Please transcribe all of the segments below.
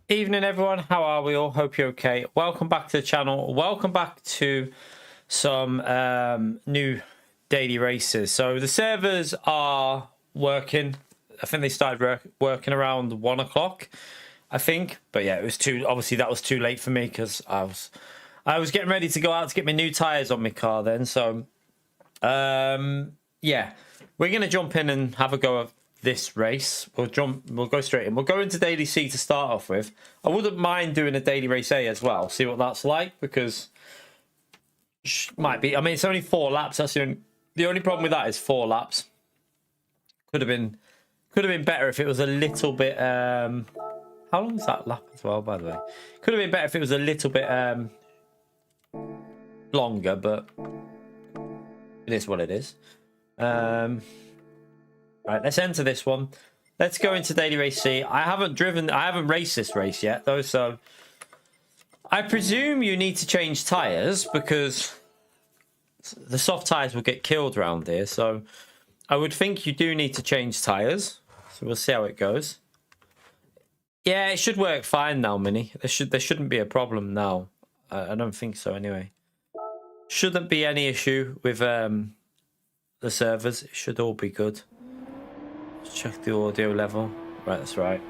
Evening everyone, how are we all? Hope you're okay. Welcome back to the channel. Welcome back to some new daily races. So the servers are working. I think they started working around 1 o'clock, I think. But yeah, it was obviously that was too late for me because I was getting ready to go out to get my new tires on my car then. So yeah, we're gonna jump in and have a go at this race. We'll go straight in. We'll go into daily C to start off with. I wouldn't mind doing a daily race A as well, see what that's like, because might be, I mean, it's only 4 laps. That's the only problem with that is 4 laps. Could have been better if it was a little bit how long is that lap as well, by the way? Could have been better if it was a little bit longer, but it is what it is. Right, let's enter this one. Let's go into daily race C. I haven't raced this race yet though, so I presume you need to change tires because the soft tires will get killed around here. So I would think you do need to change tires. So we'll see how it goes. Yeah, it should work fine now, Mini. There shouldn't be a problem now. I don't think so anyway. Shouldn't be any issue with the servers. It should all be good. Check the audio level. Right, that's right.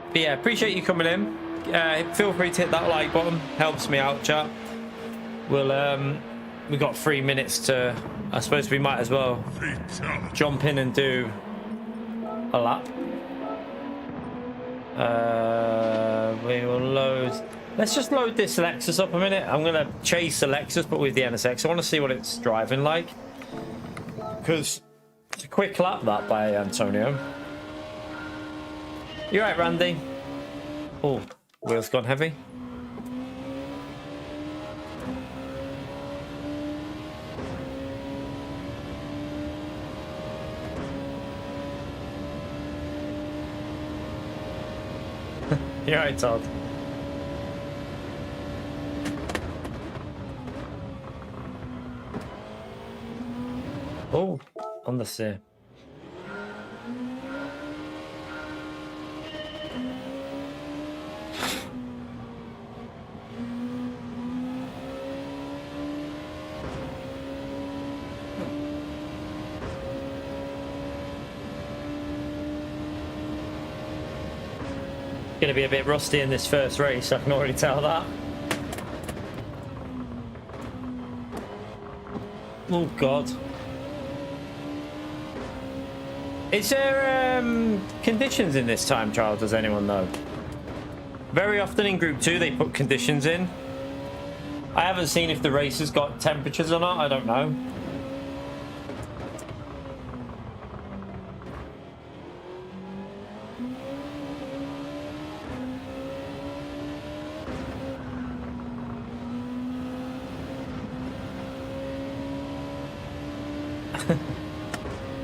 But yeah, appreciate you coming in. Feel free to hit that like button. Helps me out, chat. We got 3 minutes to. I suppose we might as well jump in and do a lap. We will load. Let's just load this Lexus up a minute. I'm going to chase the Lexus, but with the NSX. I want to see what it's driving like. Because it's a quick lap, that, by Antonio. You right, Randy? Oh, wheels gone heavy. You right, Todd? Oh, on the sea. Gonna be a bit rusty in this first race, I can already tell that. Oh God. Is there conditions in this time trial, does anyone know? Very often in Group 2 they put conditions in. I haven't seen if the race has got temperatures or not, I don't know.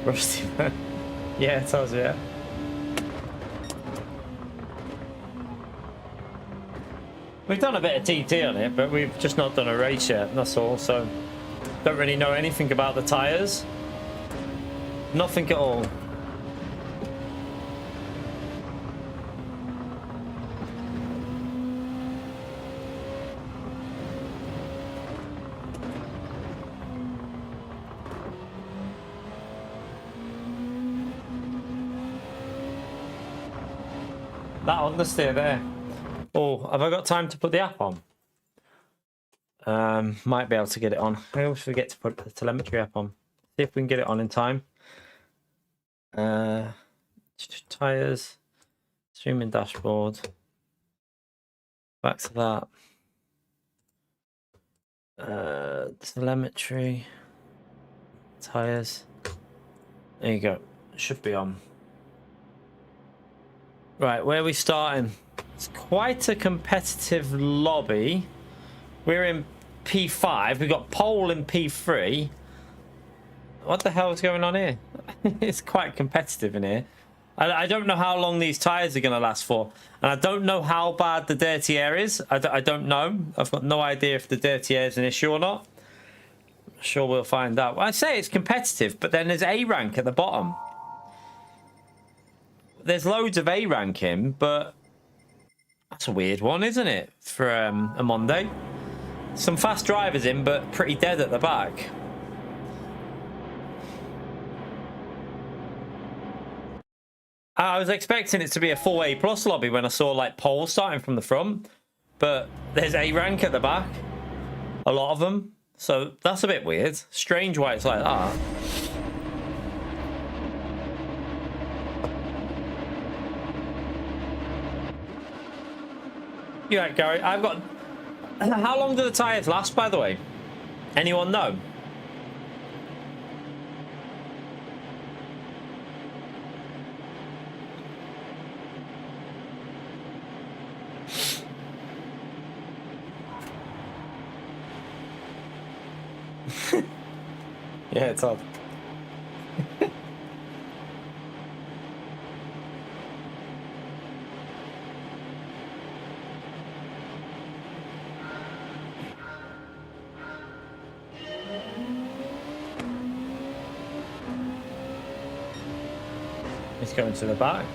Rusty man. Yeah, it does, yeah. We've done a bit of TT on it, but we've just not done a race yet, that's all, so don't really know anything about the tyres. Nothing at all. That understeer there. Oh, have I got time to put the app on? Might be able to get it on. I always forget to put the telemetry app on. See if we can get it on in time. Tires, streaming dashboard. Back to that. Telemetry, tires. There you go. It should be on. Right, where are we starting? It's quite a competitive lobby. We're in P5. We've got pole in P3. What the hell is going on here? It's quite competitive in here. I don't know how long these tyres are going to last for. And I don't know how bad the dirty air is. I don't know. I've got no idea if the dirty air is an issue or not. Sure, we'll find out. Well, I say it's competitive, but then there's A rank at the bottom. There's loads of A ranking, but that's a weird one, isn't it? For a Monday. Some fast drivers in, but pretty dead at the back. I was expecting it to be a full A+ lobby when I saw like polls starting from the front, but there's A rank at the back. A lot of them. So that's a bit weird. Strange why it's like that. Yeah, Gary, I've got... How long do the tyres last, by the way? Anyone know? Yeah, it's odd. It's going to the back.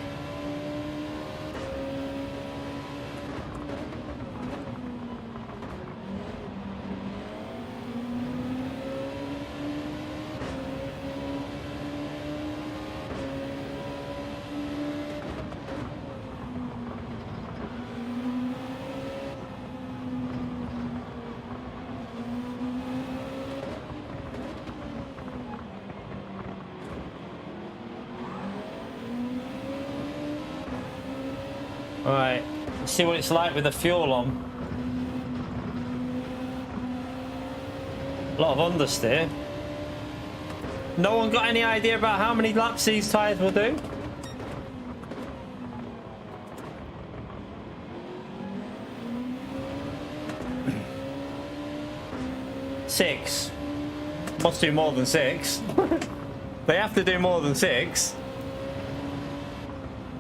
Alright, let's see what it's like with the fuel on. A lot of understeer. No one got any idea about how many laps these tyres will do? Six. Must do more than 6. They have to do more than 6.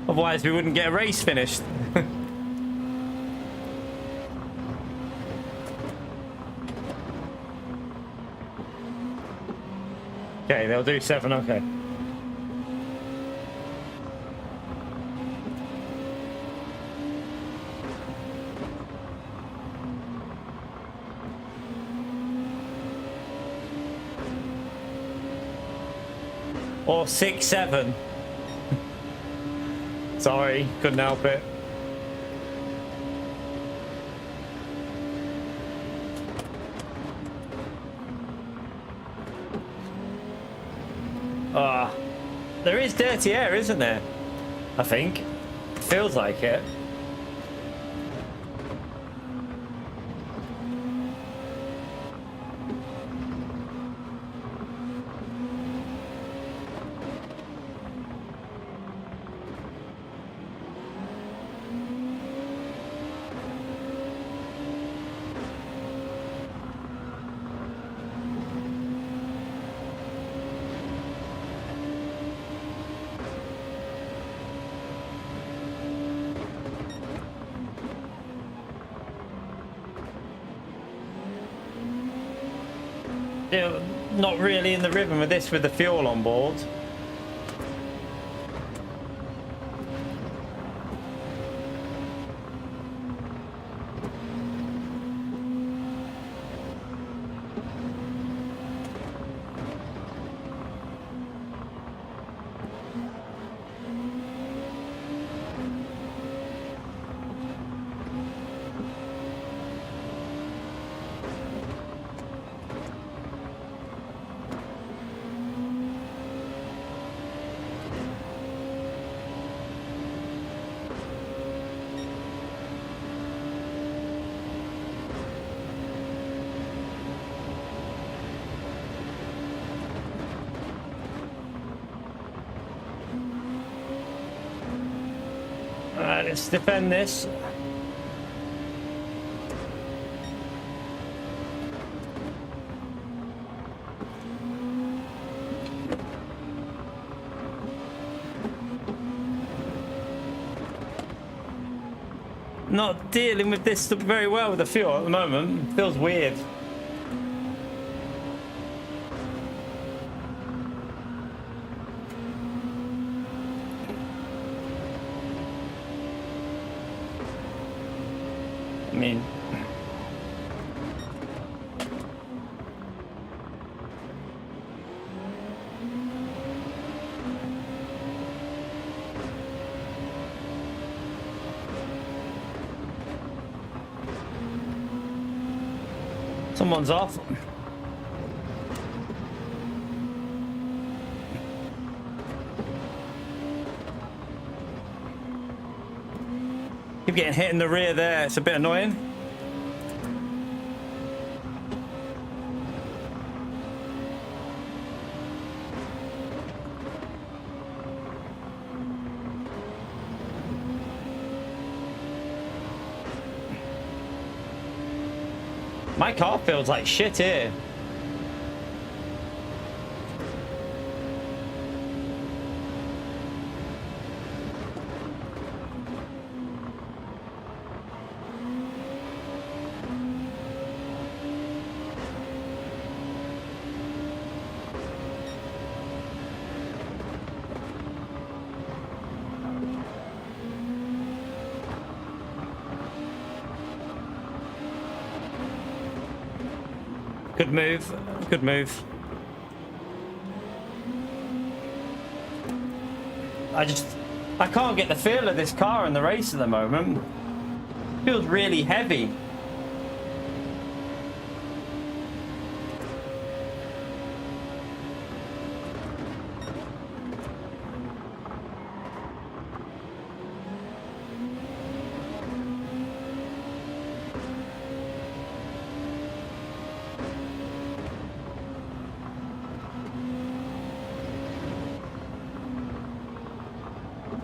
Otherwise, we wouldn't get a race finished. Okay, they'll do 7, okay. Or 6, 7. Sorry, couldn't help it. There is dirty air, isn't there? I think. Feels like it. Not really in the rhythm of this with the fuel on board. Alright, let's defend this. Not dealing with this very well with the fuel at the moment. Feels weird. mean... Someone's off. Keep getting hit in the rear there. It's a bit annoying. My car feels like shit here. Good move. Good move. I can't get the feel of this car in the race at the moment. It feels really heavy.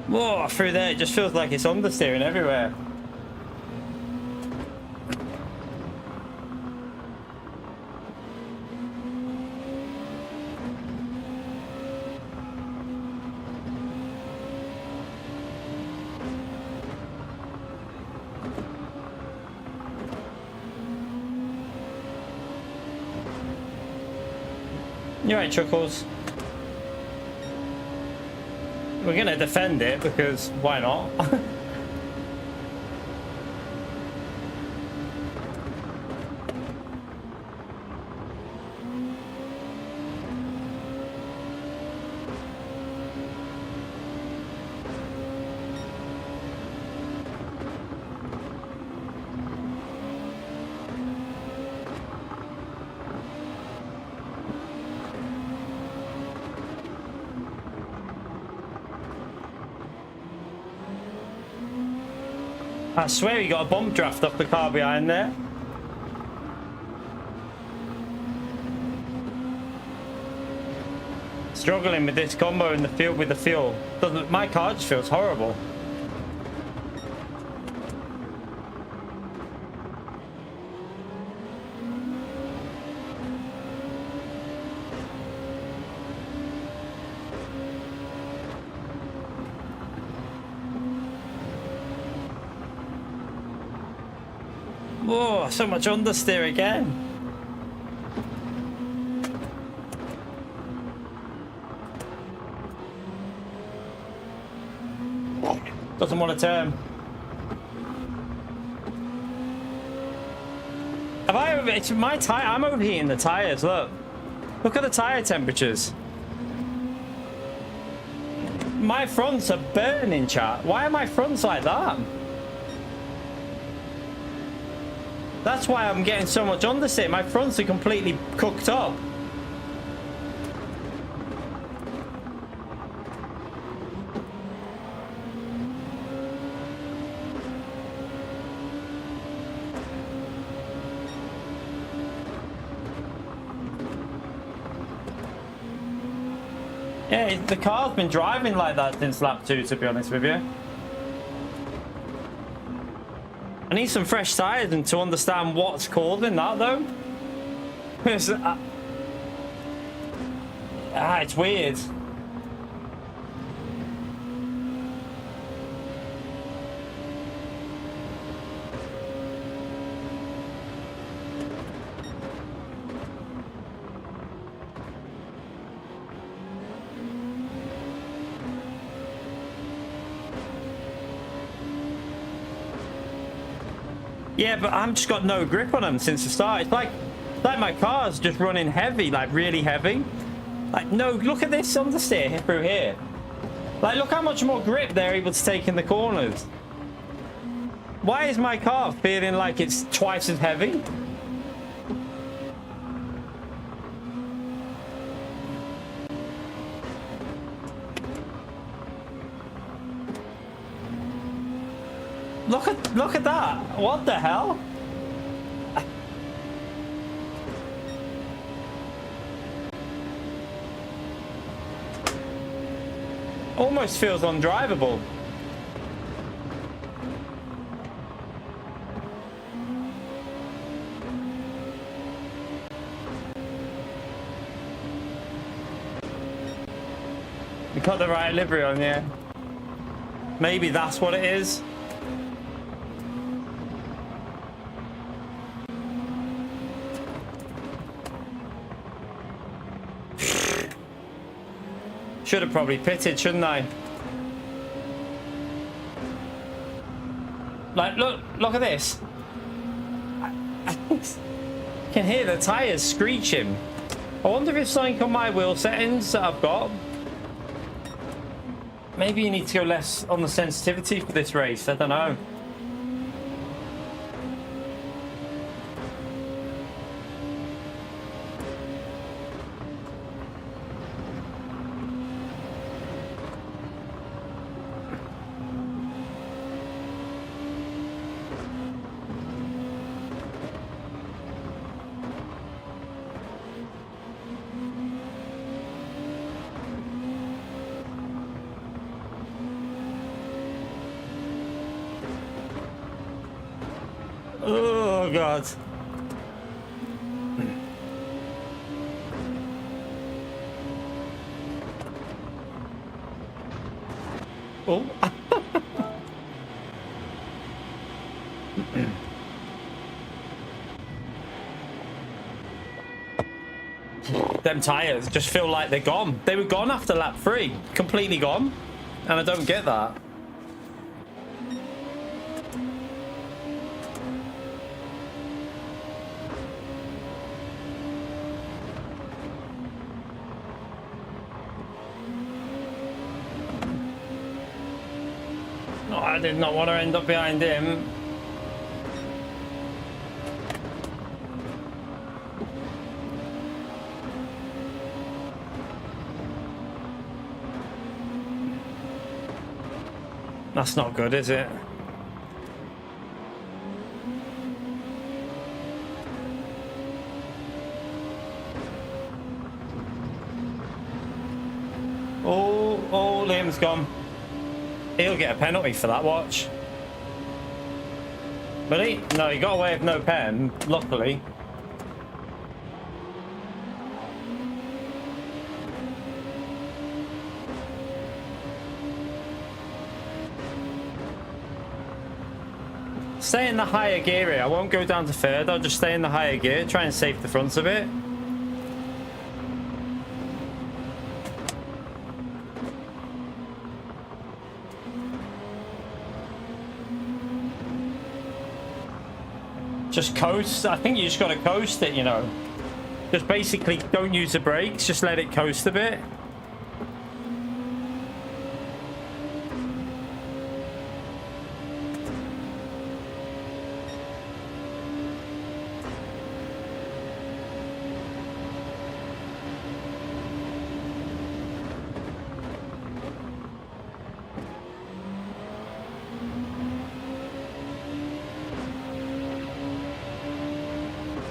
Whoa, through there, it just feels like it's understeering everywhere. You're right, Chuckles. We're gonna defend it because why not? I swear he got a bump draft off the car behind there. Struggling with this combo in the field with the fuel. My car just feels horrible. Whoa, so much understeer again. Doesn't want to turn. Have I over? It's my tire. I'm overheating the tires. Look at the tire temperatures. My fronts are burning, chat. Why are my fronts like that? That's why I'm getting so much understeer. My fronts are completely cooked up. Yeah, the car's been driving like that since lap 2, to be honest with you. I need some fresh tires and to understand what's causing that, though. It's weird. Yeah, but I'm just got no grip on them since the start. It's like my car's just running heavy, like really heavy. Like, no, look at this understeer through here. Like, look how much more grip they're able to take in the corners. Why is my car feeling like it's twice as heavy? Look at that. What the hell? Almost feels undrivable. You got the right livery on, yeah. Maybe that's what it is. Should have probably pitted, shouldn't I? Like, look at this. I can hear the tires screeching. I wonder if it's something on my wheel settings that I've got. Maybe you need to go less on the sensitivity for this race. I don't know. Oh, God. Oh. Them tires just feel like they're gone. They were gone after lap 3. Completely gone. And I don't get that. Oh, I did not want to end up behind him. That's not good, is it? Oh, Liam's gone. He'll get a penalty for that, watch. But no, he got away with no pen, luckily. Stay in the higher gear here. I won't go down to third. I'll just stay in the higher gear. Try and save the front of it. Just coast. I think you just got to coast it, you know. Just basically don't use the brakes. Just let it coast a bit.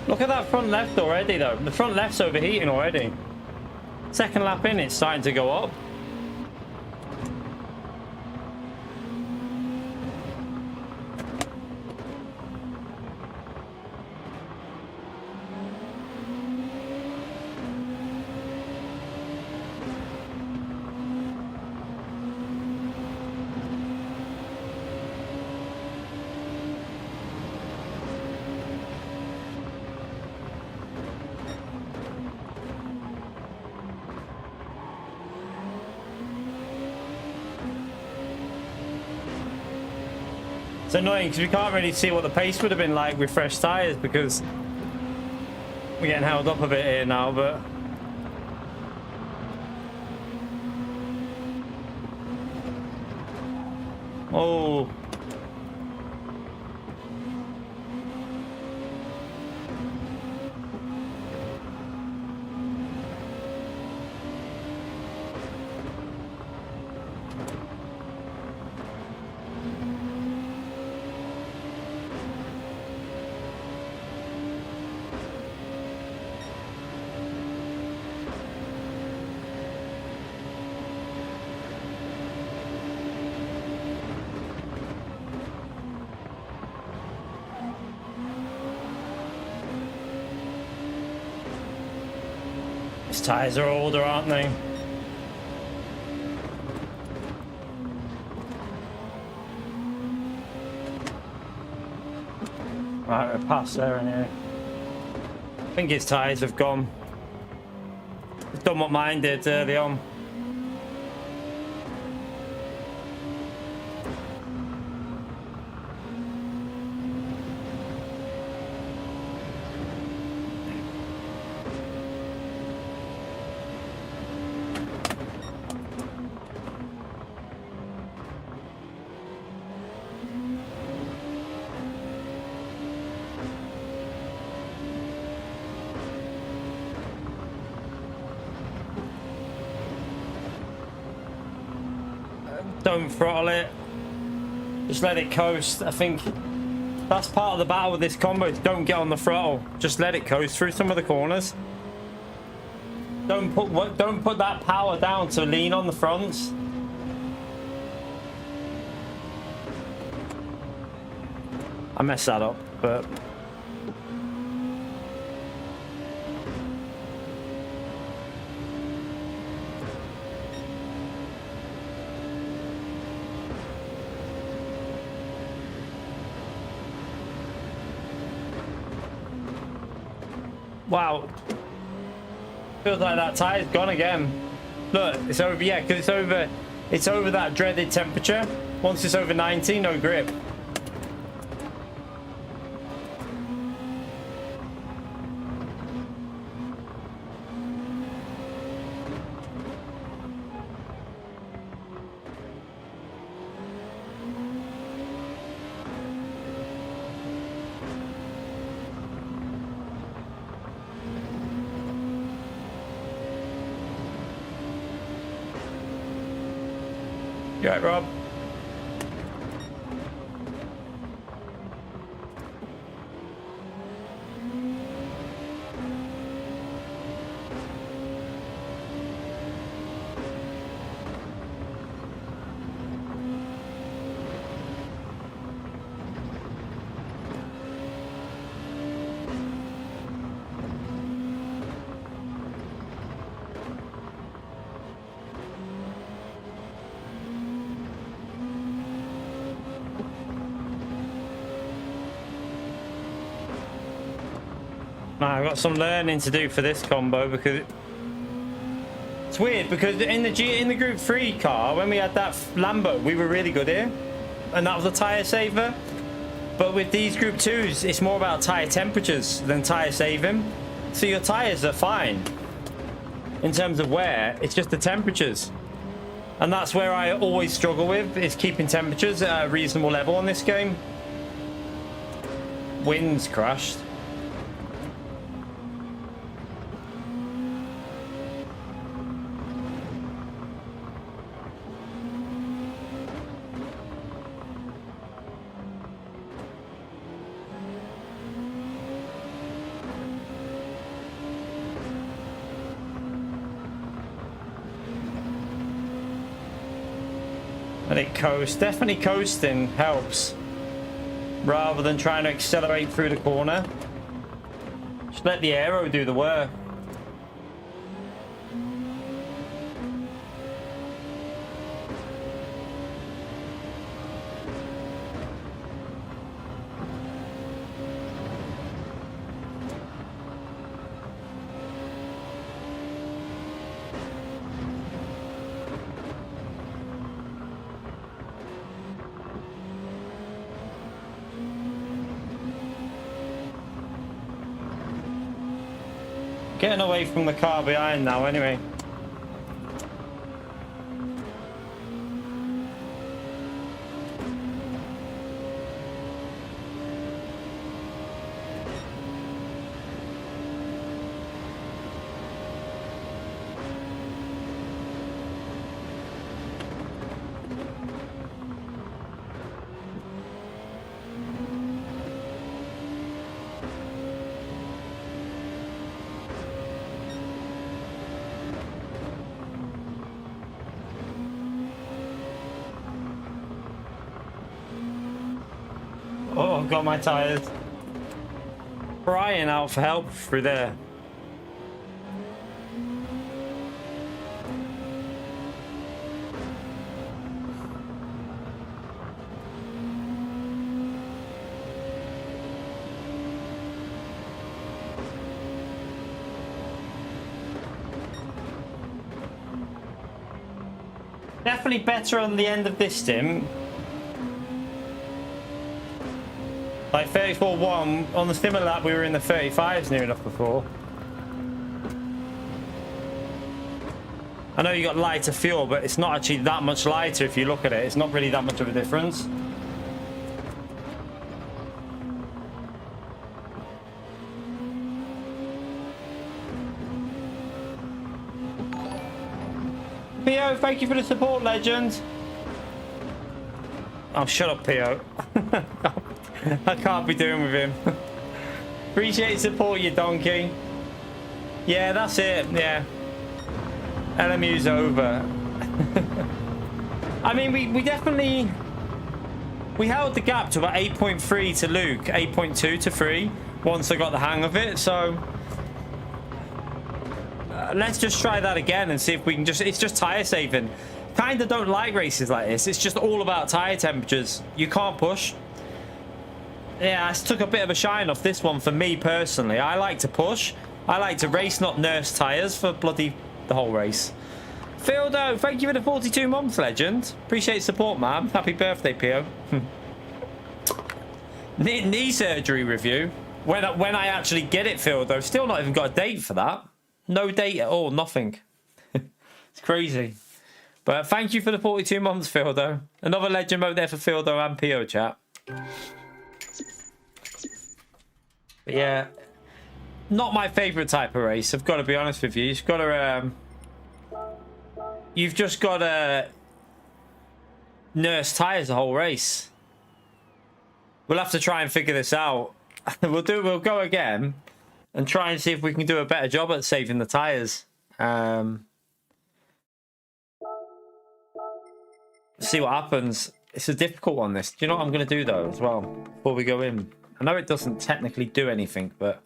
Look at that front left already, though. The front left's overheating already. Second lap in, it's starting to go up. It's annoying because we can't really see what the pace would have been like with fresh tires because we're getting held up a bit here now, but oh. These tires are older, aren't they? Right, we're past there in here. I think his tires have gone. He's done what mine did early on. Don't throttle it. Just let it coast. I think that's part of the battle with this combo. Don't get on the throttle. Just let it coast through some of the corners. Don't put that power down to lean on the fronts. I messed that up, but wow. Feels like that tire's gone again. Look, it's over, yeah, because it's over that dreaded temperature. Once it's over 90, no grip. You right, Rob? I've got some learning to do for this combo because it's weird because in the Group 3 car, when we had that Lambo, we were really good here and that was a tire saver. But with these Group 2s, it's more about tire temperatures than tire saving. So your tires are fine in terms of wear, it's just the temperatures. And that's where I always struggle with, is keeping temperatures at a reasonable level on this game. Wind's crashed. Let it coast. Definitely coasting helps rather than trying to accelerate through the corner. Just let the aero do the work. Getting away from the car behind now, anyway. Oh, I've got my tires crying out for help through there. Definitely better on the end of this stim. Like 34.1 on the similar lap, we were in the 35s near enough before. I know you got lighter fuel, but it's not actually that much lighter if you look at it. It's not really that much of a difference. Pio, thank you for the support, legend. Oh, shut up, Pio. I can't be doing with him. Appreciate your support, you donkey. Yeah, that's it. Yeah. LMU's over. I mean, we definitely... We held the gap to about 8.3 to Luke, 8.2 to 3, once I got the hang of it, so... let's just try that again and see if we can just... It's just tyre saving. Kinda don't like races like this. It's just all about tyre temperatures. You can't push. Yeah, I took a bit of a shine off this one for me personally. I like to push. I like to race, not nurse tyres for bloody the whole race. Phildo, thank you for the 42 months, legend. Appreciate support, man. Happy birthday, Pio. knee surgery review. When I actually get it, Phildo. Still not even got a date for that. No date at all, nothing. It's crazy. But thank you for the 42 months, Phildo. Another legend out there for Phildo and Pio, chat. But yeah, not my favourite type of race. I've got to be honest with you. You've just got to nurse tyres the whole race. We'll have to try and figure this out. We'll go again and try and see if we can do a better job at saving the tyres. See what happens. It's a difficult one, this. Do you know what I'm going to do, though, as well, before we go in? I know it doesn't technically do anything, but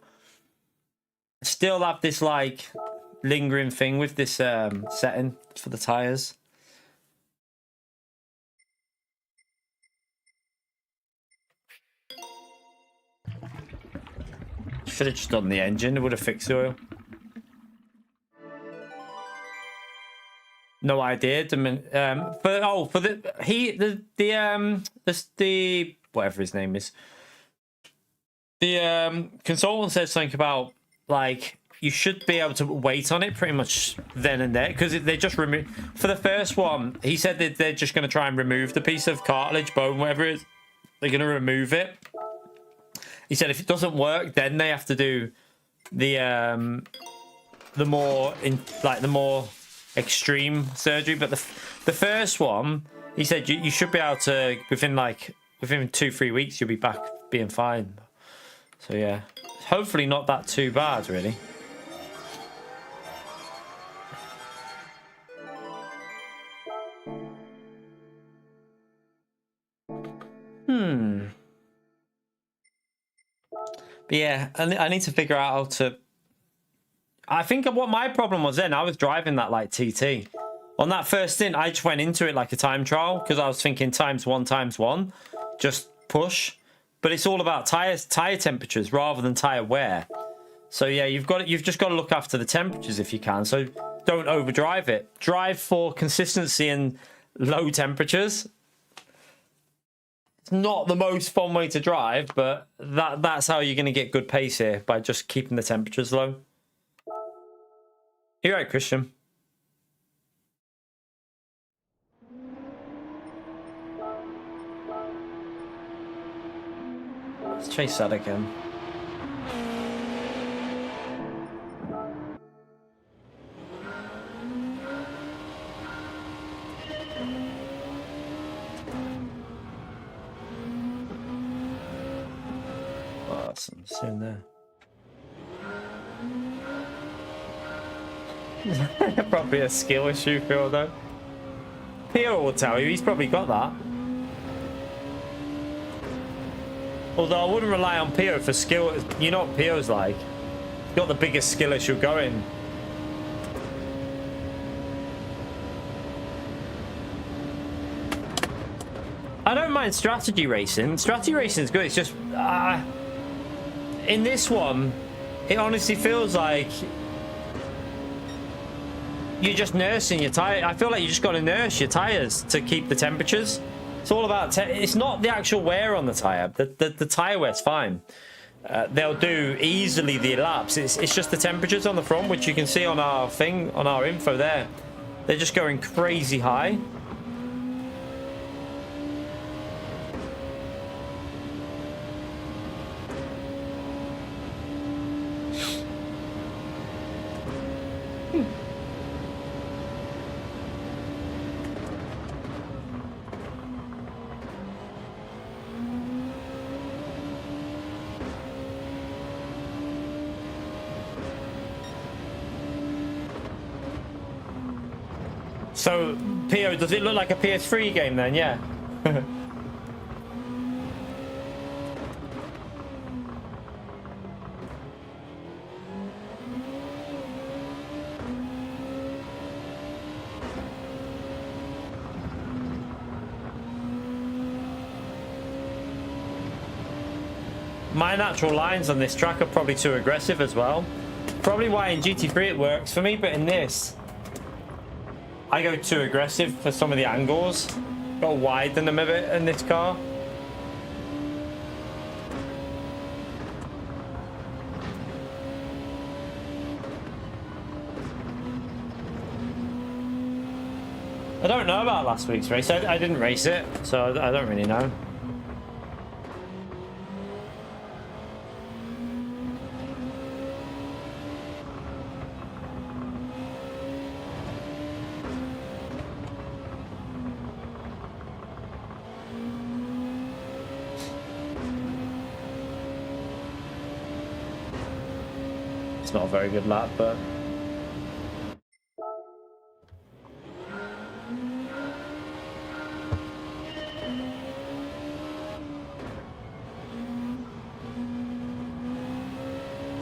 I still have this, like, lingering thing with this setting for the tyres. Should have just done the engine. It would have fixed the oil. No idea. For the whatever his name is. The consultant said something about, like, you should be able to wait on it pretty much then and there, because they just remove. For the first one, he said that they're just going to try and remove the piece of cartilage, bone, whatever it is. They're going to remove it. He said if it doesn't work, then they have to do the more extreme surgery. But the first one, he said you should be able to within 2-3 weeks you'll be back being fine. So yeah, hopefully not that too bad, really. But yeah, I need to figure out how to... I think what my problem was then, I was driving that like TT. On that first stint, I just went into it like a time trial because I was thinking times one, just push. But it's all about tire temperatures rather than tire wear. So yeah, you've just got to look after the temperatures if you can. So don't overdrive it. Drive for consistency and low temperatures. It's not the most fun way to drive, but that's how you're going to get good pace here, by just keeping the temperatures low. You're right, Christian. Let's chase that again. Awesome, soon there. Probably a skill issue, Phil, though. Pio will tell you, he's probably got that. Although I wouldn't rely on Pio for skill. You know what Pio's like? He's got the biggest skill issue going. I don't mind strategy racing. Strategy racing is good. It's just in this one, it honestly feels like you're just nursing your tire. I feel like you just got to nurse your tires to keep the temperatures. It's all about. It's not the actual wear on the tire. The tire wear's fine. They'll do easily the laps. It's just the temperatures on the front, which you can see on our thing, on our info there. They're just going crazy high. So, Pio, does it look like a PS3 game then? Yeah. My natural lines on this track are probably too aggressive as well. Probably why in GT3 it works for me, but in this, I go too aggressive for some of the angles. Got to widen them a bit in this car. I don't know about last week's race. I didn't race it, so I don't really know. Not a very good lap, but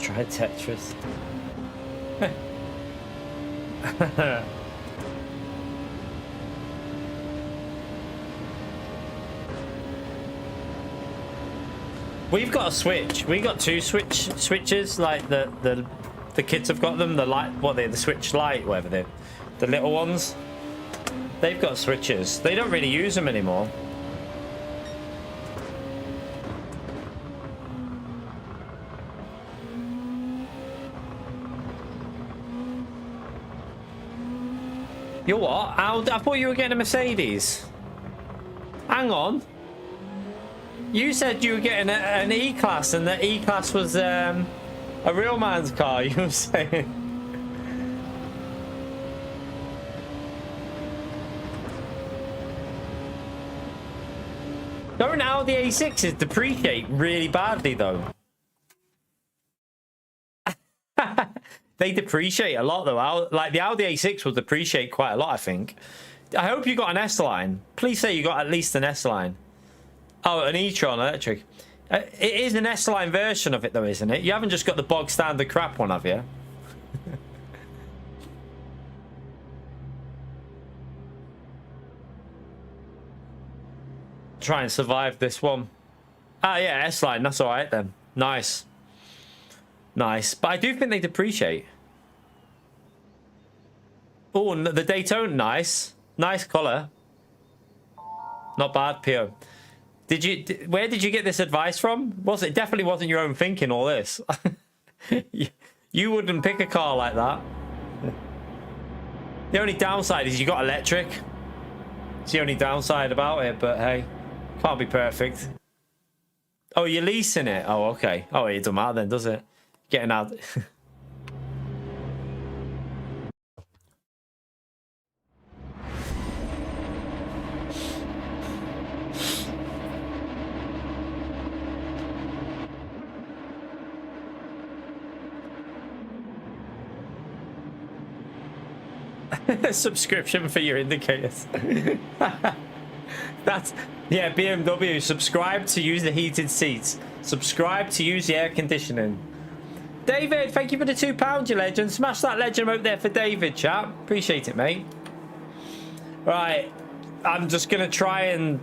try Tetris. We've got a switch. We got two switches, like the kids have got them. The light, what they the switch light, whatever they, the little ones. They've got switches. They don't really use them anymore. You're what? I thought you were getting a Mercedes. Hang on. You said you were getting an E-Class and the E-Class was a real man's car, you were saying. Don't Audi A6s depreciate really badly, though? They depreciate a lot, though. Like, the Audi A6 will depreciate quite a lot, I think. I hope you got an S-Line. Please say you got at least an S-Line. Oh, an e-tron electric. It is an S-Line version of it, though, isn't it? You haven't just got the bog standard crap one, have you? Try and survive this one. Ah, yeah, S-Line. That's all right, then. Nice. Nice. But I do think they depreciate. Oh, the Daytona, nice. Nice colour. Not bad, Pio. Where did you get this advice from? It definitely wasn't your own thinking, all this. You wouldn't pick a car like that. The only downside is you got electric. It's the only downside about it, but hey, can't be perfect. Oh, you're leasing it? Oh, okay. Oh, it doesn't matter then, does it? Getting out. Subscription for your indicators. That's, yeah, BMW. Subscribe to use the heated seats. Subscribe to use the air conditioning. David, thank you for the £2, you legend. Smash that legend out there for David, chap. Appreciate it, mate. Right, I'm just gonna try and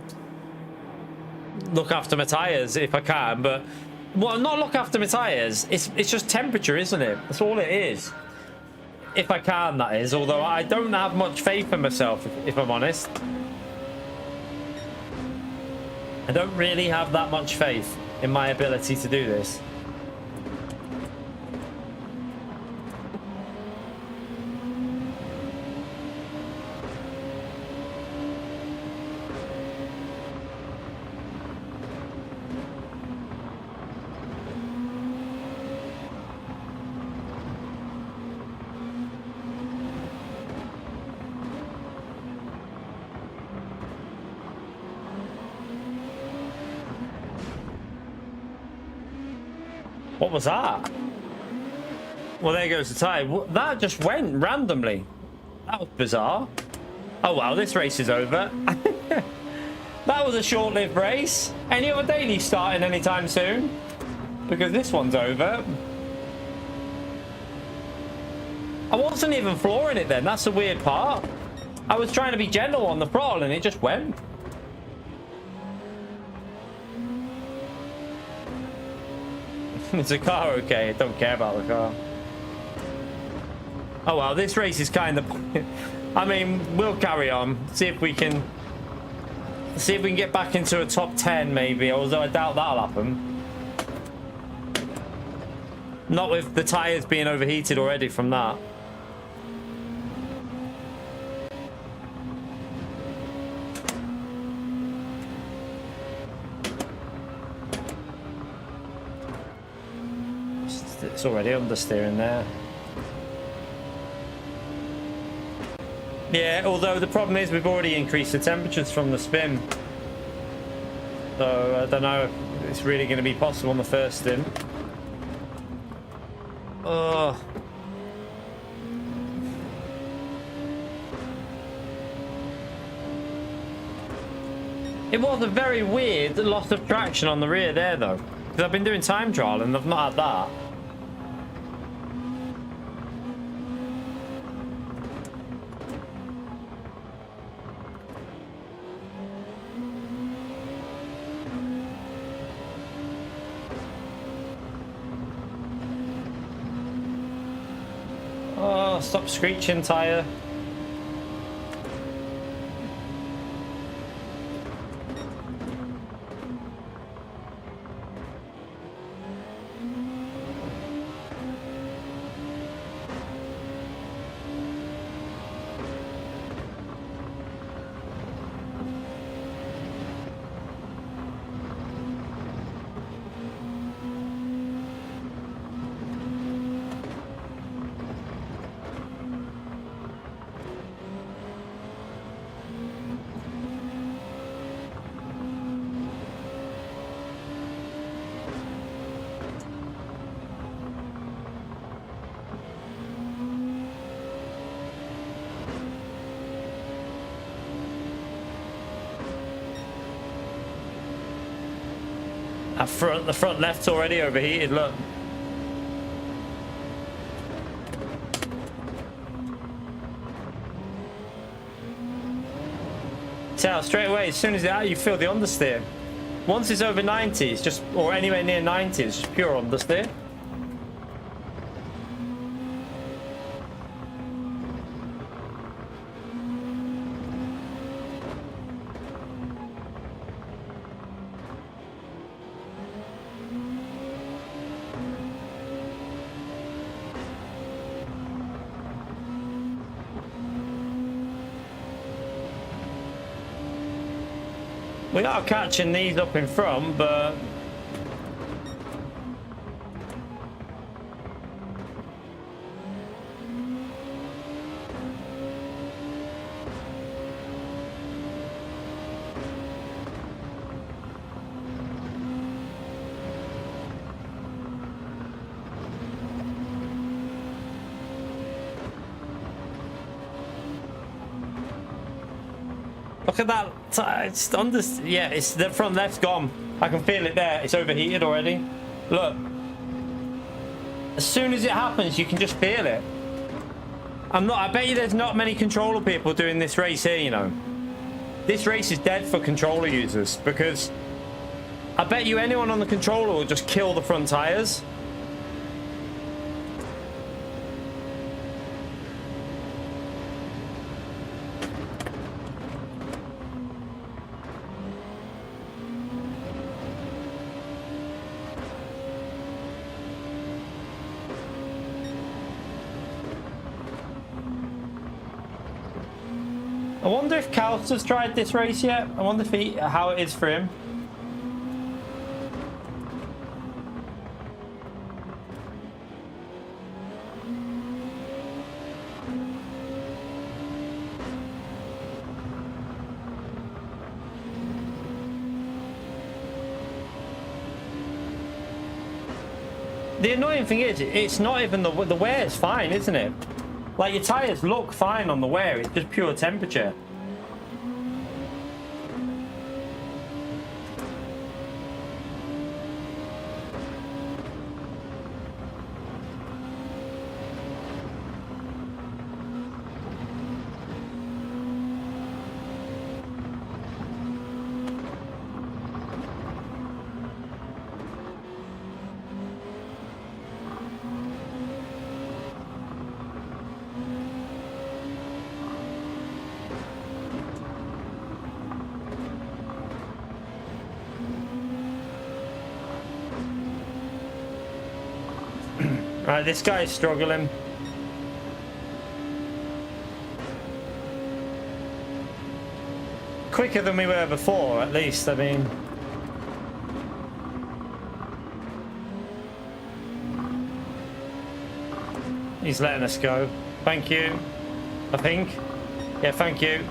look after my tires if I can, but well, not look after my tires. It's just temperature, isn't it? That's all it is. If I can, that is. Although I don't have much faith in myself, if I'm honest. I don't really have that much faith in my ability to do this. What was that? Well, there goes the tire. That just went randomly. That was bizarre. Oh, wow, this race is over. That was a short-lived race. Any other daily starting anytime soon? Because this one's over. I wasn't even flooring it then. That's the weird part. I was trying to be gentle on the throttle and it just went. Is the car okay? I don't care about the car. Oh well, this race is kind of... I mean, we'll carry on. See if we can get back into a top 10 maybe, although I doubt that'll happen. Not with the tyres being overheated already from that. It's already understeering there. Yeah, although the problem is we've already increased the temperatures from the spin. So I don't know if it's really going to be possible on the first stint. Oh. It was a very weird loss of traction on the rear there though. Because I've been doing time trial and I've not had that. Oh, stop screeching, tyre. The front left's already overheated, look. Tell straight away, as soon as it's out, you feel the understeer. Once it's over 90, it's just, or anywhere near 90, it's just pure understeer. We are catching these up in front, but... Look at that. It's under. Yeah, it's the front left's gone. I can feel it there. It's overheated already. Look. As soon as it happens, you can just feel it. I bet you there's not many controller people doing this race here, you know. This race is dead for controller users because I bet you anyone on the controller will just kill the front tires. I wonder if Kaus has tried this race yet. I wonder if how it is for him. The annoying thing is, it's not even the wear's fine, isn't it? Like, your tyres look fine on the wear, it's just pure temperature. Right, this guy is struggling. Quicker than we were before, at least, I mean. He's letting us go. Thank you. I think. Yeah, thank you.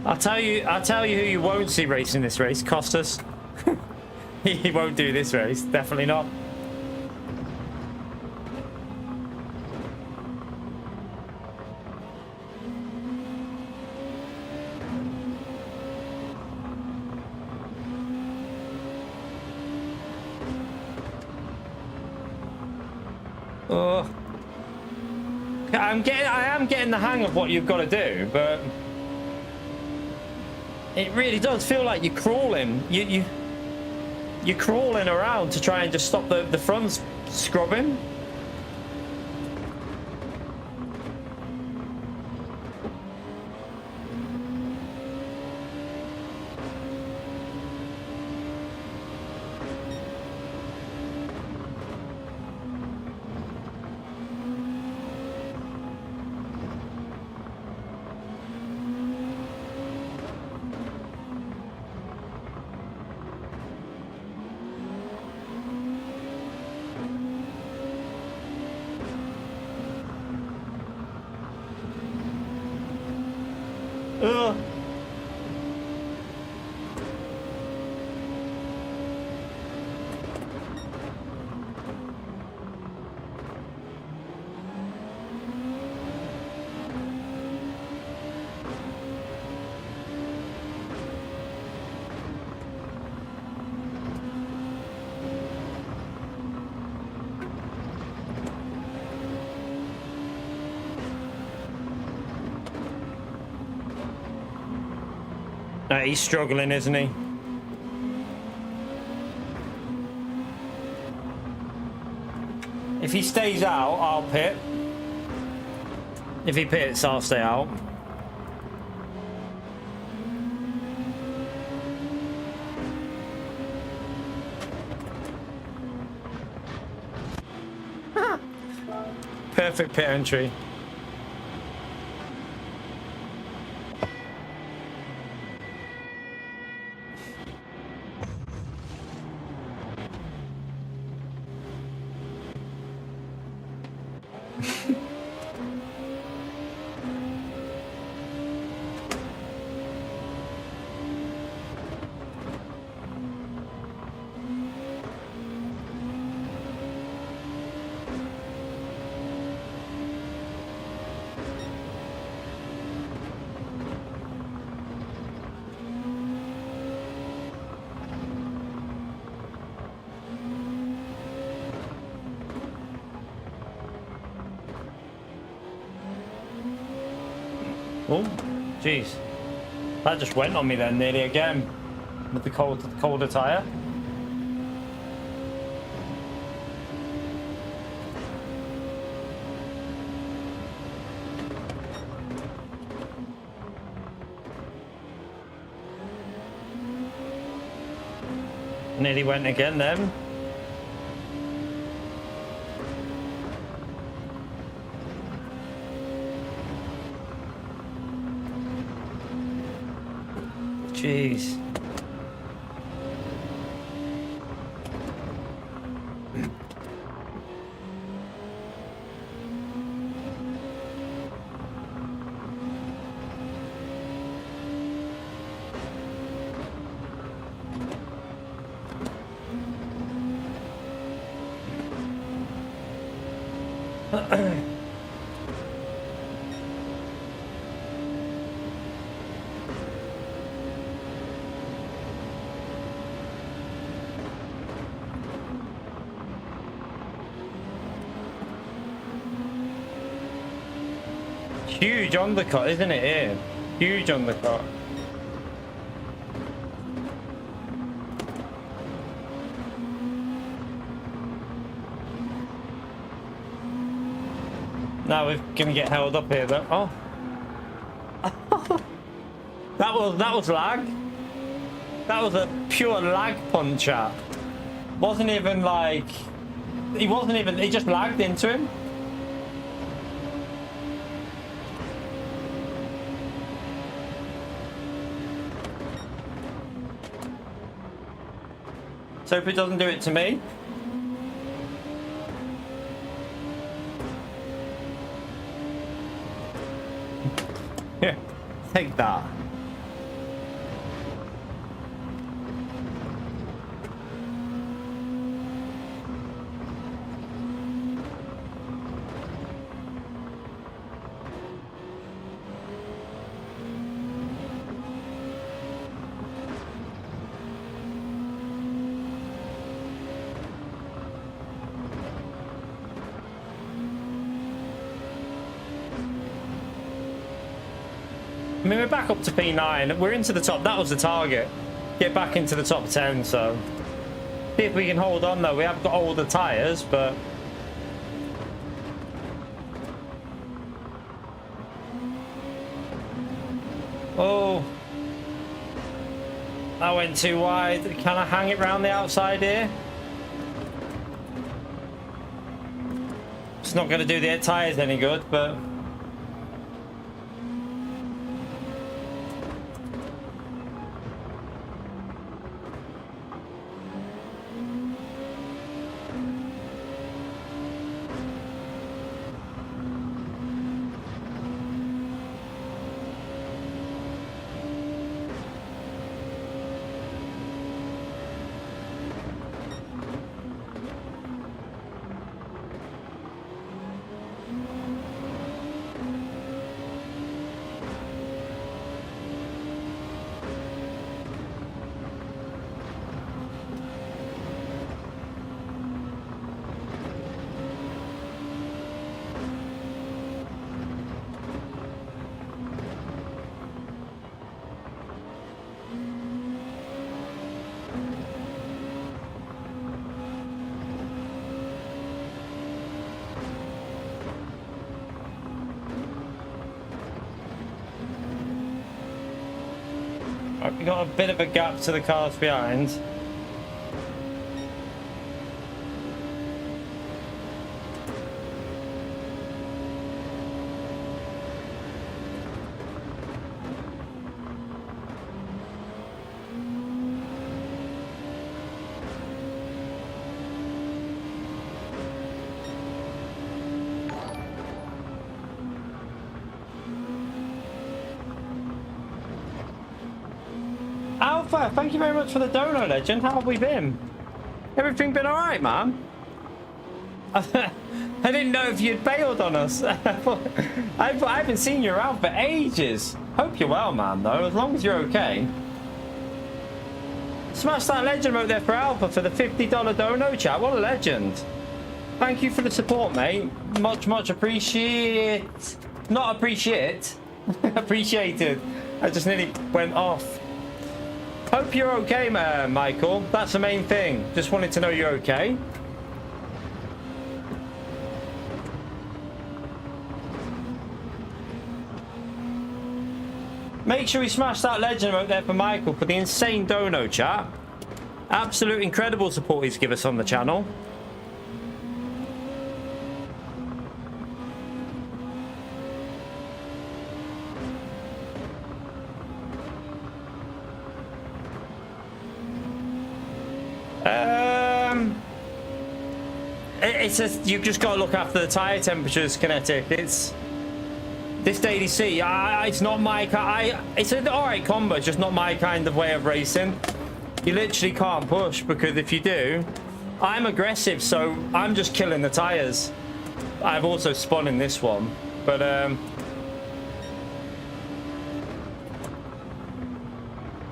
I'll tell you who you won't see racing this race, Costas. He won't do this race, definitely not. Oh. I am getting the hang of what you've got to do, but it really does feel like you're crawling. You're crawling around to try and just stop the front scrubbing. Ugh. He's struggling, isn't he? If he stays out, I'll pit. If he pits, I'll stay out. Perfect pit entry. Oh, jeez. That just went on me then nearly again with the colder tyre. Nearly went again then. Jeez. Huge undercut, isn't it here? Huge undercut. Now we're gonna get held up here though. Oh. that was lag. That was a pure lag punch out. Wasn't even like he just lagged into him. So hope it doesn't do it to me. Here, take that. I mean, we're back up to P9. We're into the top. That was the target. Get back into the top 10, so... See if we can hold on, though. We have got older tyres, but... Oh. That went too wide. Can I hang it round the outside here? It's not going to do the tyres any good, but... Right, we got a bit of a gap to the cars behind. Alpha, thank you very much for the dono, legend. How have we been? Everything been alright, man? I didn't know if you'd bailed on us. I haven't seen you around for ages. Hope you're well, man, though, as long as you're okay. Smash that legend right there for Alpha for the $50 dono, chat. What a legend. Thank you for the support, mate. Much appreciate. Not appreciate. Appreciated. I just nearly went off. Hope you're okay, man, Michael. That's the main thing. Just wanted to know you're okay. Make sure you smash that legend right there for Michael for the insane dono, chat. Absolute incredible support he's given us on the channel. It's just, you've just got to look after the tire temperatures, Kinetic. It's this Daily C. It's not my it's an alright combo, it's just not my kind of way of racing. You literally can't push, because if you do, I'm aggressive, so I'm just killing the tires. I've also spun in this one, but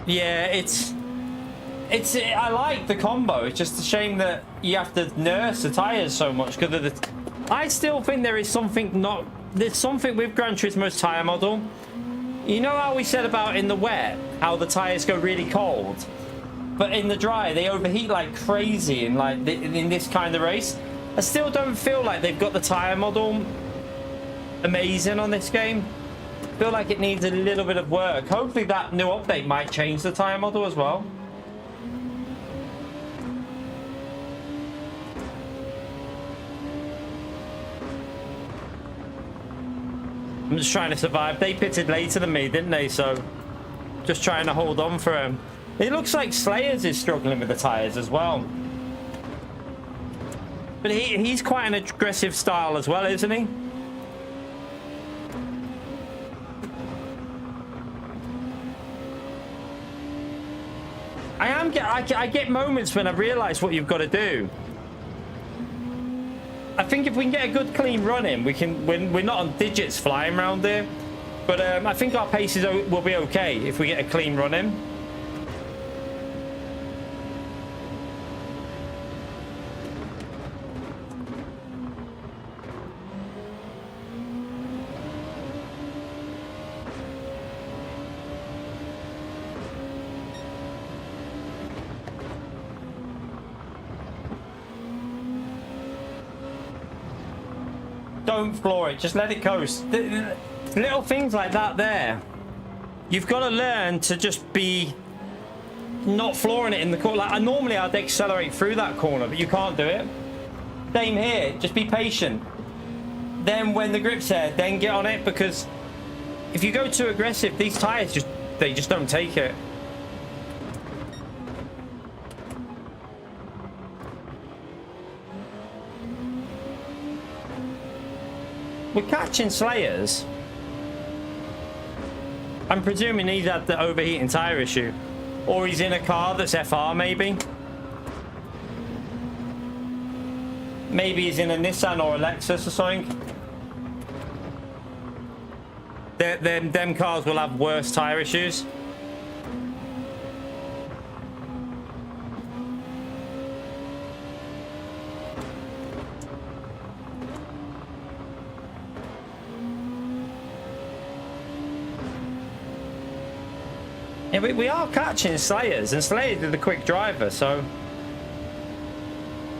yeah, I like the combo. It's just a shame that you have to nurse the tires so much because of the. I still think there's something with Gran Turismo's tire model. You know how we said about in the wet how the tires go really cold, but in the dry they overheat like crazy. And like in this kind of race, I still don't feel like they've got the tire model amazing on this game. I feel like it needs a little bit of work. Hopefully that new update might change the tire model as well. I'm just trying to survive. They pitted later than me, didn't they? So just trying to hold on for him. It looks like Slayers is struggling with the tires as well. But he's quite an aggressive style as well, isn't he? I get moments when I realise what you've got to do. I think if we can get a good clean run in, we're not on digits flying around there, but I think our paces will be okay if we get a clean run in. Don't floor it, just let it coast. Little things like that there. You've got to learn to just be not flooring it in the corner. Like, normally I'd accelerate through that corner, but you can't do it. Same here, just be patient. Then when the grip's there, then get on it, because if you go too aggressive, these tires they just don't take it. We're catching Slayers. I'm presuming he's had the overheating tyre issue. Or he's in a car that's FR, maybe. Maybe he's in a Nissan or a Lexus or something. Them cars will have worse tyre issues. Yeah, we are catching Slayers, and Slayers is the quick driver, so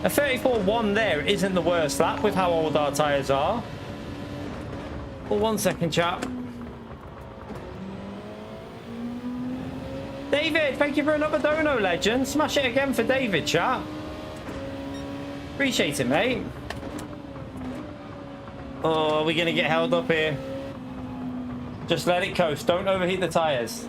a 34.1 there isn't the worst lap with how old our tyres are. Well, 1 second, chap. David, thank you for another dono, legend. Smash it again for David, chat. Appreciate it, mate. Oh, are we going to get held up here? Just let it coast. Don't overheat the tyres.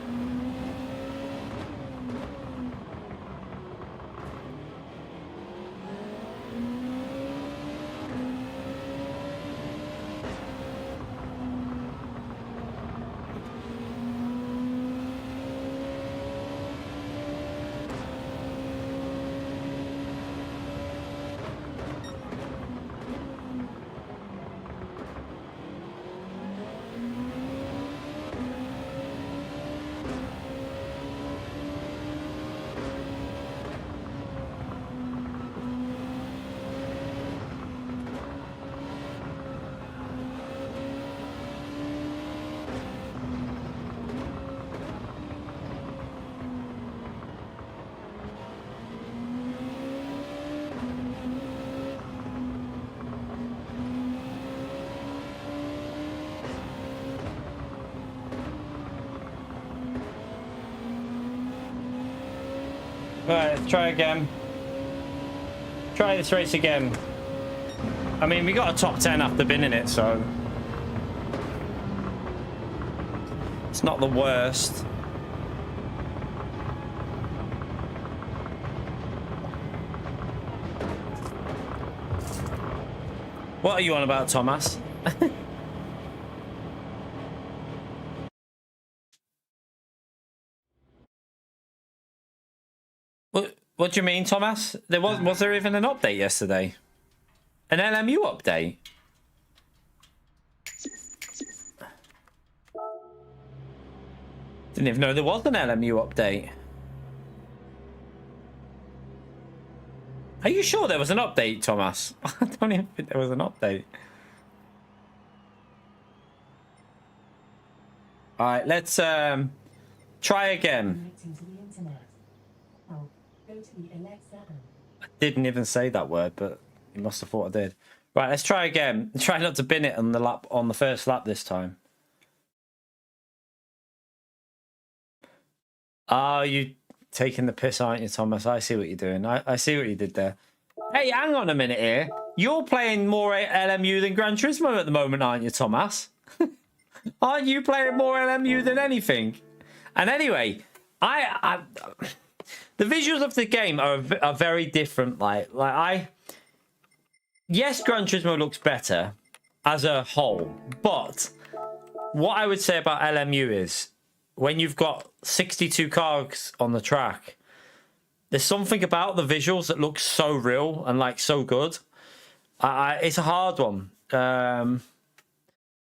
Right, let's try again. Try this race again. I mean, we got a top 10 after binning it, so it's not the worst. What are you on about, Thomas? What do you mean, Thomas? Was there even an update yesterday? An LMU update? Didn't even know there was an LMU update. Are you sure there was an update, Thomas? I don't even think there was an update. All right, let's try again. I didn't even say that word, but you must have thought I did. Right, let's try again. Try not to bin it on the first lap this time. Oh, you taking the piss, aren't you, Thomas? I see what you're doing. I see what you did there. Hey, hang on a minute here. You're playing more LMU than Gran Turismo at the moment, aren't you, Thomas? Aren't you playing more LMU than anything? And anyway, the visuals of the game are very different. Yes, Gran Turismo looks better as a whole, but what I would say about LMU is when you've got 62 cars on the track, there's something about the visuals that looks so real and like so good. It's a hard one.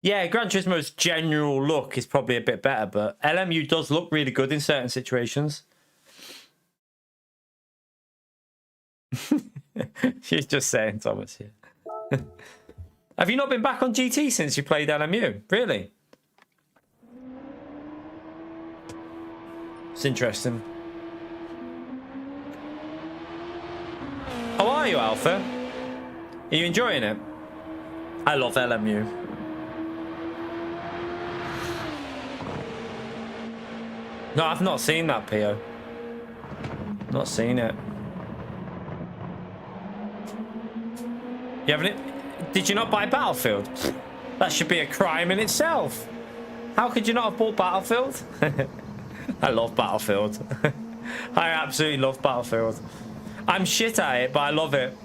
Yeah, Gran Turismo's general look is probably a bit better, but LMU does look really good in certain situations. She's just saying, Thomas. Yeah. Have you not been back on GT since you played LMU? Really? It's interesting. How are you, Alpha? Are you enjoying it? I love LMU. No, I've not seen that, Pio. Not seen it. You haven't? Did you not buy Battlefield? That should be a crime in itself. How could you not have bought Battlefield? I love Battlefield. I absolutely love Battlefield. I'm shit at it, but I love it.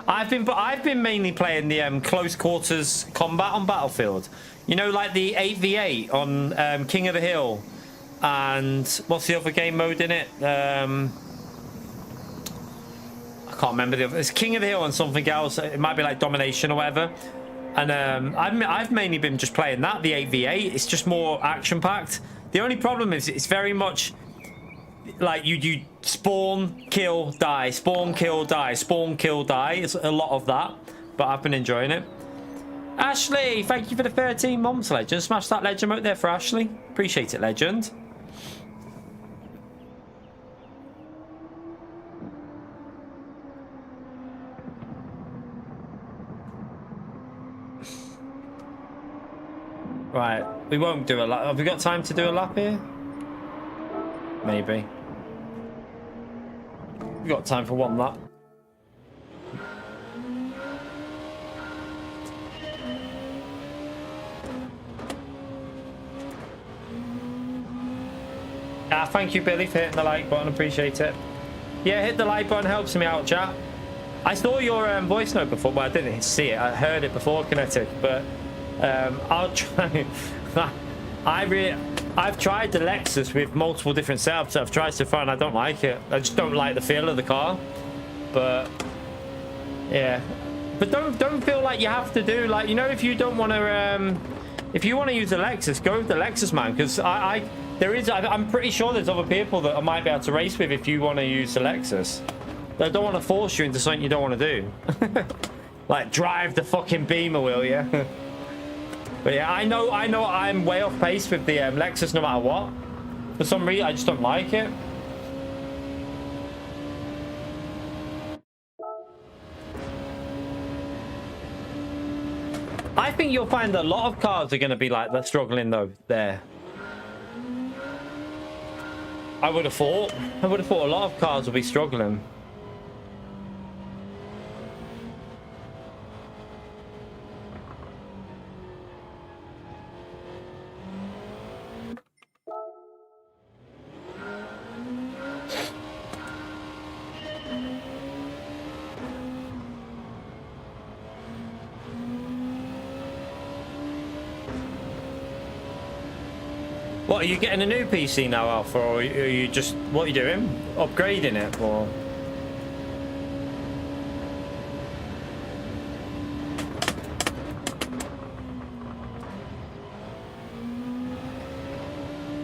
I've been mainly playing the close quarters combat on Battlefield. You know, like the 8v8 on King of the Hill. And what's the other game mode in it? I can't remember the other. It's King of the Hill and something else. It might be like Domination or whatever. And I've mainly been just playing that, the 8v8. It's just more action packed. The only problem is it's very much like you spawn, kill, die, spawn, kill, die, spawn, kill, die. It's a lot of that, but I've been enjoying it. Ashley, thank you for the 13 months, legend. Smash that legend out there for Ashley. Appreciate it, legend. Right, we won't do a lap. Have we got time to do a lap here? Maybe. We've got time for one lap. Thank you, Billy, for hitting the like button. Appreciate it. Yeah, hit the like button. Helps me out, chat. I saw your voice note before, but I didn't see it. I heard it before, Kinetic. But I'll try. I've tried the Lexus with multiple different setups. I've tried so far, and I don't like it. I just don't like the feel of the car. But yeah, but don't feel like you have to do, like, you know, if you don't want to if you want to use the Lexus, go with the Lexus, man, because I'm pretty sure there's other people that I might be able to race with if you want to use the Lexus. They don't want to force you into something you don't want to do. Like, drive the fucking Beamer, will you? But yeah, I know I'm way off pace with the Lexus no matter what. For some reason, I just don't like it. I think you'll find a lot of cars are going to be like that, struggling though there. I would have thought a lot of cars will be struggling. What, are you getting a new PC now, Alpha, or are you just, what are you doing? Upgrading it, or?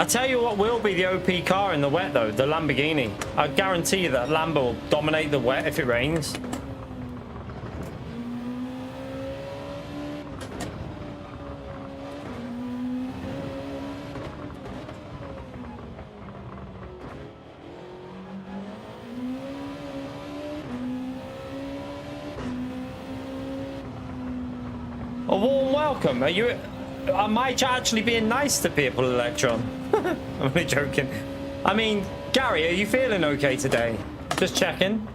I tell you what will be the OP car in the wet though, the Lamborghini. I guarantee you that Lambo will dominate the wet if it rains. A warm welcome. Are you? Am I actually being nice to people, Electron? I'm only joking. I mean, Gary, are you feeling okay today? Just checking.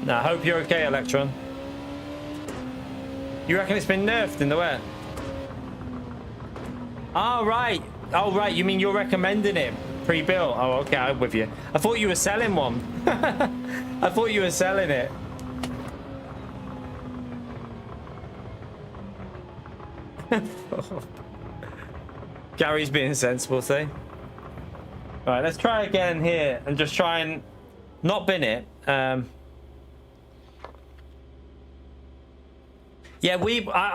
Nah, I hope you're okay, Electron. You reckon it's been nerfed in the wet? Oh, right. Oh, right. You mean you're recommending it pre-built? Oh, okay. I'm with you. I thought you were selling one. I thought you were selling it. Gary's being sensible, say. Right, let's try again here and just try and not bin it. Yeah,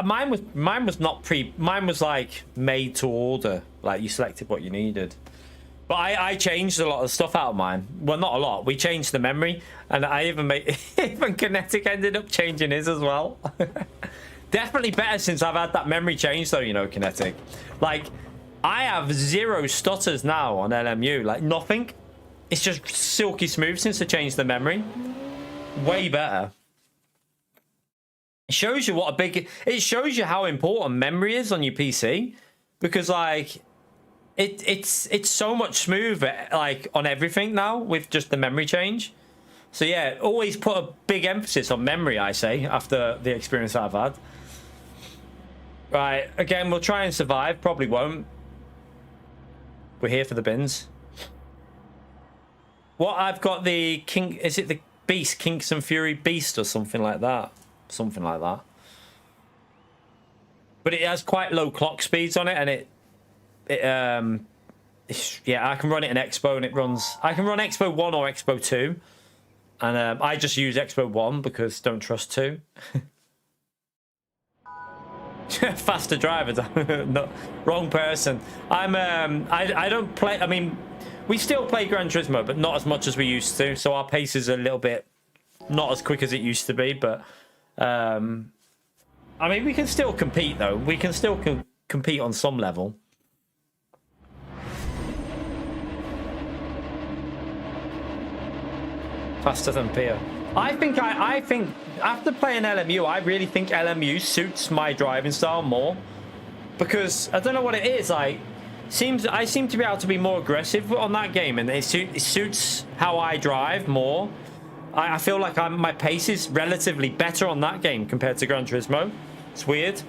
mine was not mine was like made to order. Like, you selected what you needed. But I changed a lot of stuff out of mine. Well, not a lot. We changed the memory, and I even made even Kinetic ended up changing his as well. Definitely better since I've had that memory change, though, you know, Kinetic. Like, I have 0 stutters now on LMU. Like, nothing. It's just silky smooth since I changed the memory. Way better. It shows you what a big... It shows you how important memory is on your PC. Because, like, it's so much smoother, like, on everything now with just the memory change. So, yeah, always put a big emphasis on memory, I say, after the experience I've had. Right, again, we'll try and survive. Probably won't. We're here for the bins. What, I've got the King... Is it the Beast? Kinks and Fury Beast or something like that? Something like that. But it has quite low clock speeds on it, and yeah, I can run it in Expo, and it runs... I can run Expo 1 or Expo 2. And I just use Expo 1 because don't trust 2. Faster driver. No, wrong person. I don't play... I mean, we still play Gran Turismo, but not as much as we used to. So our pace is a little bit not as quick as it used to be. But, I mean, we can still compete, though. We can still compete on some level. Faster than Pia. I think after playing LMU, I really think LMU suits my driving style more, because I don't know what it is. Like, I seem to be able to be more aggressive on that game, and it suits how I drive more. I feel like my pace is relatively better on that game compared to Gran Turismo. It's weird.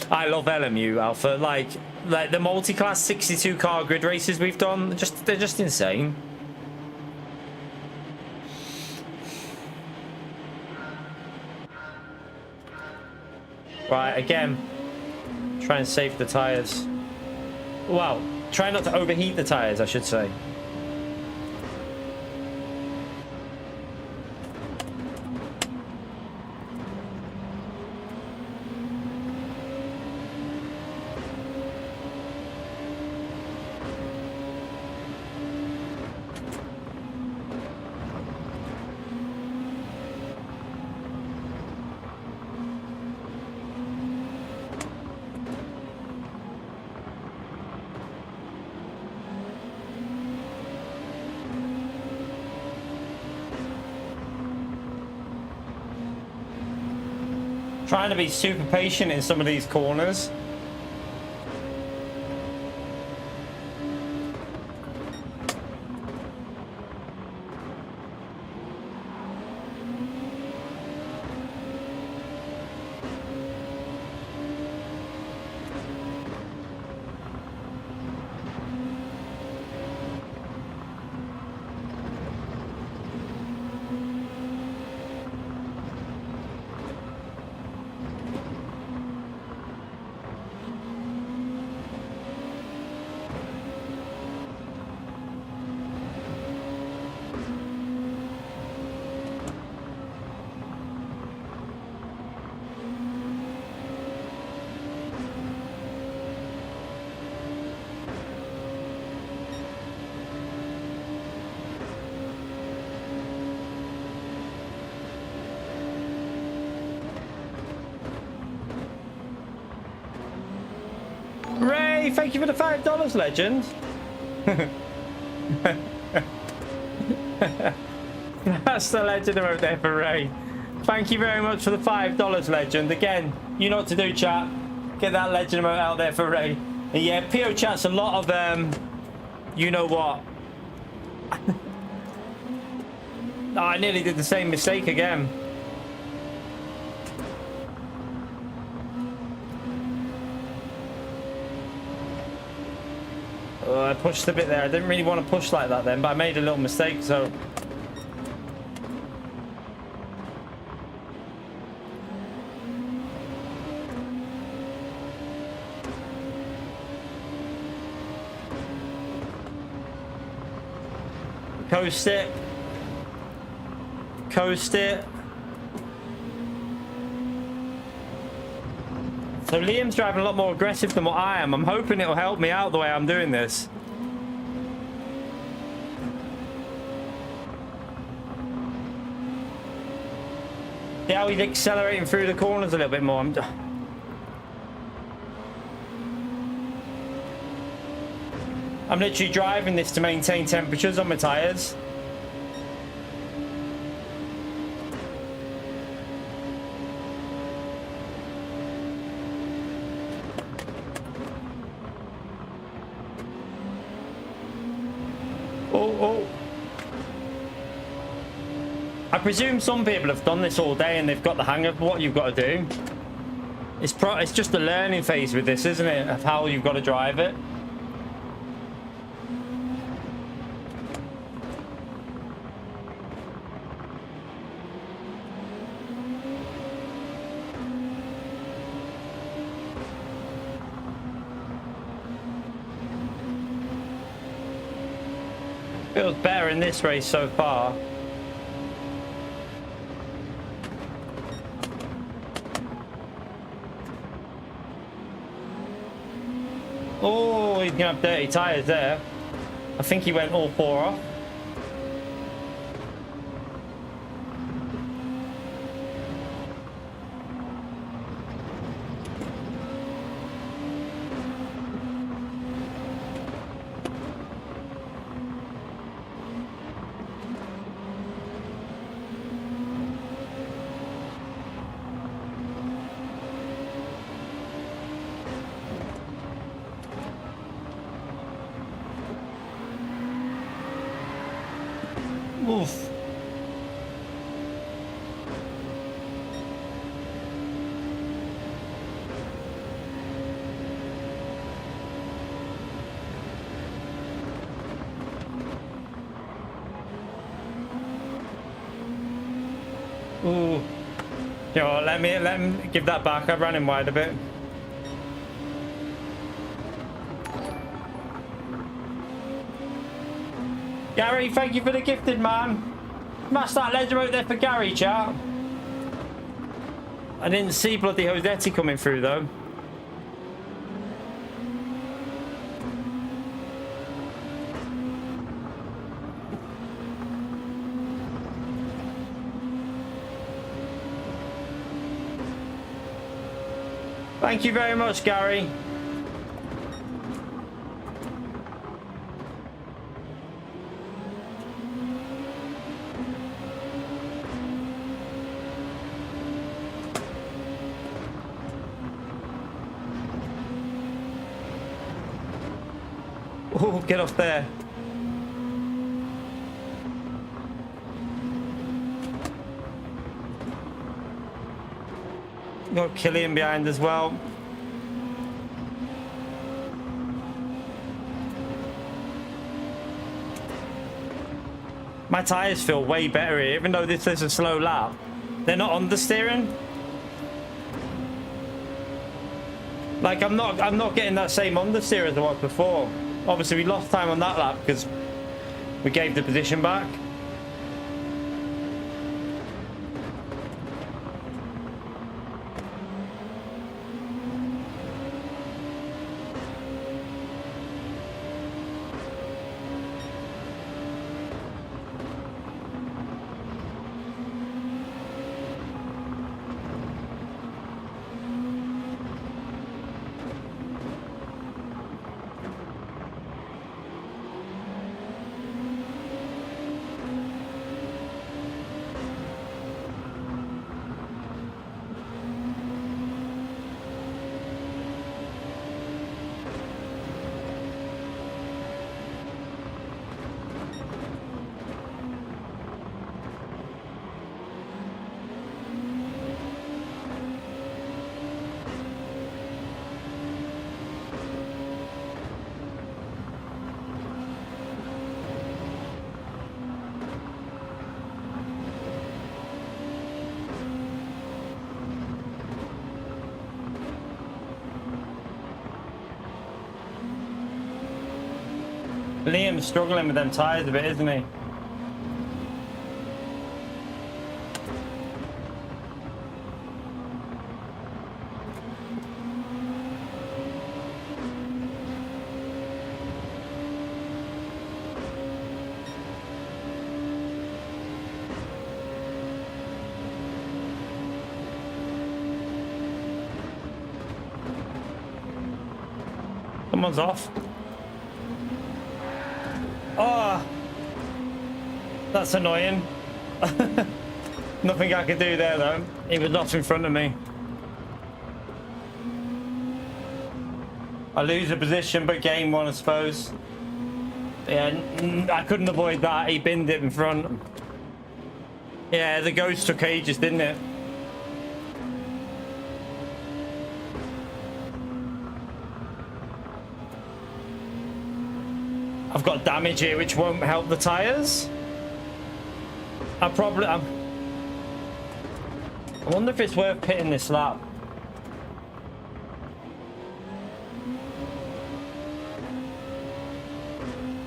I love LMU Alpha. Like the multi-class 62 car grid races we've done, they're just insane. Right, again, try and save the tires. Well, try not to overheat the tires, I should say. Trying to be super patient in some of these corners. Ray, thank you for the $5, legend. That's the legend over there for Ray. Thank you very much for the $5, legend. Again, you know what to do, chat. Get that legend emote out there for Ray. And yeah, PO chat's a lot of you know what. Oh, I nearly did the same mistake again. Oh, I pushed a bit there. I didn't really want to push like that then, but I made a little mistake, so... Coast it. Coast it. So Liam's driving a lot more aggressive than what I am. I'm hoping it'll help me out the way I'm doing this. See how he's accelerating through the corners a little bit more. I'm literally driving this to maintain temperatures on my tires. I presume some people have done this all day and they've got the hang of what you've got to do. It's just a learning phase with this, isn't it? Of how you've got to drive it. Feels better in this race so far. Oh, he's gonna have dirty tires there. I think he went all four off. Ooh. You know, let me give that back. I ran him wide a bit. Gary, thank you for the gifted, man. Smash that ledger out there for Gary, chat. I didn't see bloody Josetti coming through, though. Thank you very much, Gary. Oh, get off there. Got Killian behind as well. My tires feel way better here, even though this is a slow lap. They're not understeering. Like I'm not getting that same understeer as I was before. Obviously, we lost time on that lap because we gave the position back. Liam's struggling with them tyres a bit, isn't he? Someone's off. Oh, that's annoying. Nothing I could do there though. He was off in front of me. I lose a position, but gain one, I suppose. Yeah, I couldn't avoid that. He binned it in front. Yeah, the ghost took ages, didn't it? I've got damage here, which won't help the tyres. I wonder if it's worth pitting this lap.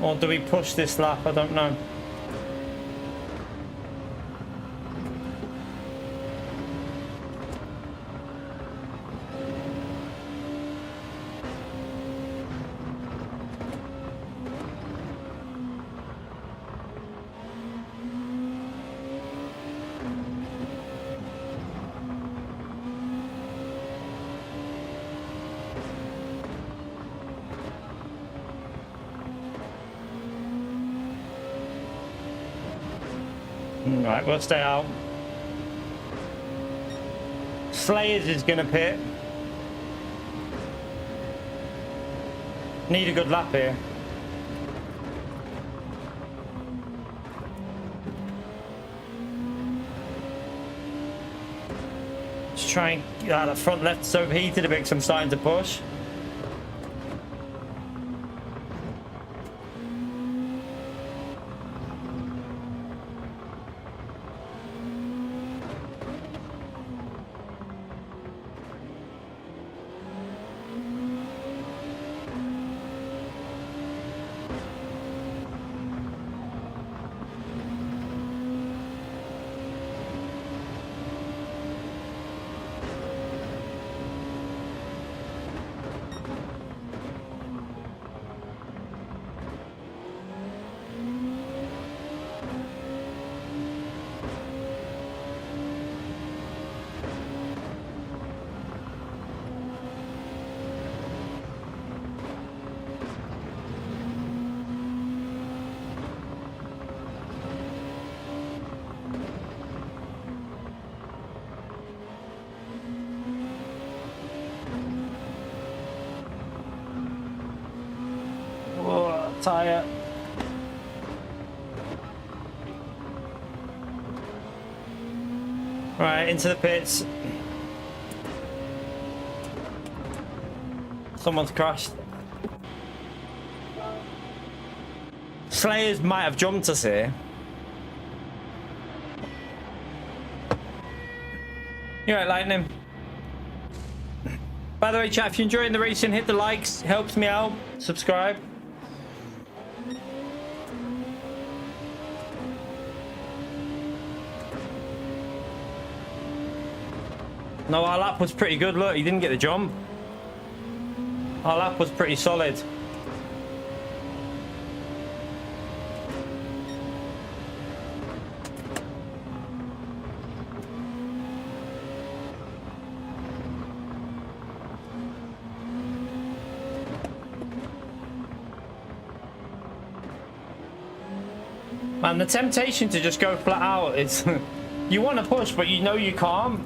Or do we push this lap? I don't know. Right, we'll stay out. Slayers is gonna pit. Need a good lap here. Just try and the front left's overheated a bit, so I'm starting to push. tire. Right, into the pits. Someone's crashed. Slayers might have jumped us here. You're right, Lightning. By the way, chat, if you're enjoying the racing, hit the likes. Helps me out. Subscribe. No, our lap was pretty good. Look, he didn't get the jump. Our lap was pretty solid. Man, the temptation to just go flat out is... you want to push, but you know you can't.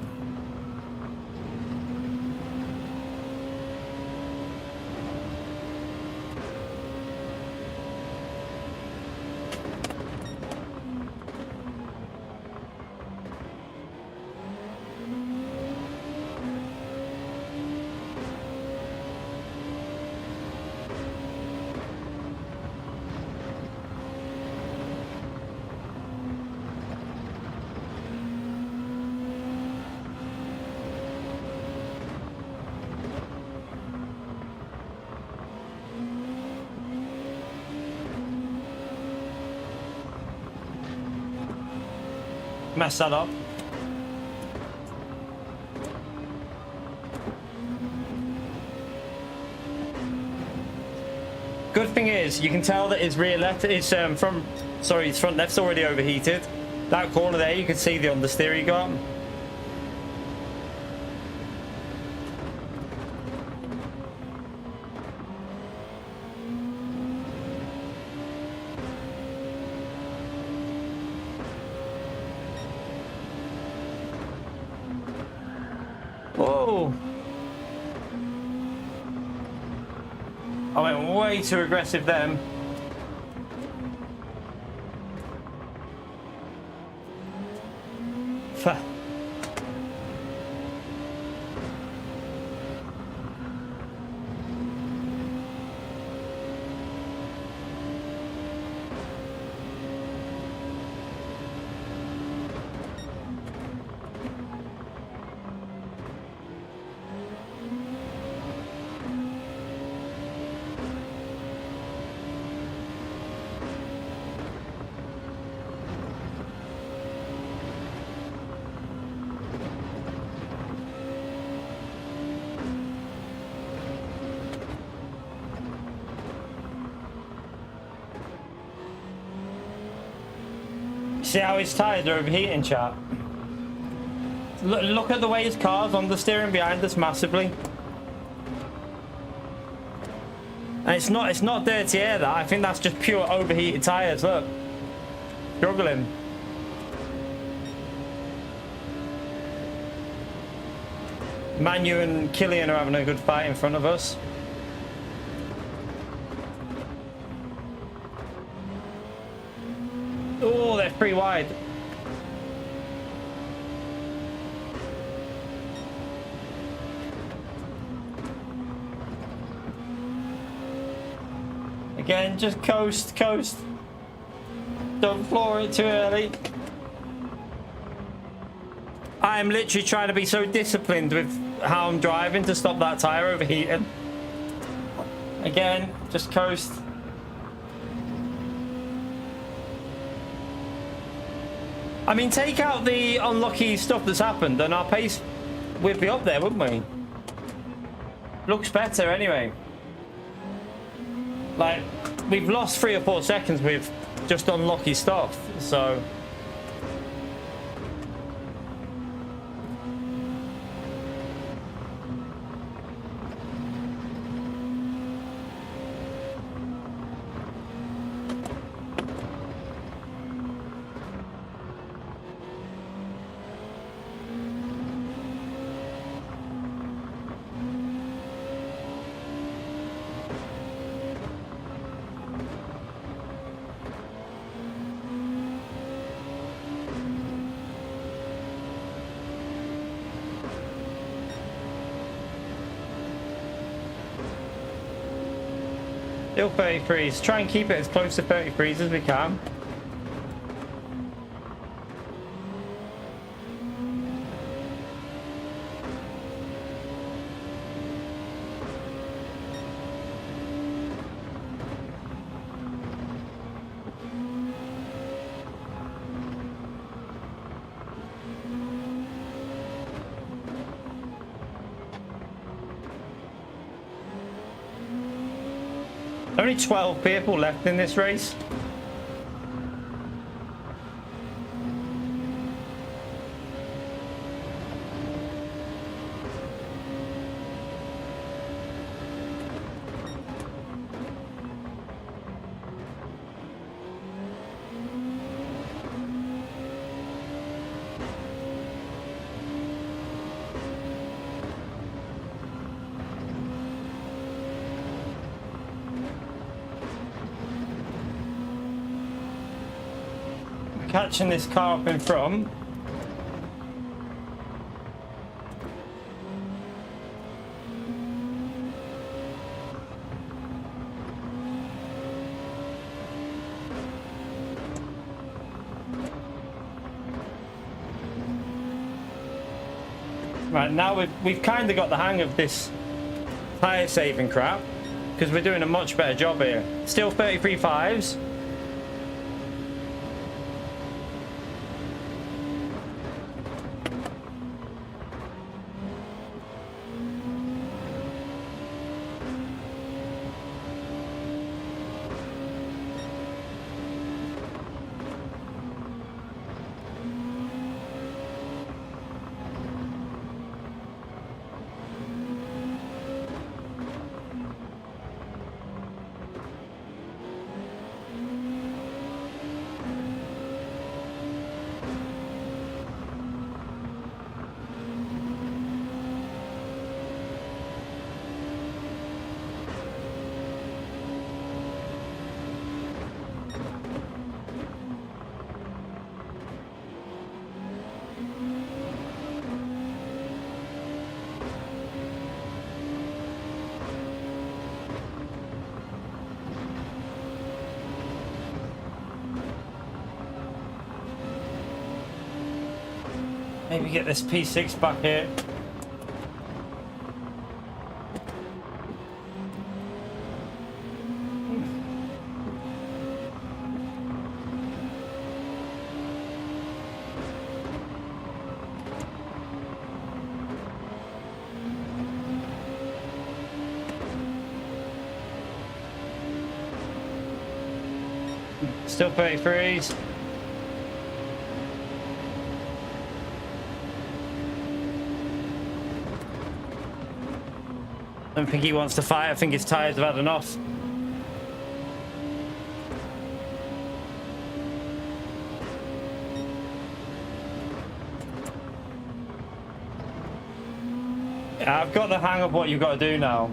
Mess that up. Good thing is, you can tell that his rear left is his front left's already overheated. That corner there, you can see the understeer he got. Whoa! I went way too aggressive then. See how his tyres are overheating, chat? Look at the way his car's understeering behind us massively. And it's not dirty air, that. I think that's just pure overheated tyres, look. Struggling. Manu and Killian are having a good fight in front of us. Oh, they're pretty wide. Again, just coast. Don't floor it too early. I'm literally trying to be so disciplined with how I'm driving to stop that tyre overheating. Again, just coast. I mean, take out the unlucky stuff that's happened and our pace would be up there, wouldn't we? Looks better anyway. Like, we've lost 3 or 4 seconds with just unlucky stuff, so... Still 33s. Try and keep it as close to 33s as we can. Only 12 people left in this race. Catching this car up in front. Right, now we've kind of got the hang of this tyre saving crap because we're doing a much better job here. Still 33 fives. Maybe get this P6 back here. Still 33s. I don't think he wants to fight. I think his tyres have had enough. Yeah, I've got the hang of what you've got to do now.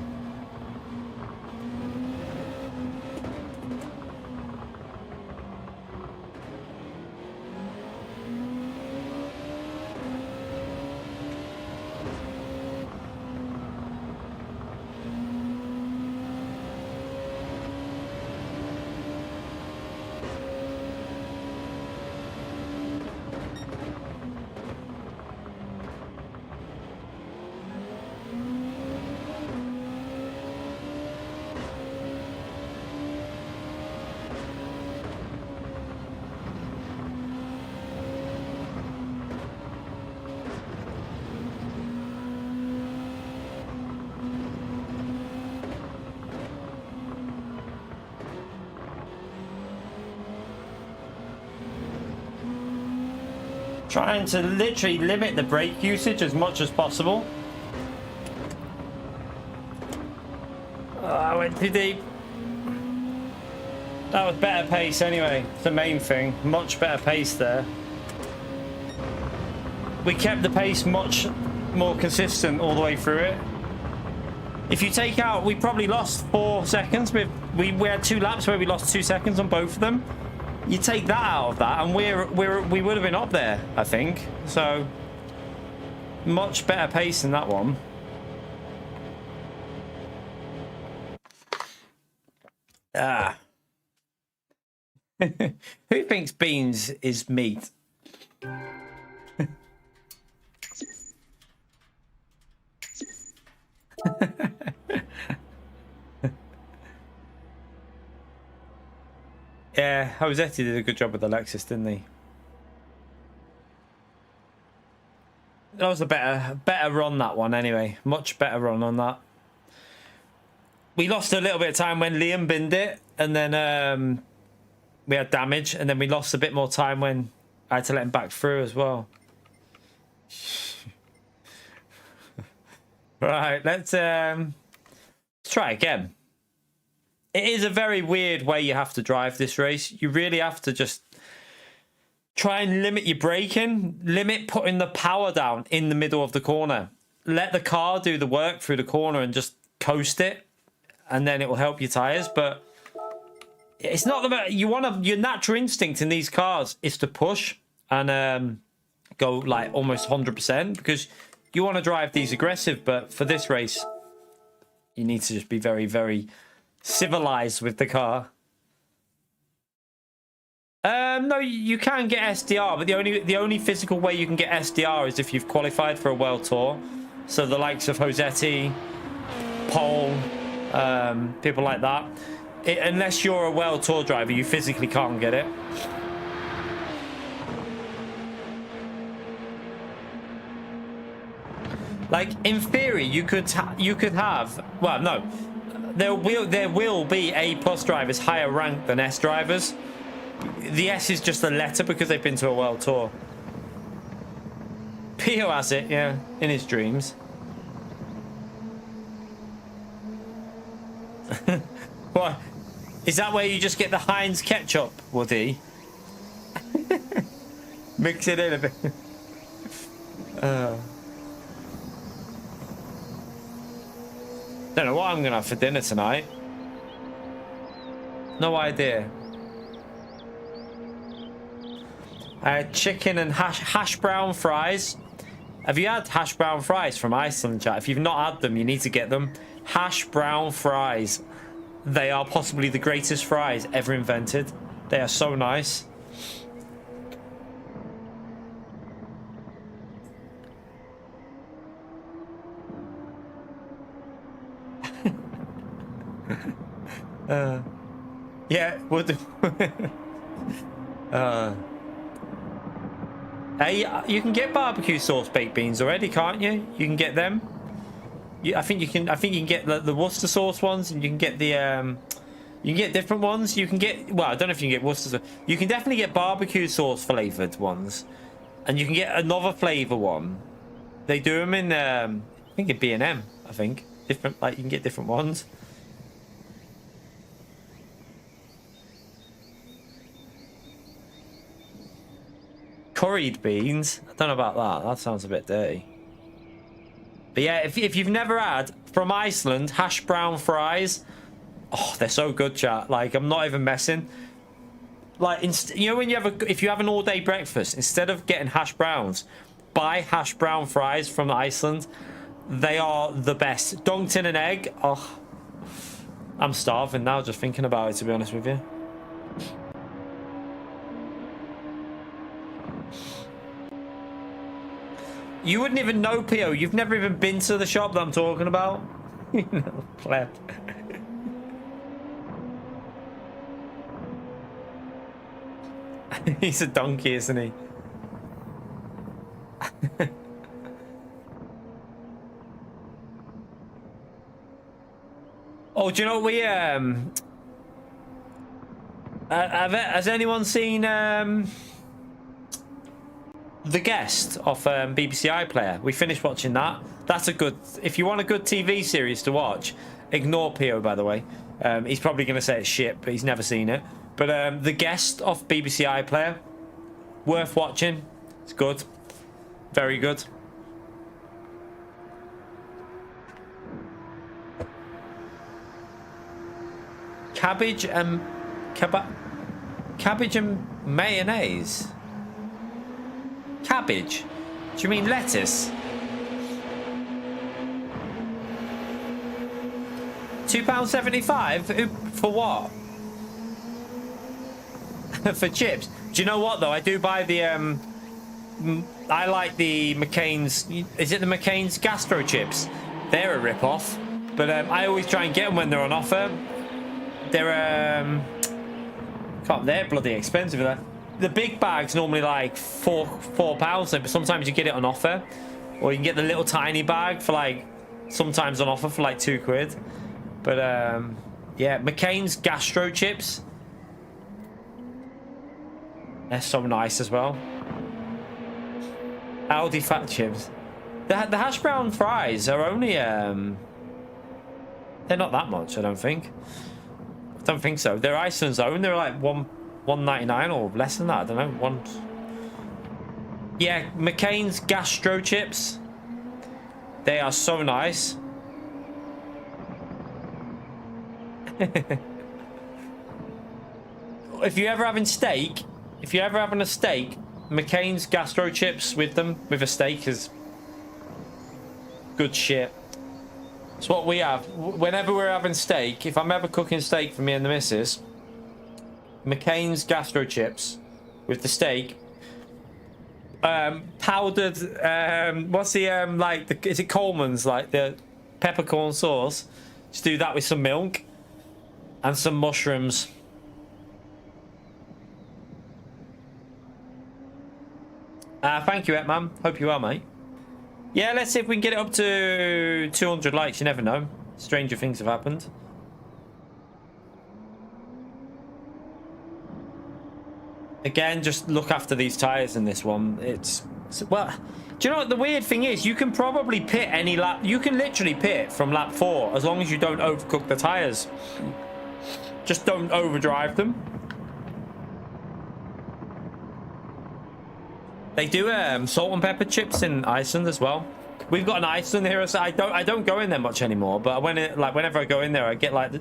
Trying to literally limit the brake usage as much as possible. I went too deep. That was better pace anyway. It's the main thing. Much better pace there. We kept the pace much more consistent all the way through it. If you take out, we probably lost 4 seconds. We had 2 laps where we lost 2 seconds on both of them. You take that out of that, and we would have been up there, I think. So much better pace than that one. Who thinks beans is meat? Yeah, Josetti did a good job with the Lexus, didn't he? That was a better run, that one, anyway. Much better run on that. We lost a little bit of time when Liam binned it, and then we had damage, and then we lost a bit more time when I had to let him back through as well. Right, let's try again. It is a very weird way you have to drive this race. You really have to just try and limit your braking, limit putting the power down in the middle of the corner. Let the car do the work through the corner and just coast it, and then it will help your tires. But it's not about your natural instinct in these cars is to push and go like almost 100% because you want to drive these aggressive. But for this race, you need to just be very, very civilized with the car. No, you can get SDR, but the only physical way you can get SDR is if you've qualified for a world tour. So the likes of Josetti, Pole, people like that. Unless you're a world tour driver, you physically can't get it. Like in theory, you could have. Well, no, there will be A+ drivers higher ranked than S drivers. The S is just a letter because they've been to a world tour. Pio has it, yeah, in his dreams. What? Is that where you just get the Heinz ketchup, Woody? Mix it in a bit. Don't know what I'm gonna have for dinner tonight. No idea. Chicken and hash brown fries. Have you had hash brown fries from Iceland, chat? If you've not had them, you need to get them. Hash brown fries. They are possibly the greatest fries ever invented. They are so nice. Yeah, what the hey, you can get barbecue sauce baked beans already, can't you? You can get them. I think you can get the Worcester sauce ones, and you can get the you can get different ones. You can get, well, I don't know if you can get Worcester sauce. You can definitely get barbecue sauce flavored ones, and you can get another flavor one. They do them in I think in B&M. I think different, like you can get different ones. Curried beans. I don't know about that. That sounds a bit dirty. But yeah, if you've never had from Iceland hash brown fries, oh, they're so good, chat. Like, I'm not even messing. Like, you know when you have if you have an all-day breakfast, instead of getting hash browns, buy hash brown fries from Iceland. They are the best. Dunked in an egg. Oh, I'm starving now just thinking about it, to be honest with you. You wouldn't even know, Pio. You've never even been to the shop that I'm talking about. You little pleb. He's a donkey, isn't he? Oh, do you know what we has anyone seen The Guest off BBC iPlayer? We finished watching that. That's a good, if you want a good TV series to watch, ignore Pio, by the way. He's probably going to say it's shit, but he's never seen it. But The Guest off BBC iPlayer, worth watching. It's good. Very good. Cabbage and mayonnaise. Cabbage? Do you mean lettuce? £2.75 for what? for chips. Do you know what though? I do buy the I like the McCain's. Is it the McCain's Gastro chips? They're a rip-off, but I always try and get them when they're on offer. They're they're bloody expensive. The big bag's normally like £4, but sometimes you get it on offer, or you can get the little tiny bag for like sometimes on offer for like £2. But yeah, McCain's Gastro chips. They're so nice as well. Aldi fat chips. The hash brown fries are only they're not that much, I don't think. I don't think so. They're Iceland's own. They're like $1.99 or less than that. I don't know. Yeah, McCain's Gastro chips. They are so nice. If you're ever having steak, McCain's Gastro chips with them, with a steak, is good shit. It's what we have. Whenever we're having steak, if I'm ever cooking steak for me and the missus, McCain's Gastro chips with the steak. Powdered, what's the, is it Coleman's, like the peppercorn sauce? Just do that with some milk and some mushrooms. Thank you, Etman. Hope you are, mate. Yeah, let's see if we can get it up to 200 likes. You never know. Stranger things have happened. Again, just look after these tyres in this one. Well, do you know what the weird thing is? You can probably pit any lap. You can literally pit from lap 4 as long as you don't overcook the tyres. Just don't overdrive them. They do salt and pepper chips in Iceland as well. We've got an Iceland here, so I don't go in there much anymore. But whenever I go in there, I get like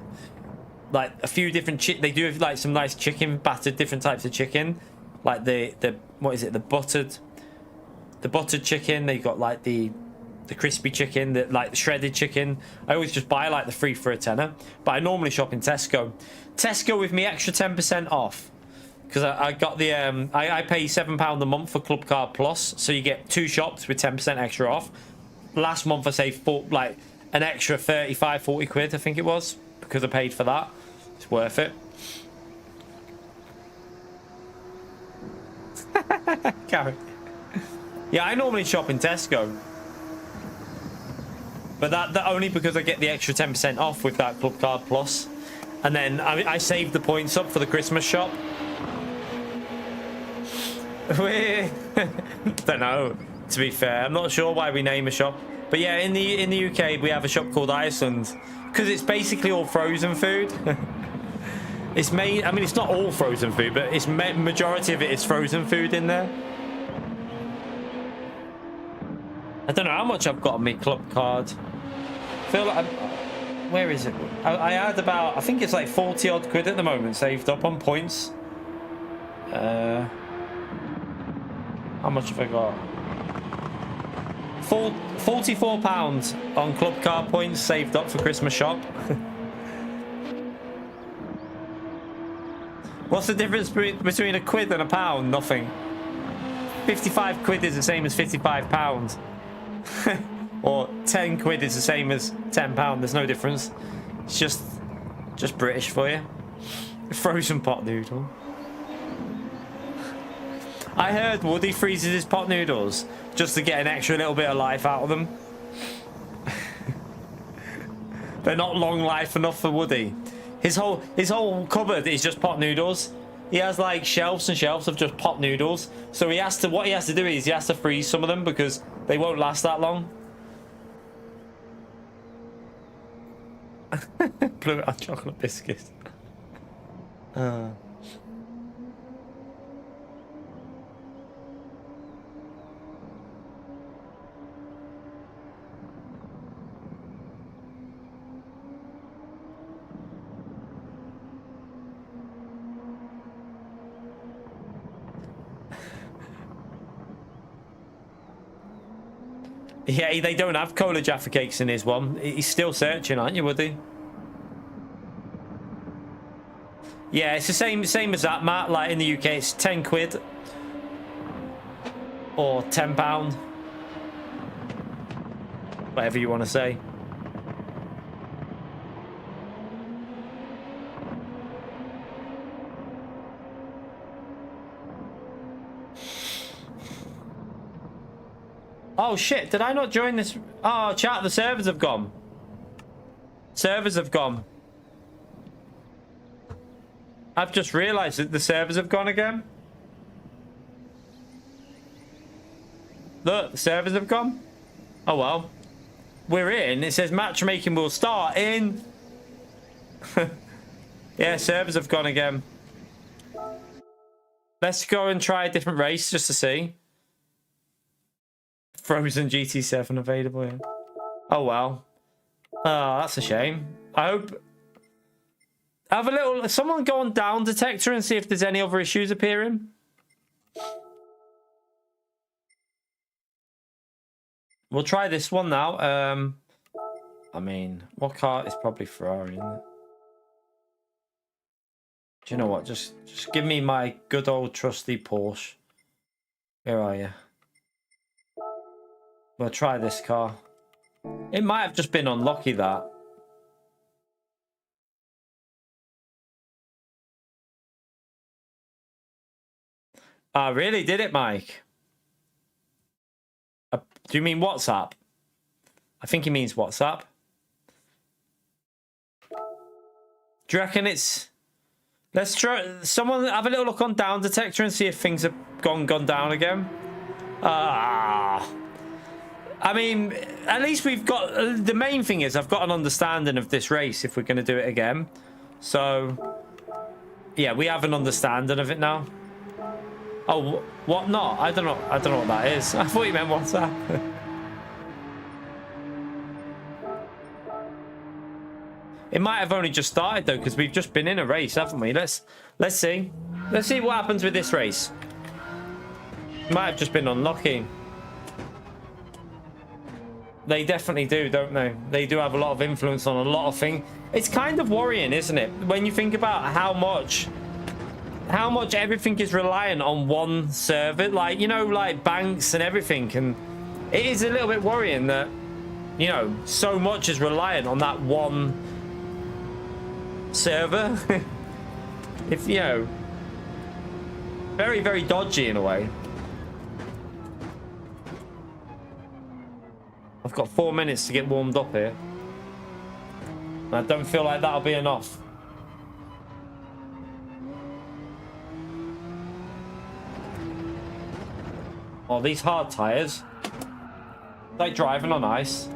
a few different they do have like some nice chicken battered, different types of chicken, like the what is it, the buttered chicken. They got like the crispy chicken, the shredded chicken. I always just buy like the 3 for a tenner, but I normally shop in Tesco with me extra 10% off. Because I got the I pay £7 a month for Club Card Plus, so you get 2 shops with 10% extra off. Last month I saved like an extra 35-40 quid, I think it was, because I paid for that. It's worth it. Gary. Yeah, I normally shop in Tesco, but that only because I get the extra 10% off with that Club Card Plus, and then I saved the points up for the Christmas shop. Don't know, to be fair. I'm not sure why we name a shop, but yeah, in the UK we have a shop called Iceland because it's basically all frozen food. It's made, I mean, it's not all frozen food, but it's majority of it is frozen food in there. I don't know how much I've got on my club card. I feel like where is it? I had about, I think it's like 40 odd quid at the moment saved up on points. How much have I got? £44 on club card points saved up for Christmas shop. What's the difference between a quid and a pound? Nothing. 55 quid is the same as £55. Or 10 quid is the same as £10. There's no difference. It's just British for you. Frozen pot noodle. I heard Woody freezes his pot noodles just to get an extra little bit of life out of them. They're not long life enough for Woody. His whole cupboard is just pot noodles. He has like shelves and shelves of just pot noodles. So what he has to do is he has to freeze some of them because they won't last that long. Blew it on chocolate biscuits. Yeah, they don't have cola Jaffa cakes in his one. He's still searching, aren't you, Woody? Yeah, it's the same as that, Matt. Like in the UK, it's 10 quid or £10, whatever you want to say. Oh shit! Did I not join this? Oh, chat. The servers have gone. Servers have gone. I've just realised that the servers have gone again. Look, the servers have gone. Oh well. We're in. It says matchmaking will start in. Yeah, servers have gone again. Let's go and try a different race just to see. Frozen GT7 available. Yeah. Oh well. Oh, that's a shame. I hope. Have a little. Someone go on down detector and see if there's any other issues appearing. We'll try this one now. I mean, what car is probably Ferrari, isn't it? Do you know what? Just give me my good old trusty Porsche. Where are you? We'll try this car. It might have just been unlucky, that. Ah, really? Did it, Mike? Do you mean WhatsApp? I think he means WhatsApp. Do you reckon it's... Let's try... Someone have a little look on down detector and see if things have gone down again. Ah... I mean, at least we've got... The main thing is I've got an understanding of this race if we're going to do it again. So, yeah, we have an understanding of it now. Oh, what not? I don't know what that is. I thought you meant WhatsApp. It might have only just started, though, because we've just been in a race, haven't we? Let's see. Let's see what happens with this race. Might have just been unlucky. They definitely do, don't they? They do have a lot of influence on a lot of things. It's kind of worrying, isn't it? When you think about how much everything is reliant on one server. Like, you know, like banks and everything. And it is a little bit worrying that, you know, so much is reliant on that one server. If, you know, very, very dodgy in a way. I've got 4 minutes to get warmed up here. I don't feel like that'll be enough. Oh, these hard tires. Like driving on ice.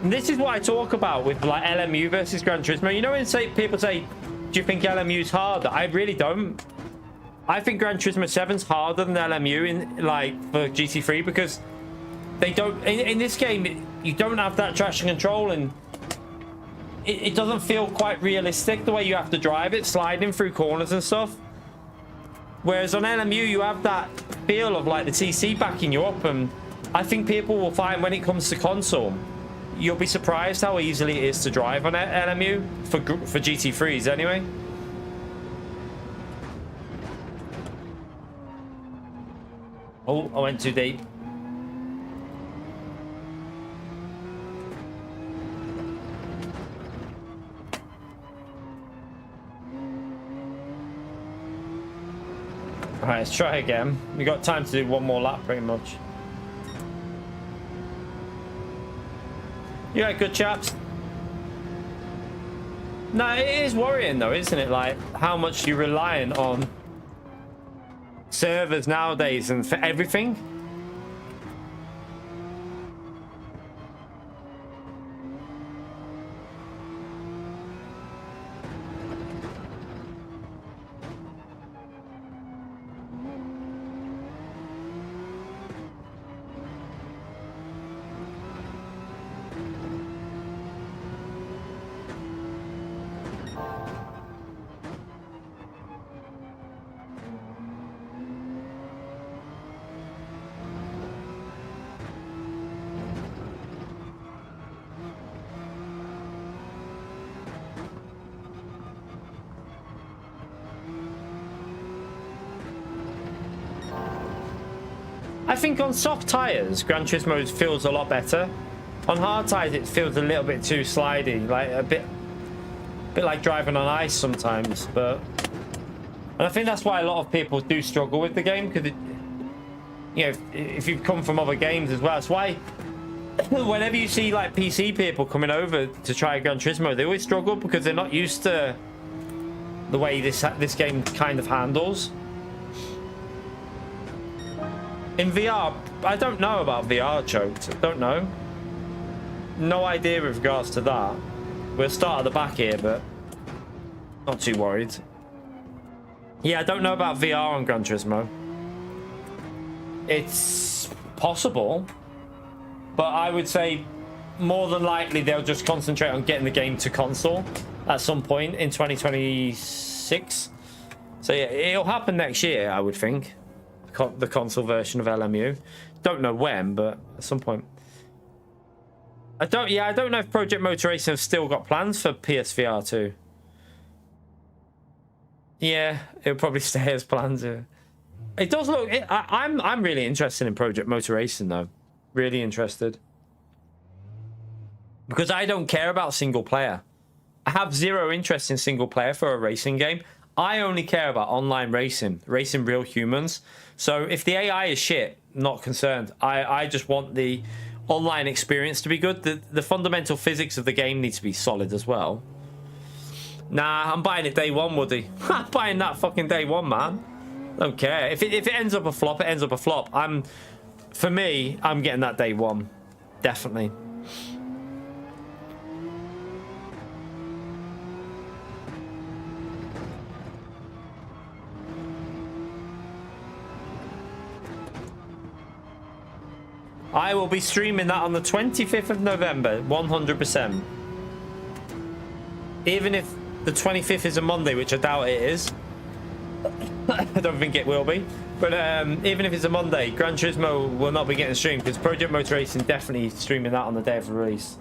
And this is what I talk about with like LMU versus Gran Turismo. You know when people say, do you think LMU's harder? I really don't. I think Gran Turismo 7's harder than LMU in like for GT3 because they don't in this game you don't have that traction control and it doesn't feel quite realistic the way you have to drive it, sliding through corners and stuff. Whereas on LMU you have that feel of like the TC backing you up, and I think people will find when it comes to console, you'll be surprised how easily it is to drive on LMU for GT3s anyway. Oh, I went too deep. Alright, let's try again. We got time to do one more lap pretty much. You right, good chaps? No, it is worrying though, isn't it? Like how much you're relying on servers nowadays and for everything. I think on soft tires, Gran Turismo feels a lot better. On hard tires, it feels a little bit too slidey, like a bit like driving on ice sometimes. But and I think that's why a lot of people do struggle with the game, because you know, if you've come from other games as well, that's why whenever you see like PC people coming over to try Gran Turismo, they always struggle because they're not used to the way this game kind of handles. In VR, I don't know about VR, Choked. Don't know. No idea with regards to that. We'll start at the back here, but not too worried. Yeah, I don't know about VR on Gran Turismo. It's possible, but I would say more than likely they'll just concentrate on getting the game to console at some point in 2026. So yeah, it'll happen next year, I would think. The console version of LMU. Don't know when, but at some point. I don't know if Project Motor Racing have still got plans for PSVR 2. Yeah, it'll probably stay as planned. It does look. I'm really interested in Project Motor Racing though. Really interested. Because I don't care about single player. I have zero interest in single player for a racing game. I only care about online racing real humans. So if the AI is shit, not concerned. I just want the online experience to be good. The fundamental physics of the game needs to be solid as well. Nah, I'm buying it day one, Woody. I'm buying that fucking day one, man. Don't care. If it ends up a flop, it ends up a flop. For me, I'm getting that day one. Definitely. I will be streaming that on the 25th of November, 100%. Even if the 25th is a Monday, which I doubt it is. I don't think it will be. But even if it's a Monday, Gran Turismo will not be getting streamed because Project Motor Racing definitely streaming that on the day of the release.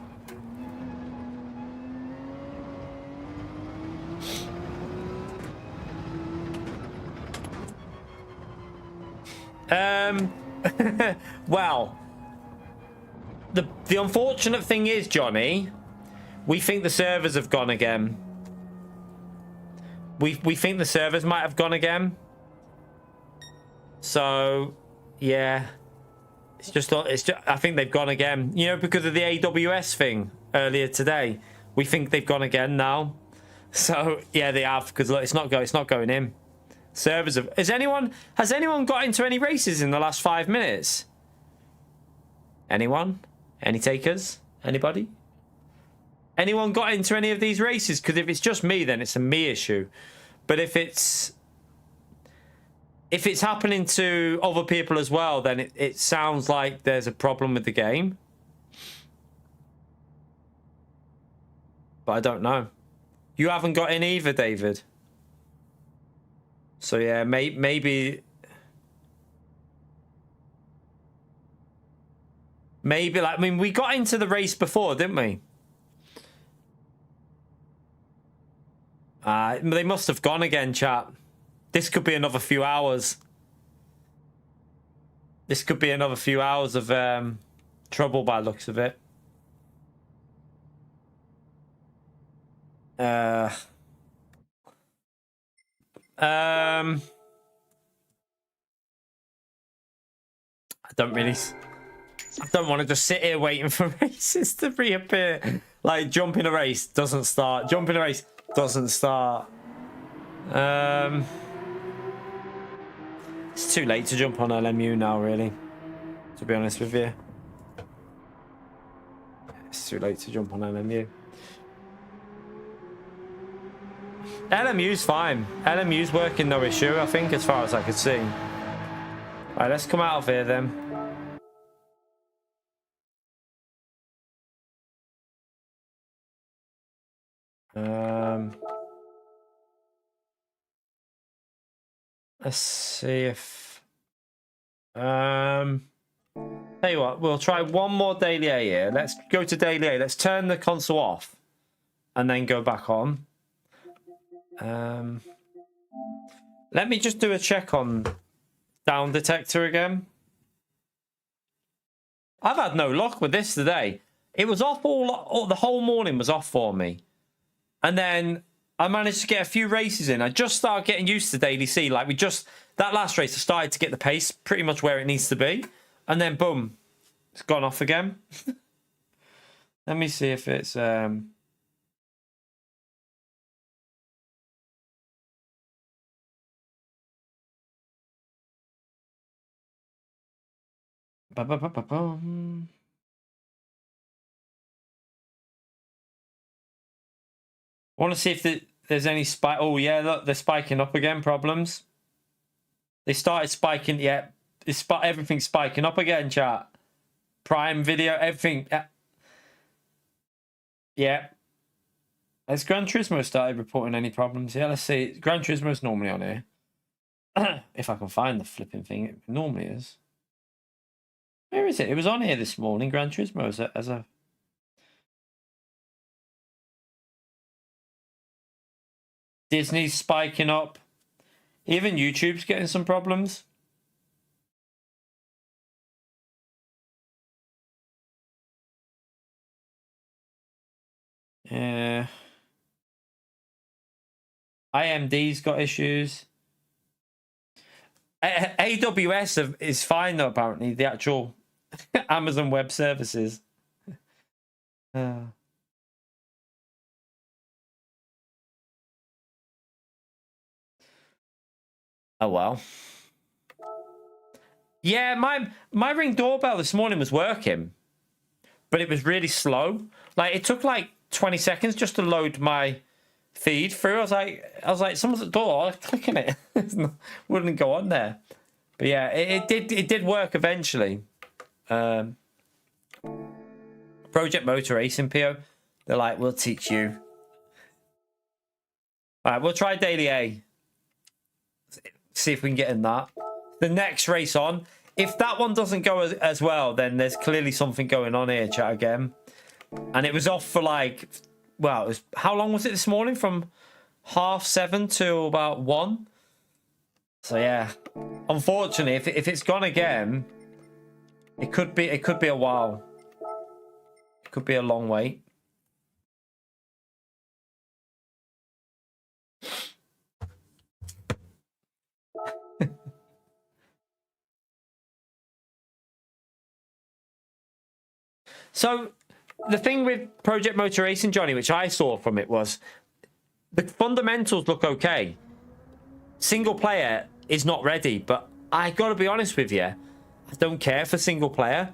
Well, the unfortunate thing is, Johnny, we think the servers have gone again. We think the servers might have gone again. So, yeah. It's just I think they've gone again. You know, because of the AWS thing earlier today. We think they've gone again now. So, yeah, they have, because look, it's not going in. Servers have... Has anyone got into any races in the last 5 minutes? Anyone? Any takers? Anybody? Anyone got into any of these races? Because if it's just me, then it's a me issue. But if it's happening to other people as well, then it sounds like there's a problem with the game. But I don't know. You haven't got in either, David. So yeah, maybe like, I mean, we got into the race before, didn't we? They must have gone again, chat. This could be another few hours. This could be another few hours of trouble by the looks of it. I don't want to just sit here waiting for races to reappear. Like, jump in a race doesn't start. Jump in a race doesn't start. It's too late to jump on LMU now, really. To be honest with you. It's too late to jump on LMU. LMU's fine. LMU's working, no issue, I think, as far as I could see. Alright, let's come out of here then. Let's see if tell you what, we'll try one more daily A here. Let's go to daily A. Let's turn the console off and then go back on. Let me just do a check on down detector again. I've had no luck with this today. It was off all the whole morning was off for me. And then I managed to get a few races in. I just started getting used to Daily C. Like that last race, I started to get the pace pretty much where it needs to be. And then boom, it's gone off again. Let me see if it's I want to see if there's any spike. Oh, yeah, look, they're spiking up again. Problems. They started spiking. Yeah, everything's spiking up again, chat. Prime Video, everything. Yeah. Has Gran Turismo started reporting any problems? Yeah, let's see. Gran Turismo's normally on here. If I can find the flipping thing, it normally is. Where is it? It was on here this morning, Gran Turismo, as a... Disney's spiking up. Even YouTube's getting some problems. Yeah. AMD's got issues. AWS is fine though, apparently. The actual Amazon Web Services. Oh well. Yeah, my Ring doorbell this morning was working, but it was really slow. Like it took like 20 seconds just to load my feed through. I was like, someone's at the door. I was clicking it, wouldn't go on there. But yeah, it did work eventually. Project Motor Racing PO. They're like, we'll teach you. All right, we'll try Daily A. See if we can get in that. The next race on. If that one doesn't go as well, then there's clearly something going on here, chat again. And it was off for like, well, it was, how long was it this morning? From 7:30 to about 1. So yeah, unfortunately, if it's gone again, it could be a while. It could be a long wait. So the thing with Project Motor Racing, Johnny, which I saw from it, was the fundamentals look okay. Single player is not ready, but I got to be honest with you, I don't care for single player.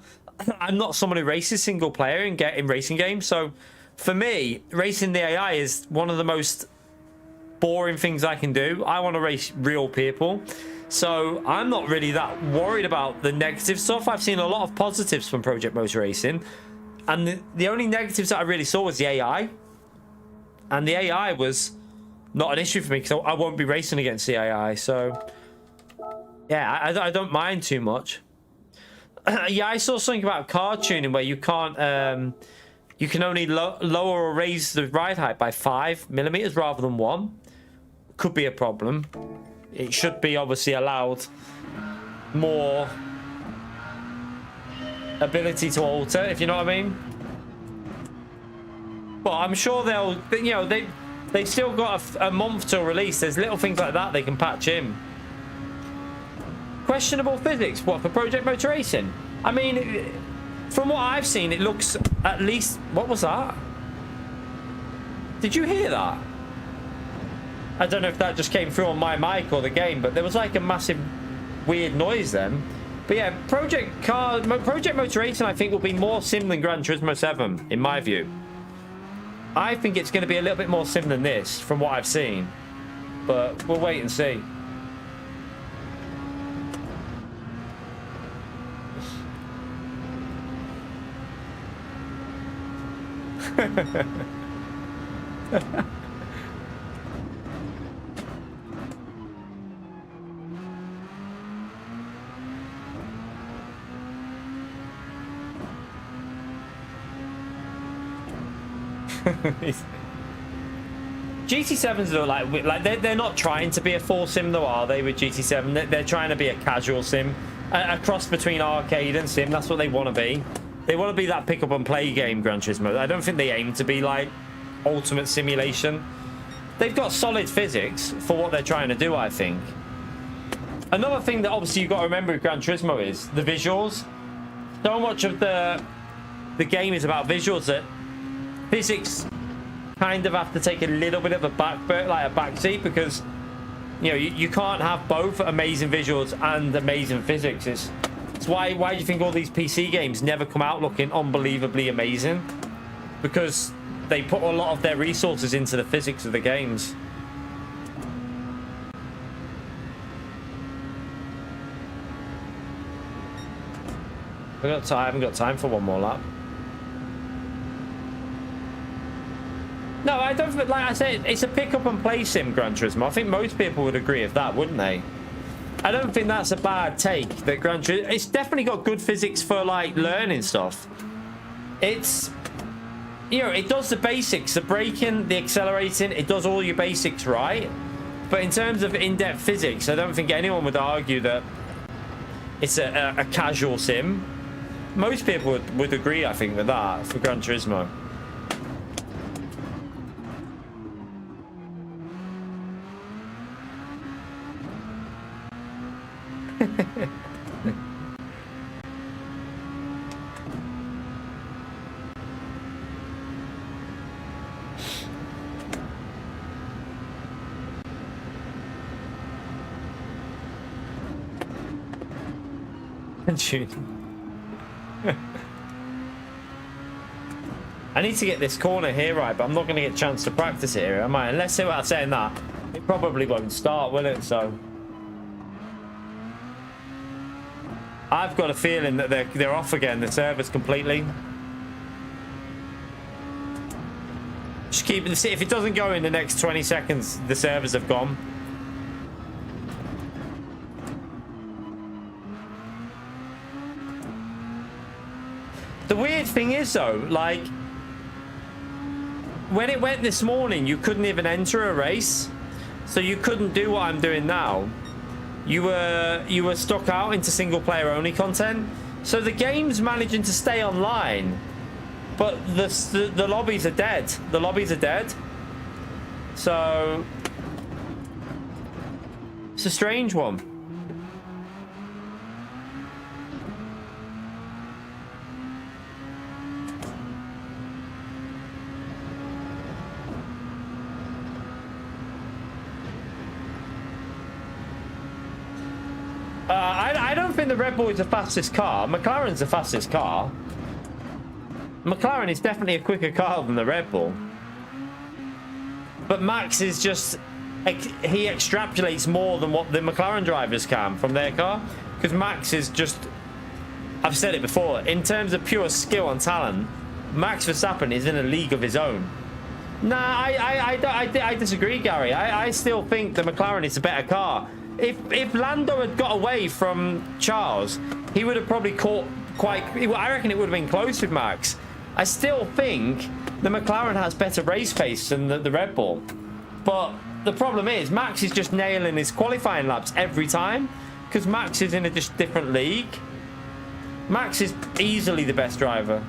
I'm not someone who races single player in racing games. So for me, racing the AI is one of the most boring things I can do. I want to race real people. So I'm not really that worried about the negative stuff. I've seen a lot of positives from Project Motor Racing. And the only negatives that I really saw was the AI. And the AI was not an issue for me because I won't be racing against the AI. So, yeah, I don't mind too much. Yeah, I saw something about car tuning where you can't... you can only lower or raise the ride height by 5mm rather than 1. Could be a problem. It should be obviously allowed more ability to alter, if you know what I mean. But I'm sure they'll, you know, they still got a month to release. There's little things like that they can patch in. Questionable physics, what, for Project Motor Racing? I mean, from what I've seen, it looks at least... What was that? Did you hear that? I don't know if that just came through on my mic or the game, but there was like a massive weird noise then. But yeah, Project Motor Racing, I think, will be more sim than Gran Turismo 7, in my view. I think it's going to be a little bit more sim than this, from what I've seen. But we'll wait and see. GT7s are like they're not trying to be a full sim though, are they? With GT7, they're trying to be a casual sim. a cross between arcade and sim. That's what they want to be. They want to be that pick up and play game, Gran Turismo. I don't think they aim to be like ultimate simulation. They've got solid physics for what they're trying to do, I think. Another thing that obviously you've got to remember with Gran Turismo is the visuals. So much of the game is about visuals that physics kind of have to take a little bit of a backseat, because you know you can't have both amazing visuals and amazing physics. It's why do you think all these PC games never come out looking unbelievably amazing? Because they put a lot of their resources into the physics of the games. I haven't got time for one more lap. No, I don't. Like I said, it's a pick up and play sim, Gran Turismo. I think most people would agree with that, wouldn't they? I don't think that's a bad take. That Gran Turismo, it's definitely got good physics for like learning stuff. It's, you know, it does the basics, the braking, the accelerating. It does all your basics right. But in terms of in-depth physics, I don't think anyone would argue that it's a casual sim. Most people would agree, I think, with that for Gran Turismo. I need to get this corner here right, but I'm not going to get a chance to practice it here, am I? Unless I'm saying that, it probably won't start, will it? So I've got a feeling that they're off again, the servers completely. Just keep it. If it doesn't go in the next 20 seconds, the servers have gone. The weird thing is though, like when it went this morning, you couldn't even enter a race, so you couldn't do what I'm doing now. You were stuck out into single player only content. So the game's managing to stay online, but the lobbies are dead. The lobbies are dead. So it's a strange one. I don't think the Red Bull is the fastest car. McLaren's the fastest car. McLaren is definitely a quicker car than the Red Bull. But Max is just... he extrapolates more than what the McLaren drivers can from their car. Because Max is just... I've said it before. In terms of pure skill and talent, Max Verstappen is in a league of his own. Nah, I disagree, Gary. I still think the McLaren is a better car. If Lando had got away from Charles, he would have probably caught quite... I reckon it would have been close with Max. I still think the McLaren has better race pace than the Red Bull. But the problem is, Max is just nailing his qualifying laps every time, because Max is in a just different league. Max is easily the best driver.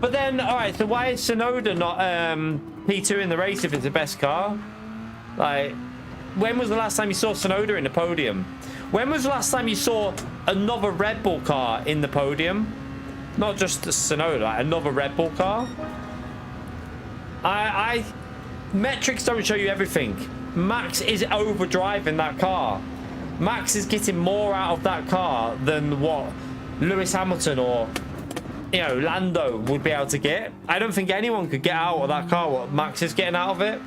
But then, all right, so why is Tsunoda not P2 in the race if it's the best car? Like, when was the last time you saw Tsunoda in the podium? When was the last time you saw another Red Bull car in the podium? Not just Tsunoda, like another Red Bull car? Metrics don't show you everything. Max is overdriving that car. Max is getting more out of that car than what Lewis Hamilton or, you know, Lando would be able to get. I don't think anyone could get out of that car what Max is getting out of it.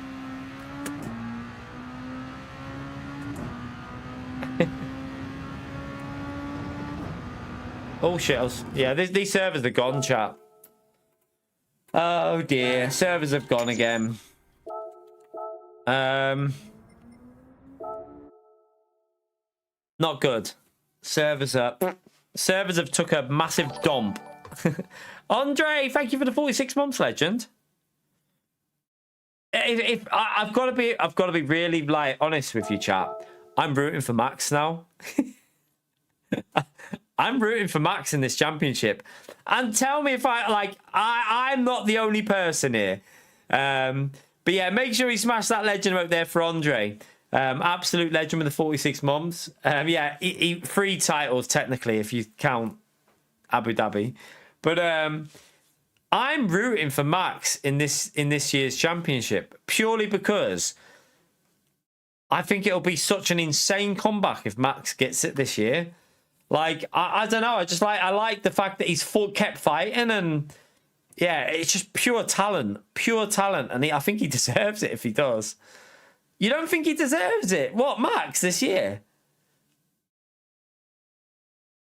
Oh shit. Yeah, these servers are gone, chat. Oh dear, servers have gone again. Not good. Servers have took a massive dump. Andre, thank you for the 46 months, legend. If I've got to be really like honest with you, chat. I'm rooting for Max now. I'm rooting for Max in this championship. And tell me if I'm not the only person here. But yeah, make sure you smash that legend out there for Andre. Absolute legend with the 46 months. Yeah, 3 titles technically if you count Abu Dhabi. But I'm rooting for Max in this year's championship purely because I think it'll be such an insane comeback if Max gets it this year. Like, I don't know. I like the fact that he's kept fighting, and yeah, it's just pure talent. And I think he deserves it if he does. You don't think he deserves it? What, Max this year?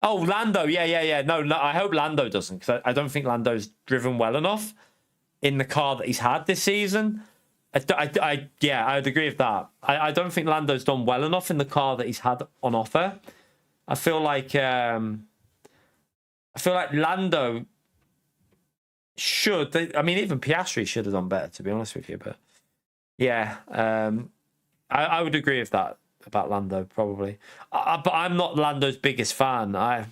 Oh, Lando. Yeah. No, I hope Lando doesn't, because I don't think Lando's driven well enough in the car that he's had this season. Yeah, I would agree with that. I don't think Lando's done well enough in the car that he's had on offer. I feel like Lando should. I mean, even Piastri should have done better, to be honest with you. But yeah, I would agree with that about Lando probably. But I'm not Lando's biggest fan. I'm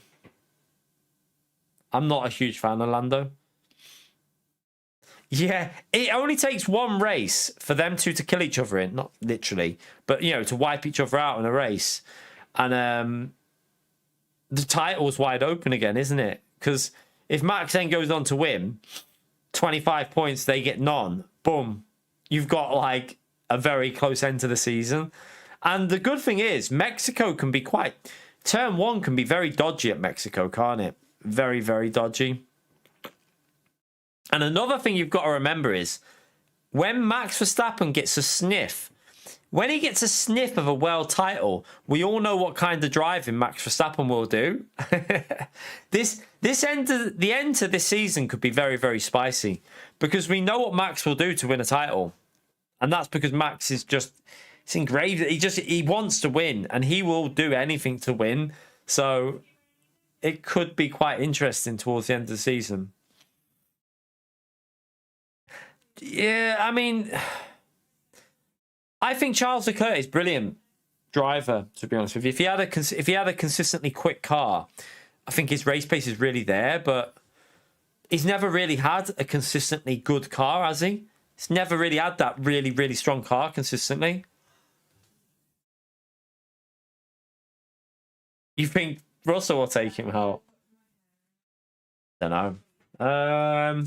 not a huge fan of Lando. Yeah, it only takes one race for them two to kill each other in, not literally, but you know, to wipe each other out in a race, and the title's wide open again, isn't it? Because if Max then goes on to win 25 points, they get none. Boom. You've got like a very close end to the season. And the good thing is, Mexico can be turn 1 can be very dodgy at Mexico, can't it? Very, very dodgy. And another thing you've got to remember is when Max Verstappen gets a sniff, when he gets a sniff of a world title, we all know what kind of driving Max Verstappen will do. The end to this season could be very, very spicy, because we know what Max will do to win a title. And that's because Max is just, it's engraved. He wants to win, and he will do anything to win. So it could be quite interesting towards the end of the season. Yeah, I mean, I think Charles Leclerc is brilliant driver, to be honest with you. If he had a consistently quick car, I think his race pace is really there, but he's never really had a consistently good car, has he? He's never really had that really, really strong car consistently. You think Russell will take him out? Don't know.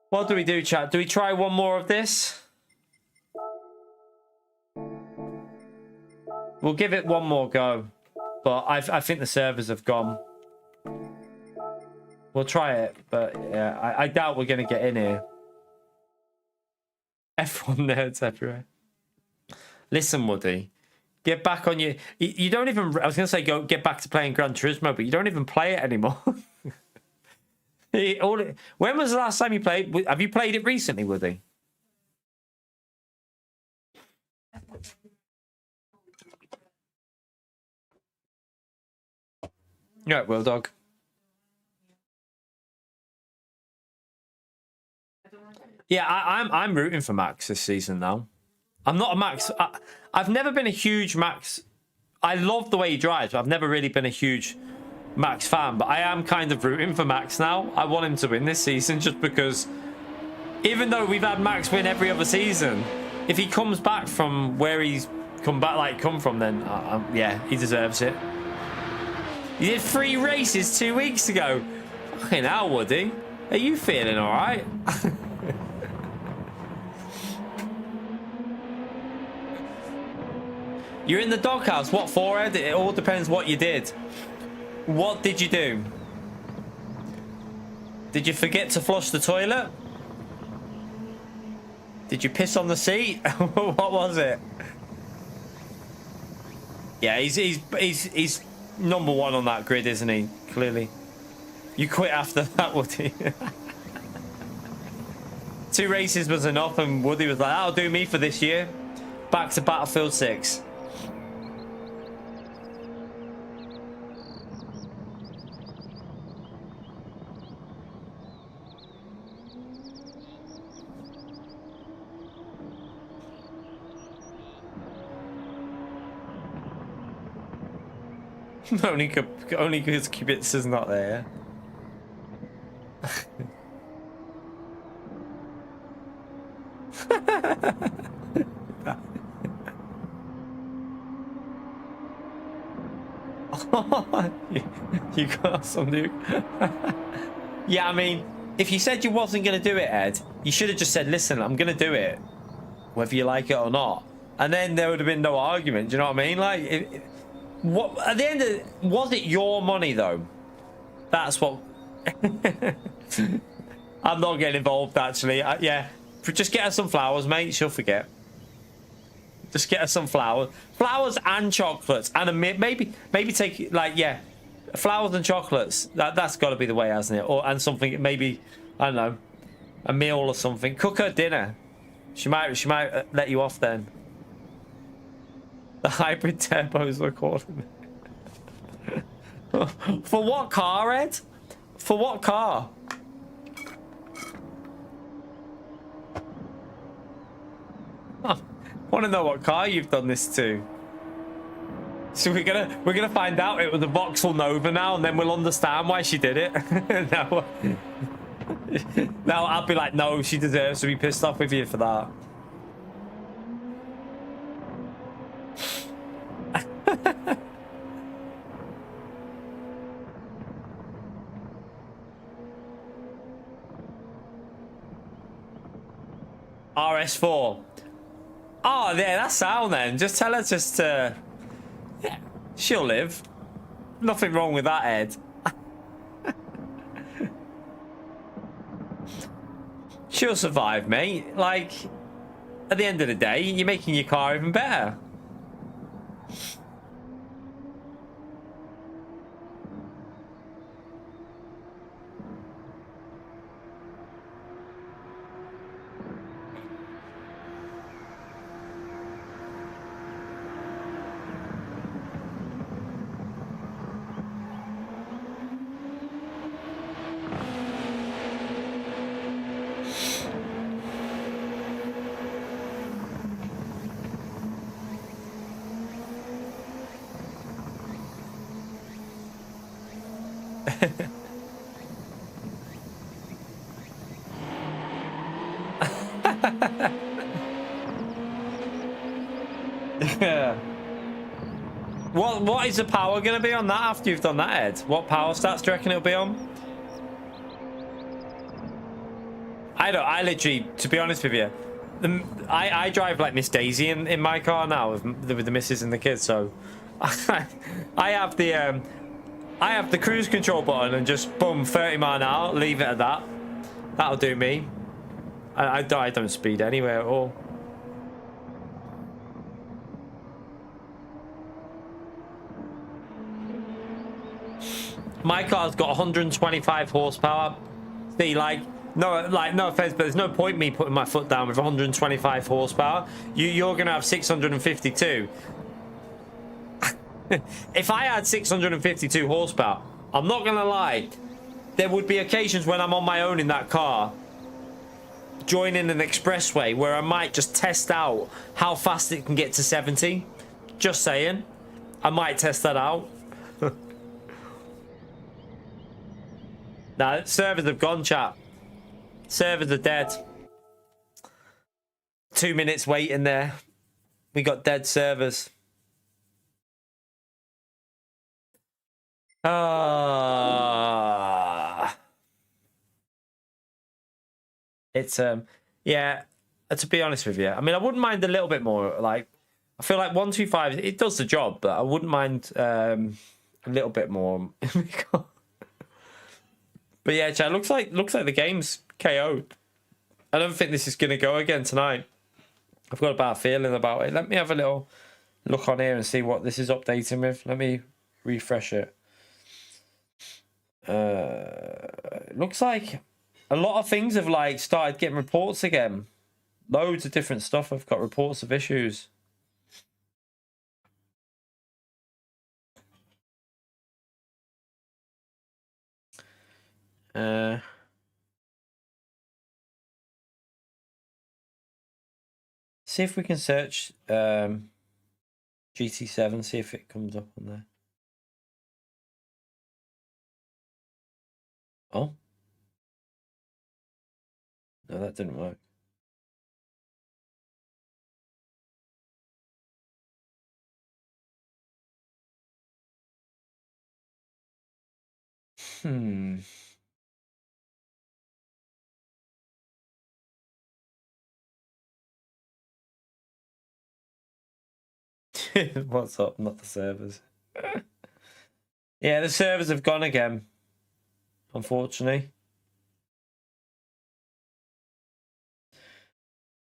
What do we do, chat? Do we try one more of this? We'll give it one more go. But I think the servers have gone. We'll try it, but yeah, I doubt we're going to get in here. F1 nerds everywhere. Listen, Woody. Get back on your... You don't even... I was going to say get back to playing Gran Turismo, but you don't even play it anymore. When was the last time you played? Have you played it recently, Woody? Yeah, Will Dog. Yeah, I'm rooting for Max this season now. I'm not a Max. I've never been a huge Max. I love the way he drives, but I've never really been a huge Max fan. But I am kind of rooting for Max now. I want him to win this season just because, even though we've had Max win every other season, if he comes back from where he's come from, then yeah, he deserves it. He did 3 races 2 weeks ago. Fucking hell, Woody. Are you feeling all right? You're in the doghouse. What for, Ed? It all depends what you did. What did you do? Did you forget to flush the toilet? Did you piss on the seat? What was it? Yeah, he's number 1 on that grid, isn't he? Clearly. You quit after that, Woody. 2 races was enough, and Woody was like, that'll do me for this year. Back to Battlefield 6. only because Kubica's not there. You got some dude. Yeah, I mean, if you said you wasn't going to do it, Ed, you should have just said, listen, I'm going to do it, whether you like it or not. And then there would have been no argument. Do you know what I mean? Like, what at the end of it, was it your money, though? That's what... I'm not getting involved, actually. Yeah, just get her some flowers, mate. She'll forget. Just get her some flowers. Flowers and chocolates. And maybe take, like, yeah, flowers and chocolates. That's got to be the way, hasn't it? And something, maybe, I don't know, a meal or something. Cook her dinner. She might let you off then. The hybrid turbo's recording. For what car, Ed? For what car? I want to know what car you've done this to. So we're gonna find out it was a Vauxhall Nova now, and then we'll understand why she did it. now, now I'll be like, no, she deserves to be pissed off with you for that. RS4. Oh, yeah, that's sound then. Just tell her yeah, she'll live. Nothing wrong with that, Ed. She'll survive, mate. Like, at the end of the day, you're making your car even better. Yeah. What is the power going to be on that after you've done that, Ed? What power stats do you reckon it'll be on? I literally, to be honest with you, I drive like Miss Daisy in my car now with the missus and the kids, so I have the cruise control button and just boom, 30 mile an hour, leave it at that. That'll do me. I don't speed anywhere at all. My car's got 125 horsepower. See, no offense, but there's no point me putting my foot down with 125 horsepower. You're gonna have 652. If I had 652 horsepower, I'm not gonna lie, there would be occasions when I'm on my own in that car, joining an expressway, where I might just test out how fast it can get to 70. Just saying, I might test that out. Nah, servers have gone, chat. Servers are dead. 2 minutes waiting there. We got dead servers. It's yeah, to be honest with you, I mean, I wouldn't mind a little bit more. Like, I feel like 125, it does the job, but I wouldn't mind a little bit more. But yeah, chat, looks like the game's KO'd. I don't think this is gonna go again tonight. I've got a bad feeling about it. Let me have a little look on here and see what this is updating with. Let me refresh it. Looks like a lot of things have like started getting reports again. Loads of different stuff have got reports of issues. See if we can search GT7, see if it comes up on there. Oh. No, that didn't work. What's up? Not the servers. Yeah, the servers have gone again. Unfortunately.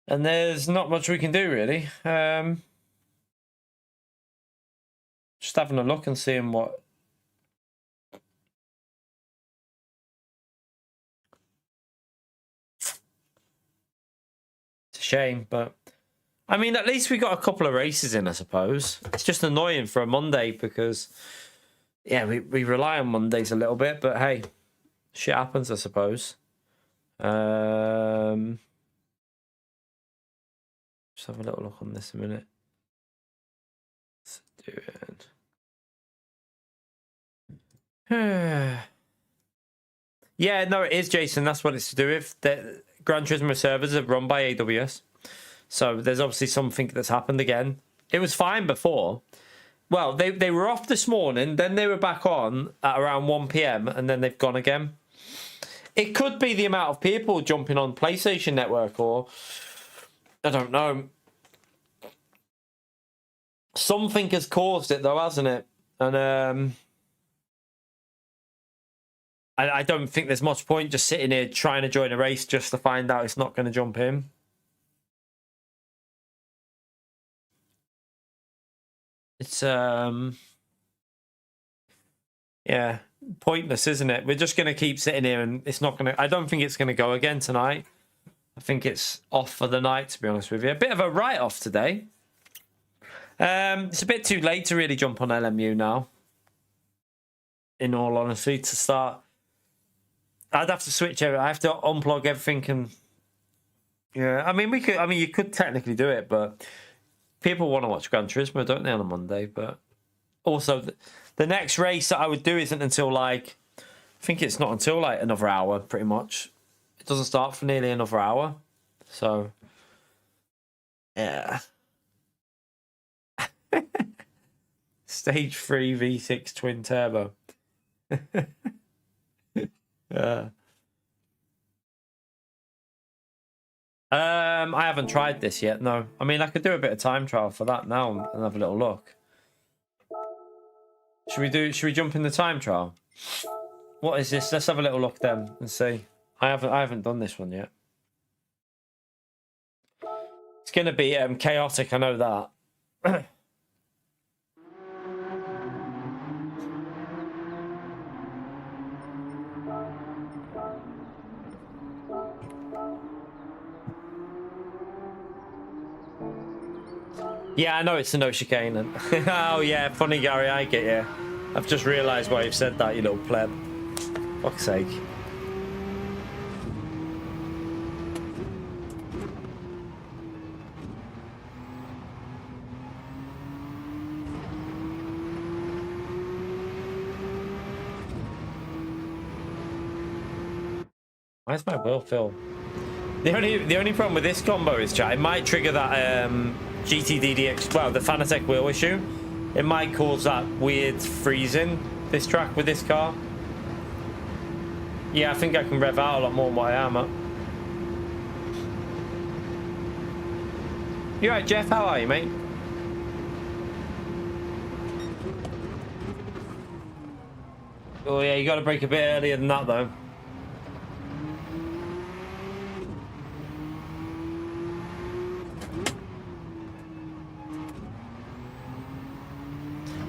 And there's not much we can do, really. Just having a look and seeing what... It's a shame, but... I mean, at least we got a couple of races in, I suppose. It's just annoying for a Monday because... Yeah, we rely on Mondays a little bit, but hey, shit happens, I suppose. Just have a little look on this a minute. Let's do it. Yeah, no, it is, Jason. That's what it's to do with. The Gran Turismo servers are run by AWS. So there's obviously something that's happened again. It was fine before. Well, they were off this morning, then they were back on at around 1 p.m, and then they've gone again. It could be the amount of people jumping on PlayStation Network, or... I don't know. Something has caused it, though, hasn't it? And I don't think there's much point just sitting here trying to join a race just to find out it's not going to jump in. It's yeah, pointless, isn't it? We're just going to keep sitting here, and it's not going to... I don't think it's going to go again tonight. I think it's off for the night, to be honest with you. A bit of a write-off today. It's a bit too late to really jump on LMU now, in all honesty, to start. I'd have to switch over. I have to unplug everything and... Yeah, I mean, we could... I mean, you could technically do it, but people want to watch Gran Turismo, don't they, on a Monday? But also, the next race that I would do isn't until, like... I think it's not until, like, another hour, pretty much. It doesn't start for nearly another hour. So, yeah. Stage 3 V6 twin turbo. I haven't tried this yet, no. I mean, I could do a bit of time trial for that now and have a little look. Should we jump in the time trial? What is this? Let's have a little look then and see. I haven't done this one yet. It's gonna be chaotic, I know that. Yeah, I know it's a no chicane. Oh yeah, funny Gary, I get you. I've just realised why you've said that, you little pleb. Fuck's sake. Why is my wheel fill? The only problem with this combo is, chat, it might trigger that GTDDX, well, the Fanatec wheel issue. It might cause that weird freezing, this track with this car. Yeah, I think I can rev out a lot more than what I am at. You alright, Jeff? How are you, mate? Oh yeah, you got to break a bit earlier than that, though.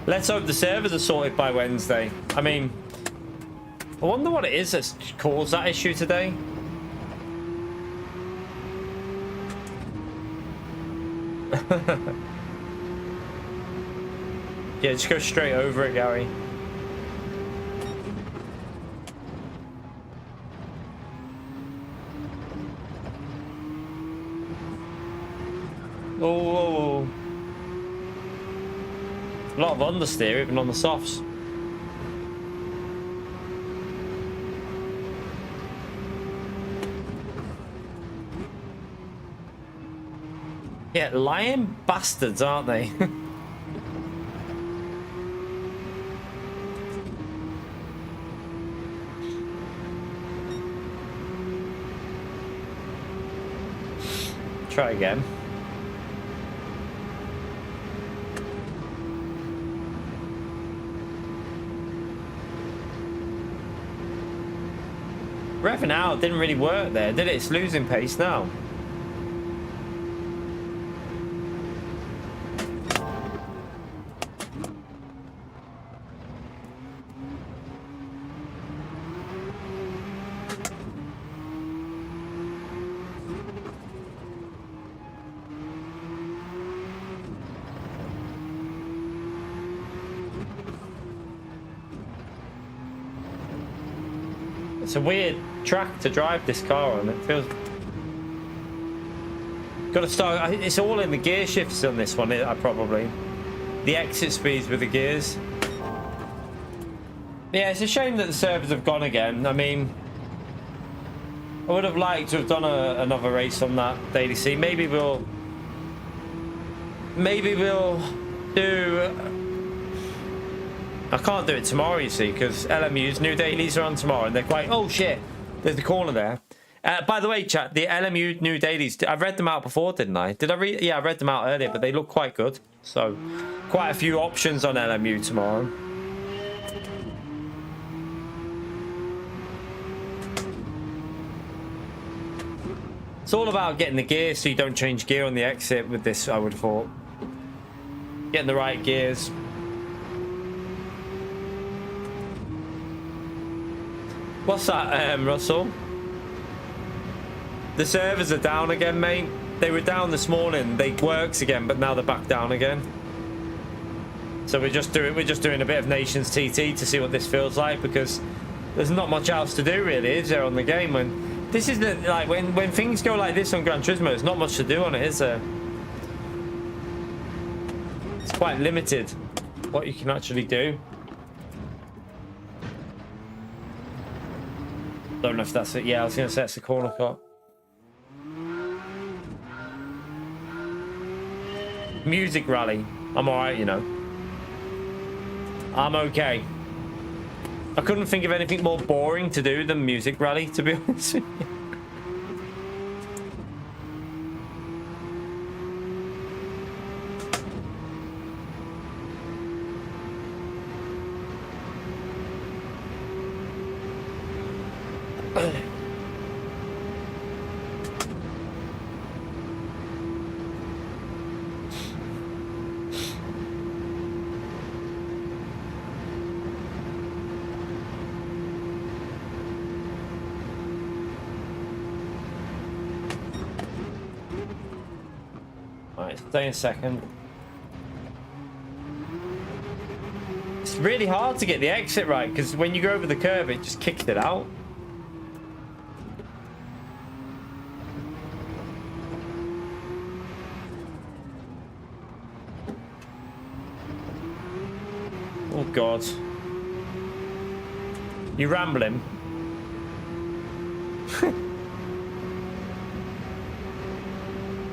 Let's hope the servers are sorted by Wednesday. I mean, I wonder what it is that's caused that issue today. Yeah, just go straight over it, Gary. Oh. A lot of understeer even on the softs. Yeah, lying bastards, aren't they? Try again. Revving out didn't really work there, did it? It's losing pace now. It's a weird track to drive this car on. It feels... Got to start... It's all in the gear shifts on this one, probably. The exit speeds with the gears. Yeah, it's a shame that the servers have gone again. I mean... I would have liked to have done another race on that Daily C. Maybe we'll do... I can't do it tomorrow, you see, because LMU's new dailies are on tomorrow, and they're quite... Oh, shit. There's the corner there. By the way, chat, the LMU new dailies, I've read them out before, didn't I? Did I read? Yeah, I read them out earlier, but they look quite good. So, quite a few options on LMU tomorrow. It's all about getting the gear so you don't change gear on the exit with this, I would have thought. Getting the right gears. What's that, Russell? The servers are down again, mate. They were down this morning. They works again, but now they're back down again. So we're just doing a bit of Nations TT to see what this feels like, because there's not much else to do really, is there, on the game? When this is the like when things go like this on Gran Turismo, there's not much to do on it, is there? It's quite limited what you can actually do. Don't know if that's it. Yeah, I was going to say it's a corner cut. Music rally. I'm alright, you know. I'm okay. I couldn't think of anything more boring to do than music rally, to be honest with you. Stay a second. It's really hard to get the exit right, because when you go over the curve, it just kicks it out. Oh God. You rambling?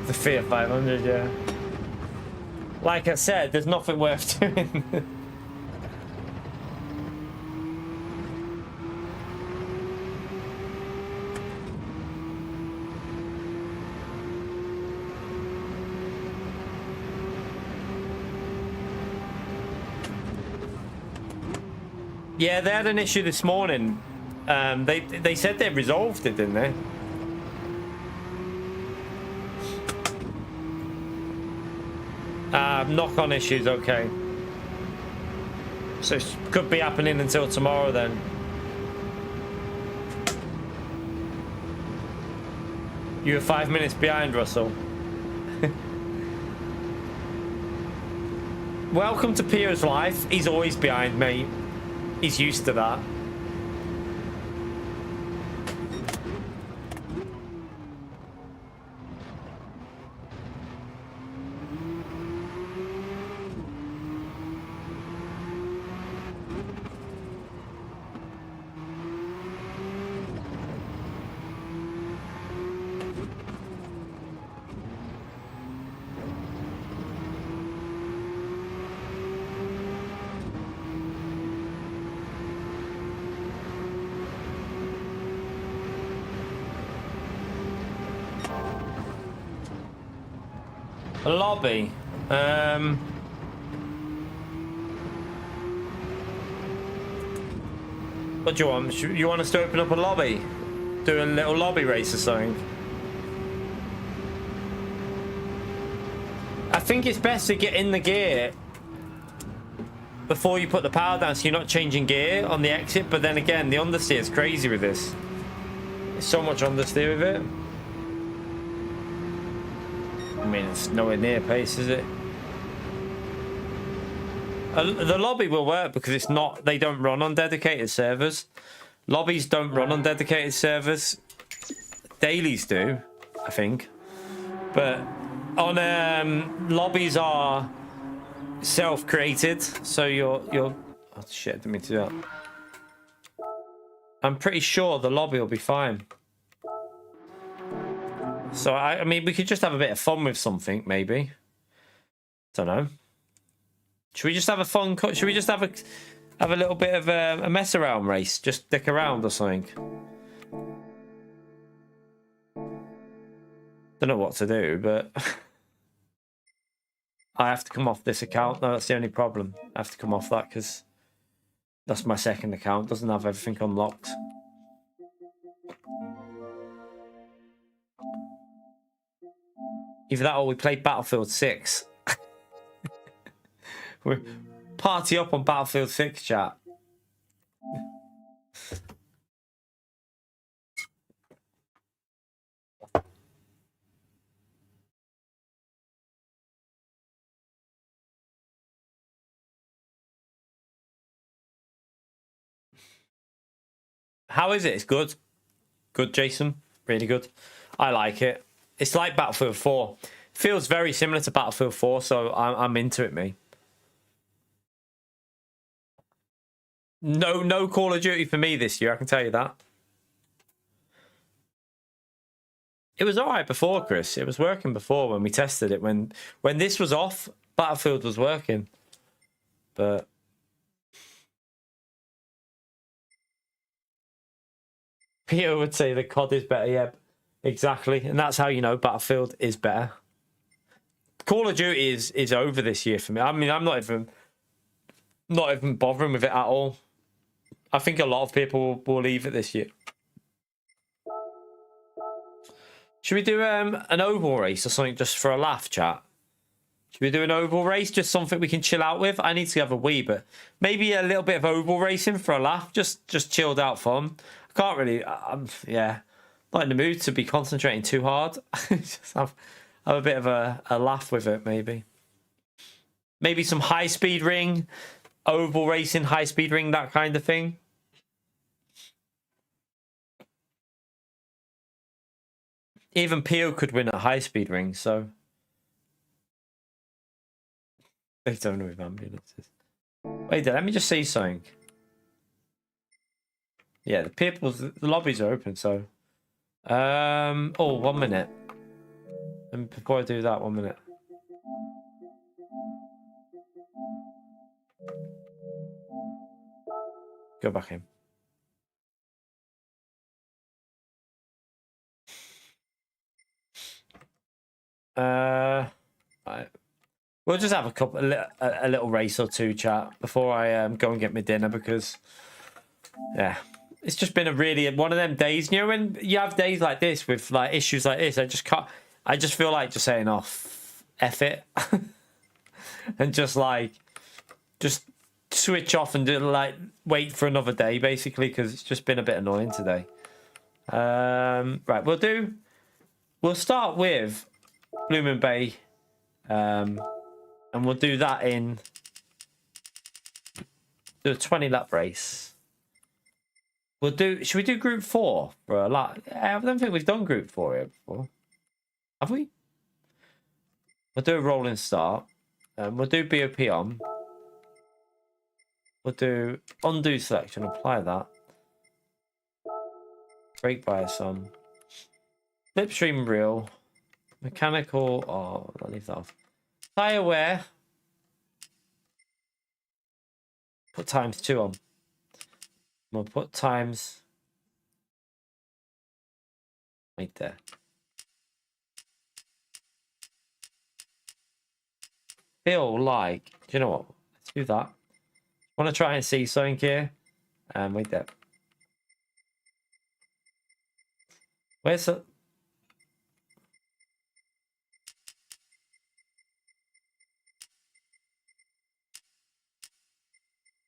The Fiat 500, yeah. Like I said, there's nothing worth doing. Yeah, they had an issue this morning. They said they resolved it, didn't they? Knock-on issues, okay. So it could be happening until tomorrow then. You were 5 minutes behind, Russell. Welcome to Pierre's life. He's always behind, mate. He's used to that. Lobby. What do you want? You want us to open up a lobby? Do a little lobby race or something? I think it's best to get in the gear before you put the power down, so you're not changing gear on the exit. But then again, the understeer is crazy with this. There's so much understeer with it. I mean, it's nowhere near pace, is it? The lobby will work because it's not. They don't run on dedicated servers. Lobbies don't run on dedicated servers. Dailies do, I think. But on lobbies are self-created, so you're. Oh shit! I didn't mean to do that. I'm pretty sure the lobby will be fine. So I mean, we could just have a bit of fun with something, maybe. Don't know. Should we just have a fun? Should we just have a little bit of a mess around race? Just dick around or something. Don't know what to do, but I have to come off this account. No, that's the only problem. I have to come off that because that's my second account. Doesn't have everything unlocked. Either that or we play Battlefield 6. We party up on Battlefield 6, chat. How is it? It's good. Good, Jason. Really good. I like it. It's like Battlefield 4. Feels very similar to Battlefield 4, so I'm into it, me. No Call of Duty for me this year, I can tell you that. It was alright before, Chris. It was working before when we tested it. When this was off, Battlefield was working. But Peter would say the COD is better, yeah. Exactly. And that's how you know Battlefield is better. Call of Duty is over this year for me. I mean, I'm not even bothering with it at all. I think a lot of people will leave it this year. Should we do an oval race or something just for a laugh, chat? Should we do an oval race? Just something we can chill out with? I need to have a wee, but maybe a little bit of oval racing for a laugh. Just chilled out fun. I can't really, yeah, not in the mood to be concentrating too hard. Just have a bit of a laugh with it, maybe. Maybe some high-speed ring, oval racing, high-speed ring, that kind of thing. Even Pio could win at high-speed ring, so... They don't know with ambulances. Wait, let me just see something. Yeah, the lobbies are open, so... oh, 1 minute. And before I do that, 1 minute. Go back in. Right. We'll just have a little race or two, chat, before I go and get my dinner, because yeah, it's just been one of them days. You know, when you have days like this with like issues like this, I just feel like just saying off, F it, and just switch off and wait for another day, basically, because it's just been a bit annoying today. Right, we'll start with Bloomin' Bay, and we'll do that in the 20-lap race. Should we do Group 4 for a lap? I don't think we've done Group 4 here before. Have we? We'll do a rolling start. We'll do BOP on. We'll do undo selection, apply that. Brake bias on. Slipstream reel. Mechanical. Oh, I'll leave that off. Tire wear. Put ×2 on. We'll put times. Right there. feel like, do you know what? Let's do that. I want to try and see something here. Wait there. Where's the...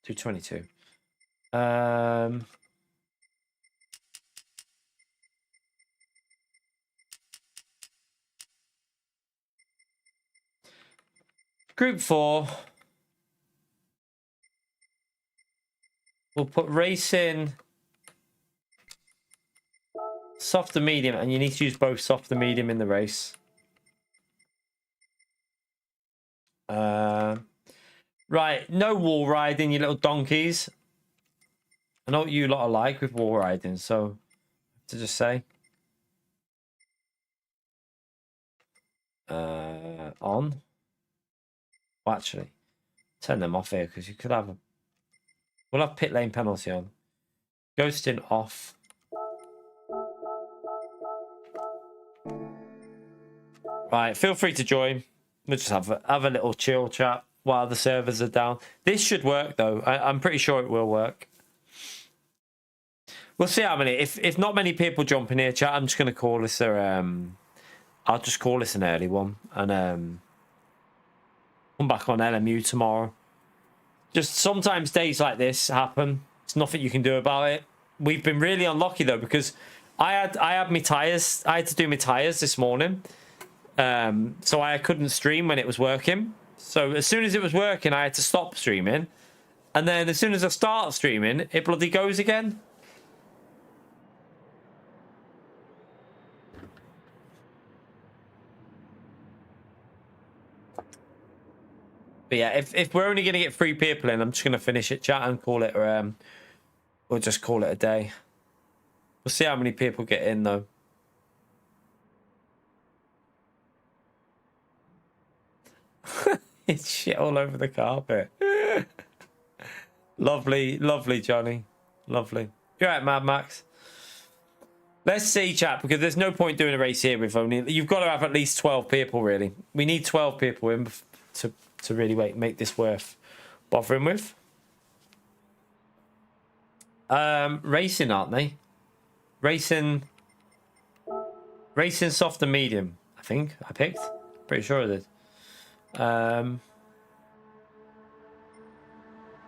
222. Group 4. We'll put racing, soft and medium, and you need to use both soft and medium in the race. Right, no wall riding, you little donkeys. I know what you lot are like with wall riding, so to just say. On. Well, actually, turn them off here because you could have a... We'll have pit lane penalty on. Ghosting off. Right, feel free to join. We'll just have a little chill chat while the servers are down. This should work though. I'm pretty sure it will work. We'll see how many. If not many people jump in here, chat, I'm just going to call this I'll just call this an early one and come back on LMU tomorrow. Just sometimes days like this happen. It's nothing you can do about it. We've been really unlucky though because I had my tires. I had to do my tires this morning, so I couldn't stream when it was working. So as soon as it was working, I had to stop streaming, and then as soon as I start streaming, it bloody goes again. But yeah, if we're only going to get 3 people in, I'm just going to finish it, chat, and call it, we'll just call it a day. We'll see how many people get in, though. It's shit all over the carpet. Lovely, lovely, Johnny. Lovely. You're right, Mad Max. Let's see, chat, because there's no point doing a race here with only... You've got to have at least 12 people, really. We need 12 people in to really make this worth bothering with. Racing, aren't they? Racing soft and medium, I think I picked. Pretty sure I did.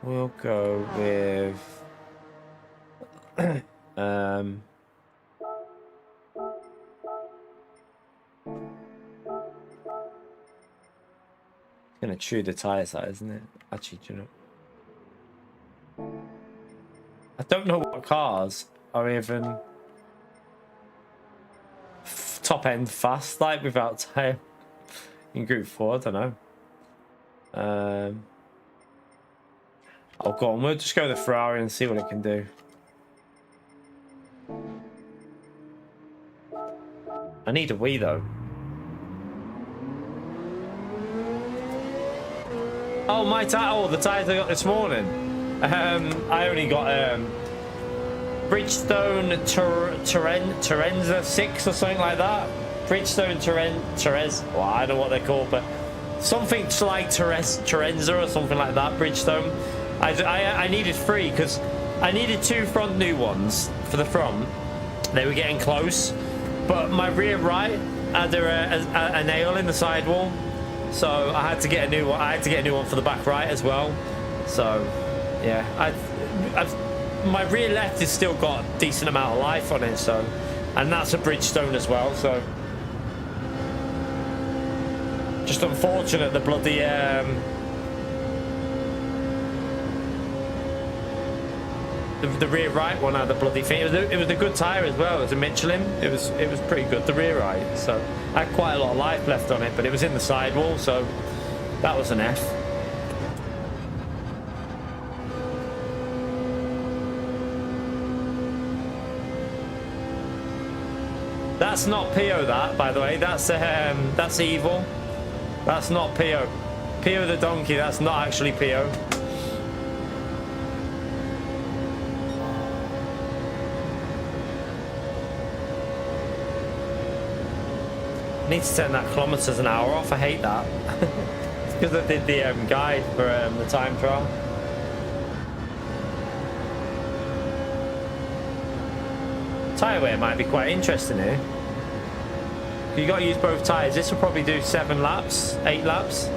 We'll go with gonna chew the tires out, isn't it? Actually, do you know? I don't know what cars are even top end fast like without tire in Group 4. I don't know. Oh, go on. We'll just go the Ferrari and see what it can do. I need a Wii though. Oh, the tires I got this morning. I only got Bridgestone Terenza 6 or something like that. Bridgestone Terenza. Well, I don't know what they're called, but something like Terenza or something like that. Bridgestone. I needed 3 because I needed 2 front new ones for the front. They were getting close, but my rear right had a nail in the sidewall. So I had to get a new one. I had to get a new one for the back right as well. So, yeah, my rear left has still got a decent amount of life on it. So, and that's a Bridgestone as well. So, just unfortunate the bloody the rear right one had the bloody thing. It was a good tire as well. It was a Michelin. It was pretty good, the rear right. So I had quite a lot of life left on it, but it was in the sidewall, so that was an F. That's not Pio, that, by the way. That's evil. That's not Pio. Pio the donkey. That's not actually Pio. Need to turn that kilometers an hour off. I hate that. because I did the guide for the time trial. Tyre wear might be quite interesting here. You got to use both tyres. This will probably do 7 laps, 8 laps.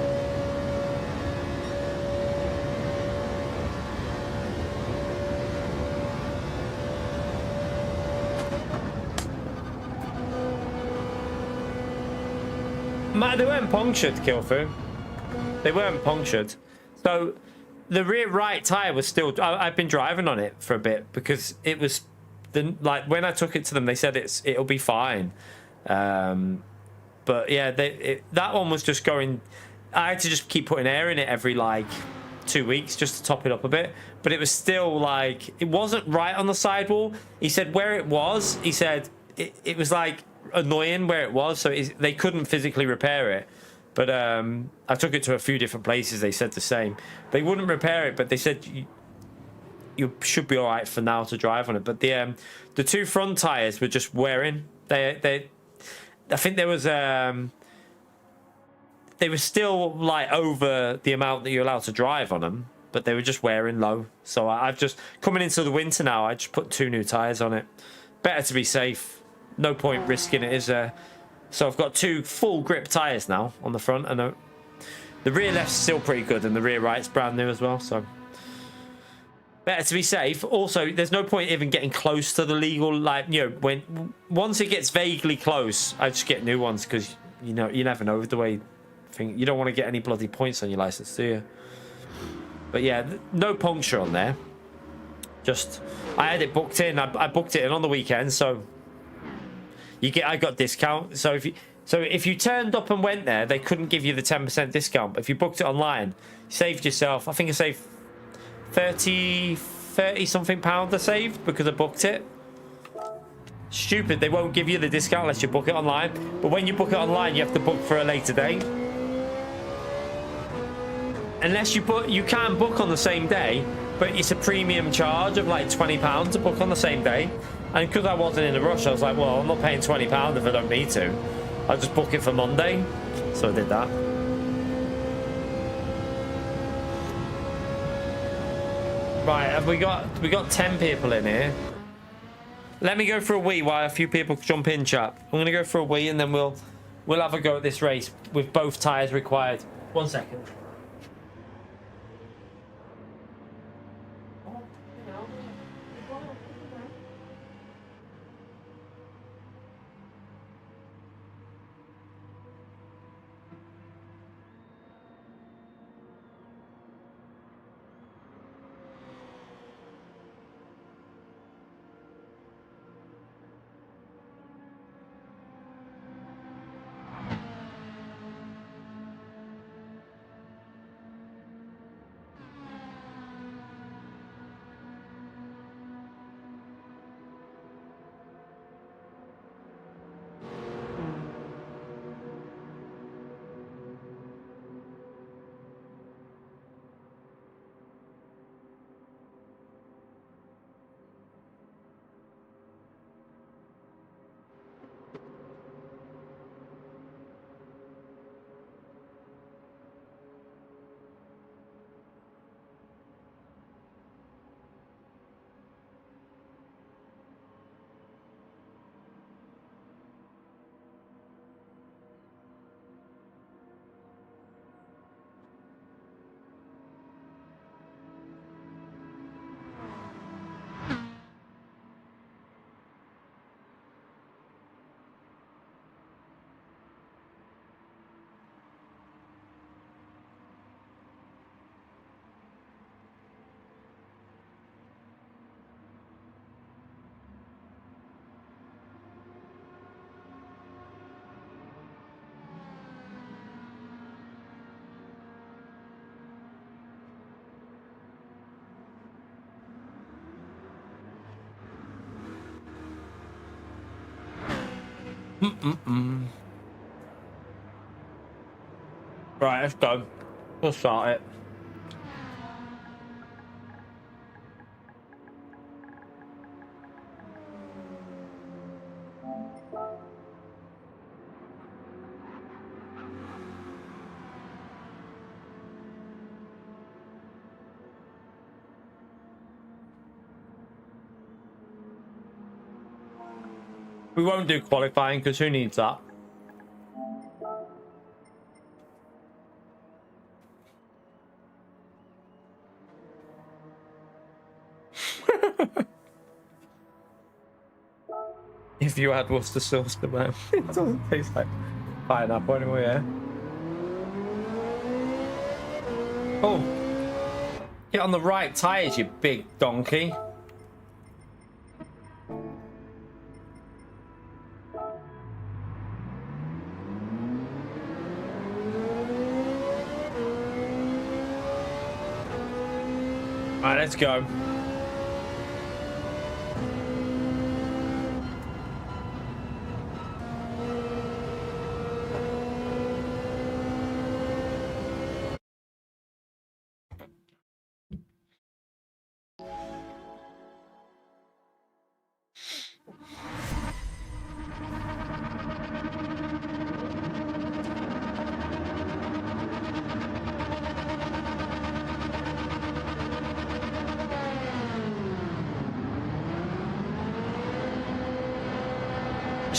They weren't punctured, Killfu. They weren't punctured. So the rear right tyre was still... I've been driving on it for a bit because it was... like when I took it to them, they said it'll be fine. But yeah, that one was just going... I had to just keep putting air in it every like 2 weeks just to top it up a bit. But it was still like... It wasn't right on the sidewall. He said where it was, he said it was like annoying where it was. So they couldn't physically repair it. But I took it to a few different places. They said the same. They wouldn't repair it, but they said you should be all right for now to drive on it. But the 2 front tires were just wearing. I think there was they were still like over the amount that you're allowed to drive on them, but they were just wearing low. So I've just coming into the winter now. I just put 2 new tires on it. Better to be safe. No point risking it, is there? So I've got 2 full grip tires now on the front, and the rear left's still pretty good, and the rear right's brand new as well. So better to be safe. Also, there's no point even getting close to the legal, like, you know, once it gets vaguely close, I just get new ones because you know you never know the way. You don't want to get any bloody points on your license, do you? But yeah, no puncture on there. Just I had it booked in. I booked it in on the weekend, so. I got discount. So if you turned up and went there, they couldn't give you the 10% discount. But if you booked it online, you saved yourself. I think I saved 30 something pounds. I saved because I booked it. Stupid. They won't give you the discount unless you book it online. But when you book it online, you have to book for a later date. Unless you can book on the same day, but it's a premium charge of like £20 to book on the same day. And because I wasn't in a rush, I was like, well, I'm not paying £20 if I don't need to. I'll just book it for Monday. So I did that. Right, have we got 10 people in here. Let me go for a wee while a few people jump in, chap. I'm going to go for a wee and then we'll have a go at this race with both tyres required. 1 second. Right, let's go. We'll start it. We won't do qualifying because who needs that? If you had Worcester sauce to them, it doesn't taste like pineapple anymore, yeah. Oh, get on the right tires, you big donkey. All right, let's go.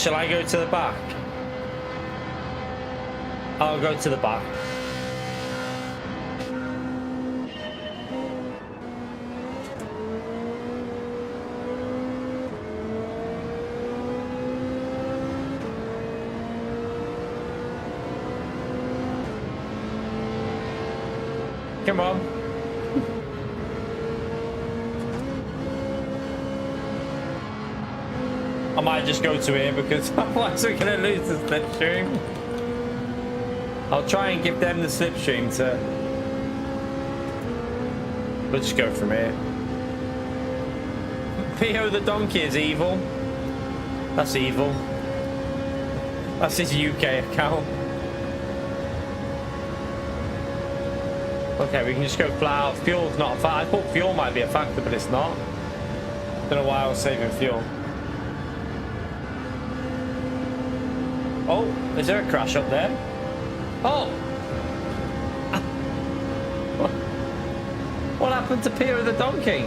Shall I go to the back? I'll go to the back. Come on. I might just go to here because otherwise we're going to lose the slipstream. I'll try and give them the slipstream to... We'll just go from here. Pio the donkey is evil. That's evil. That's his UK account. Okay, we can just go flat out. Fuel's not a factor. I thought fuel might be a factor, but it's not. Don't know why I was saving fuel. Oh, is there a crash up there? Oh! What happened to Peter the donkey?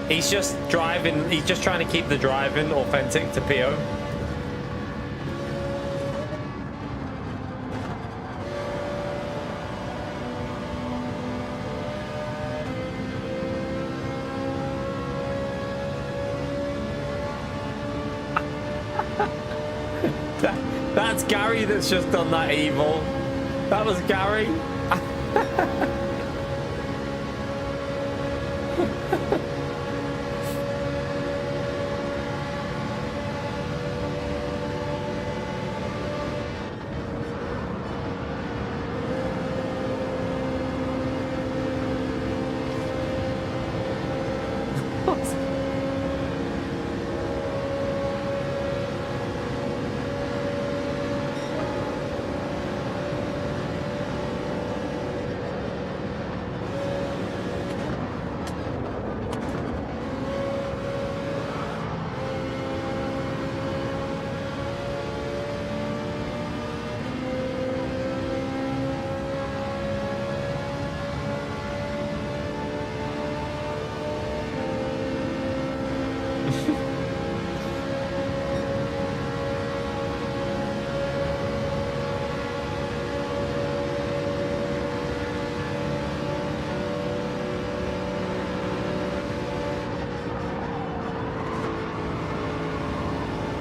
He's just driving, he's just trying to keep the driving authentic to Pio. That's Gary that's just done that evil. That was Gary.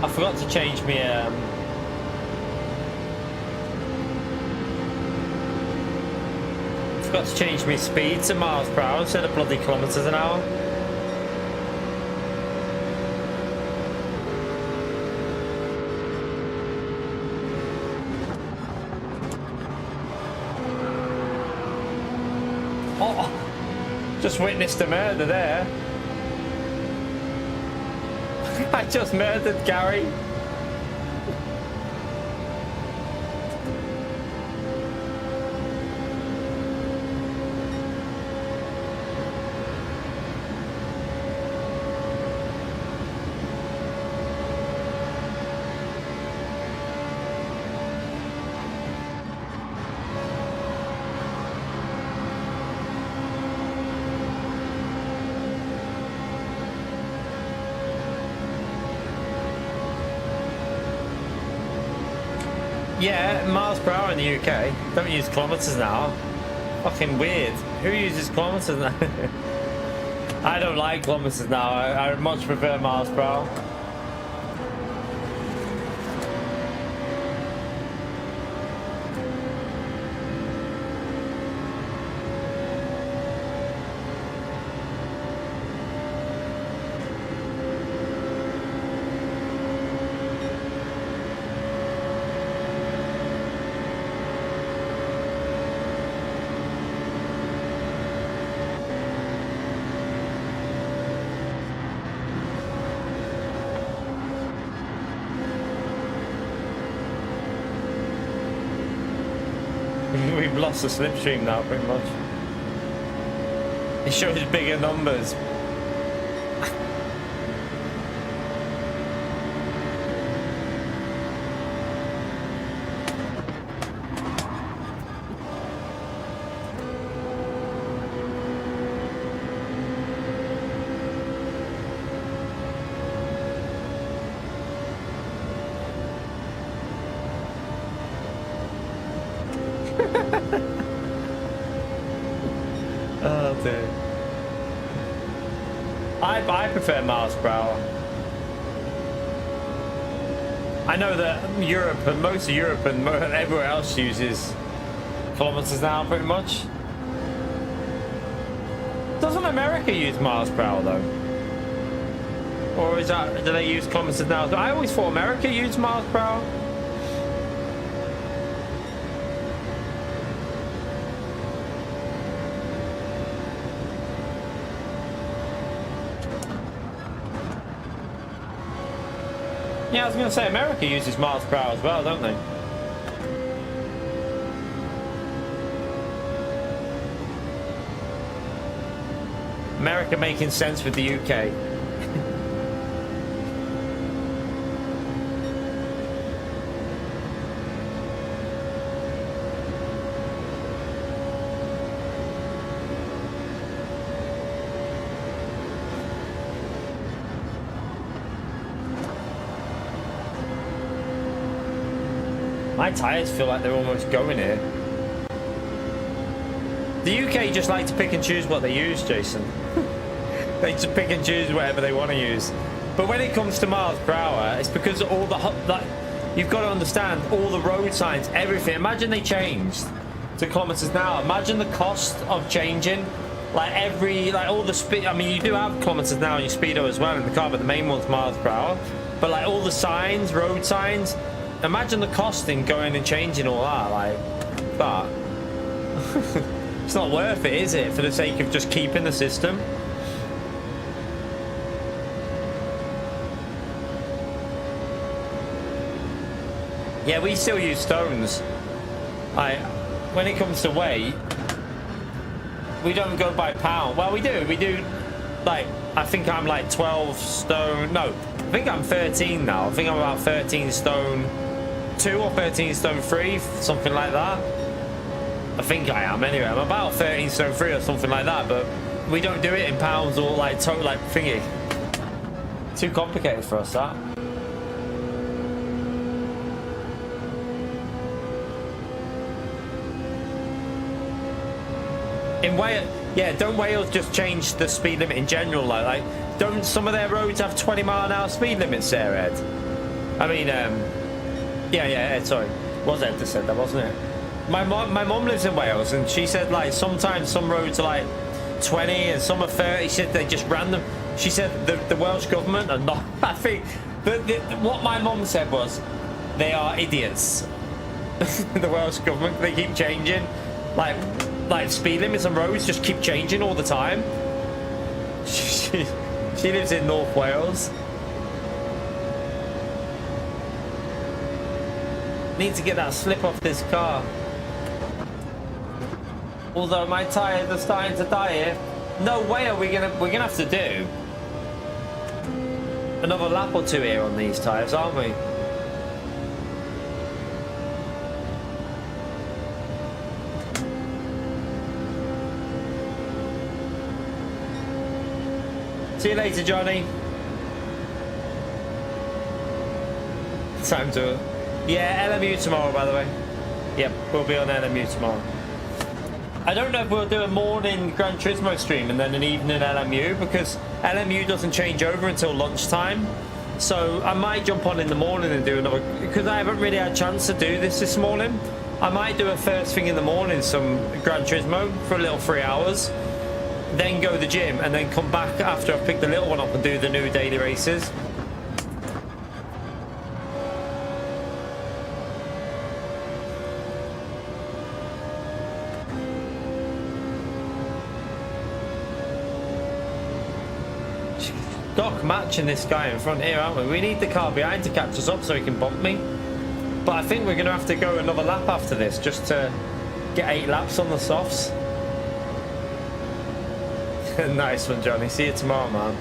I forgot to change my forgot to change my speed to miles per hour instead of bloody kilometers an hour. Oh, just witnessed a murder there. I just murdered Gary. Yeah, miles per hour in the UK. Don't use kilometers now. Fucking weird. Who uses kilometers now? I don't like kilometers now. I much prefer miles per hour. We've lost the slipstream now, pretty much. It shows bigger numbers. Oh dear. I prefer miles per hour. I know that Europe and most of Europe and everywhere else uses kilometers now pretty much. Doesn't America use miles per hour though? Or is that, do they use kilometers now? I always thought America used miles per hour. Yeah, I was going to say America uses miles per hour as well, don't they? America making sense with the UK. My tyres feel like they're almost going here. The UK just like to pick and choose what they use, Jason. They just pick and choose whatever they want to use. But when it comes to miles per hour, it's because all the like, you've got to understand all the road signs, everything. Imagine they changed to kilometers an hour. Imagine the cost of changing, like all the speed. I mean, you do have kilometers an hour in your speedo as well in the car, but the main one's miles per hour. But like all the signs, road signs. Imagine the cost in going and changing all that, like, but it's not worth it, is it, for the sake of just keeping the system? Yeah, we still use stones. Like, when it comes to weight, we don't go by pound. Well, we do, like, I think I'm like 12 stone, no, I think I'm 13 now. I think I'm about 13 stone 2 or 13 stone 3, something like that. I think I am anyway. I'm about 13 stone 3 or something like that, but we don't do it in pounds or like total, like thingy. Too complicated for us, that. In Wales, yeah, don't Wales just change the speed limit in general? Like don't some of their roads have 20-mile-an-hour speed limits there, Ed? I mean, yeah, sorry. Was Ed that said that, wasn't it? My mom lives in Wales, and she said, like, sometimes some roads are, like, 20 and some are 30. She said they just random. She said the Welsh government are not... I think... what my mom said was, they are idiots. The Welsh government, they keep changing. Like speed limits on roads just keep changing all the time. She lives in North Wales. Need to get that slip off this car. Although my tyres are starting to die here. No way are we're gonna have to do another lap or two here on these tyres, aren't we? See you later, Johnny. Yeah, LMU tomorrow, by the way. Yep, we'll be on LMU tomorrow. I don't know if we'll do a morning Gran Turismo stream and then an evening LMU, because LMU doesn't change over until lunchtime. So I might jump on in the morning and do another, because I haven't really had a chance to do this morning. I might do a first thing in the morning, some Gran Turismo for a little 3 hours, then go to the gym, and then come back after I've picked the little one up and do the new daily races. Doc matching this guy in front here, aren't we? We need the car behind to catch us up so he can bump me. But I think we're going to have to go another lap after this just to get 8 laps on the softs. Nice one, Johnny. See you tomorrow, man.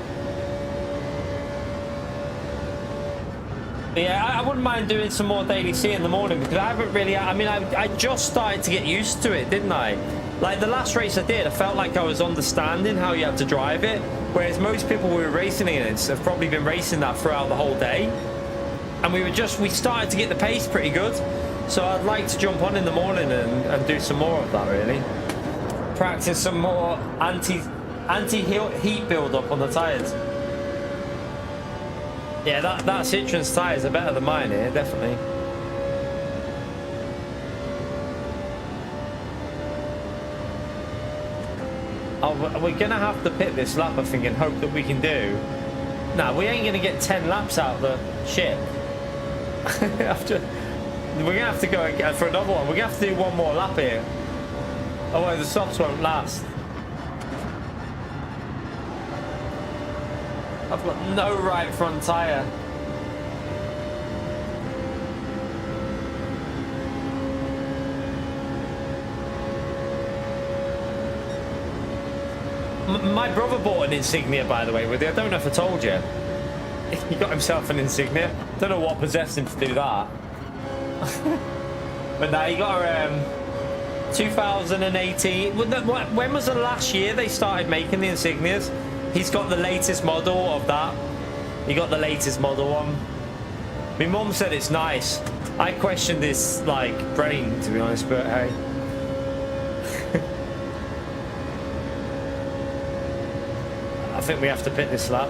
But yeah, I wouldn't mind doing some more Daily C in the morning, because I haven't really... I mean, I just started to get used to it, didn't I? Like, the last race I did, I felt like I was understanding how you had to drive it. Whereas most people we were racing against have probably been racing that throughout the whole day. And we started to get the pace pretty good. So I'd like to jump on in the morning and do some more of that, really. Practice some more anti-heat build-up on the tyres. Yeah, that Citroen's tyres are better than mine here, definitely. Oh, we're going to have to pit this lap, I think, and hope that we can do... Nah, we ain't going to get 10 laps out of the ship. We're going to have to go for another one. We're going to have to do one more lap here. Otherwise the softs won't last. I've got no right front tyre. My brother bought an Insignia, by the way, with it. I don't know if I told you. He got himself an Insignia. Don't know what possessed him to do that. But now he got a 2018. When was the last year they started making the Insignias? He's got the latest model of that. He got the latest model one. My mum said it's nice. I questioned this, like, brain, to be honest, but hey. I think we have to pit this lap.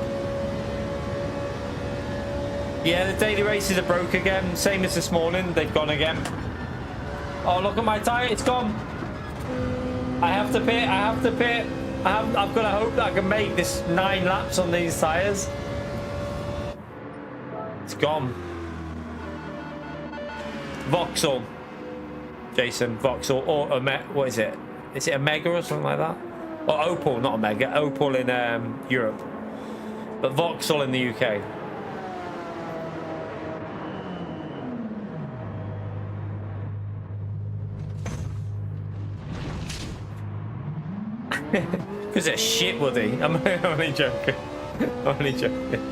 Yeah, the daily races are broke again. Same as this morning. They've gone again. Oh, look at my tyre. It's gone. I have to pit. I have to pit. I've got to hope that I can make this 9 laps on these tyres. It's gone. Vauxhall. Jason, Vauxhall. Or what is it? Is it a Mega or something like that? Or Opel, not a Mega. Opel in Europe. But Vauxhall in the UK. Because it's shit, Woody. I'm only joking. I'm only joking.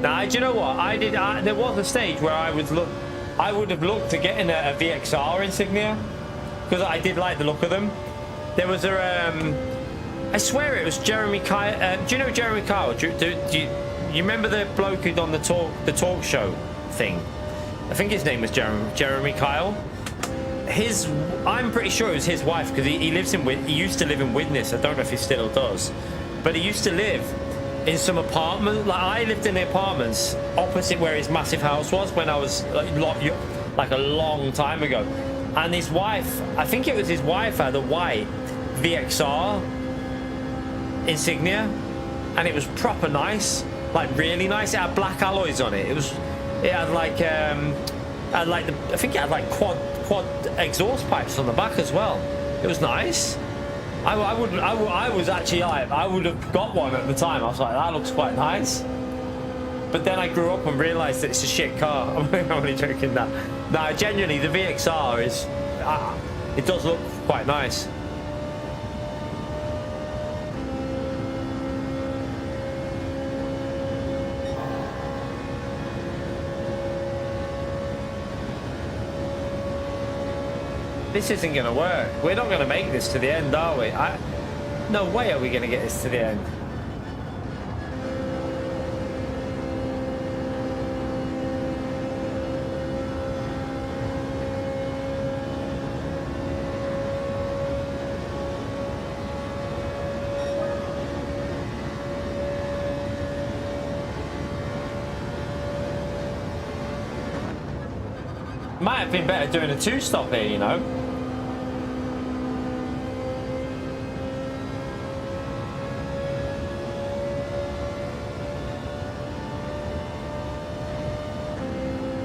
Now, do you know what? There was a stage where I would have looked to getting a VXR Insignia, because I did like the look of them. There was I swear it was Jeremy Kyle. Do you know Jeremy Kyle? Do you remember the bloke who'd on the talk show thing? I think his name was Jeremy Kyle. I'm pretty sure it was his wife, because he used to live in Widnes. I don't know if he still does, but he used to live in some apartment. Like, I lived in the apartments opposite where his massive house was when I was like a long time ago. And his wife, I think it was his wife, had a white VXR Insignia, and it was proper nice, like really nice. It had black alloys on it. It had like I think it had like quad exhaust pipes on the back as well. It was nice. I would have got one at the time. I was like, that looks quite nice. But then I grew up and realised that it's a shit car. I'm only joking that. No, genuinely, the VXR is... it does look quite nice. This isn't going to work. We're not going to make this to the end, are we? No way are we going to get this to the end. Might have been better doing a two-stop here, you know.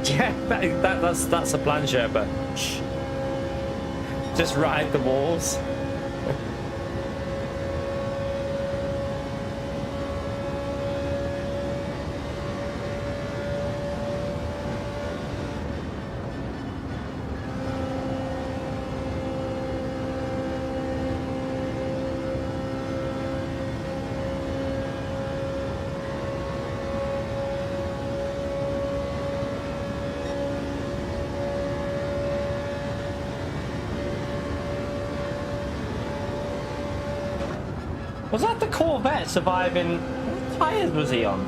Yeah, that's a plan, Sherpa. Just ride the walls. Was that the Corvette surviving? What tyres was he on?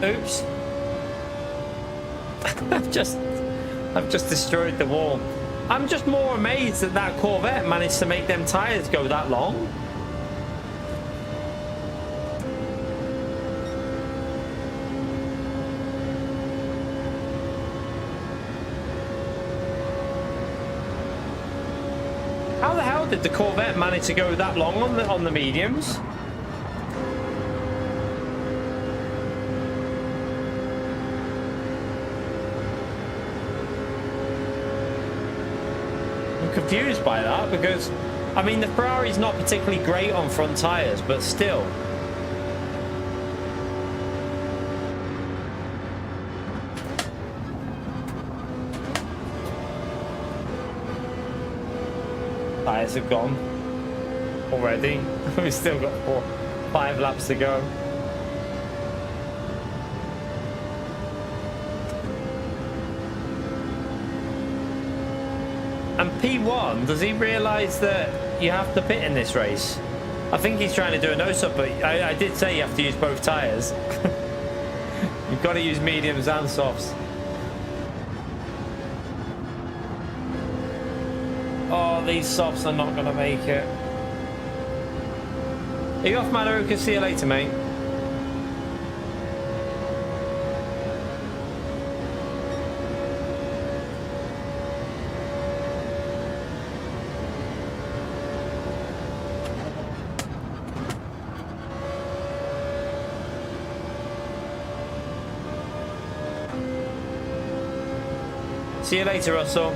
Oops. I've just destroyed the wall. I'm just more amazed that that Corvette managed to make them tyres go that long. How the hell did the Corvette manage to go that long on the mediums? I'm confused by that because, I mean, the Ferrari's not particularly great on front tyres, but still. Tyres have gone already. We've still got 5 laps to go. And P1, does he realise that you have to pit in this race? I think he's trying to do a nose-up, but I did say you have to use both tyres. You've got to use mediums and softs. Oh, these softs are not going to make it. Are you off, Madaruka? See you later, mate. See you later, Russell.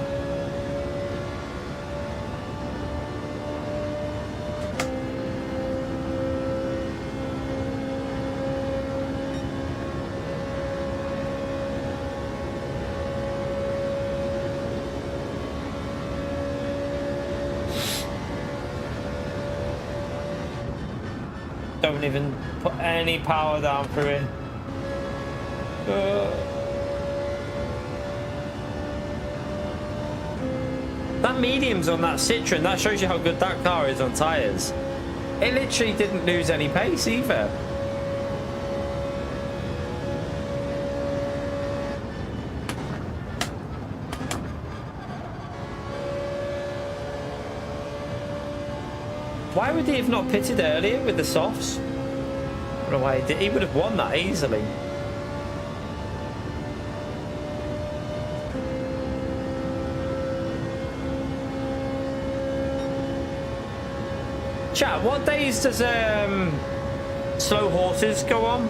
Don't even put any power down through it. That medium's on that Citroen, that shows you how good that car is on tyres. It literally didn't lose any pace either. Why would he have not pitted earlier with the softs? I don't know why he did. He would have won that easily. Chat, what days does Slow Horses go on?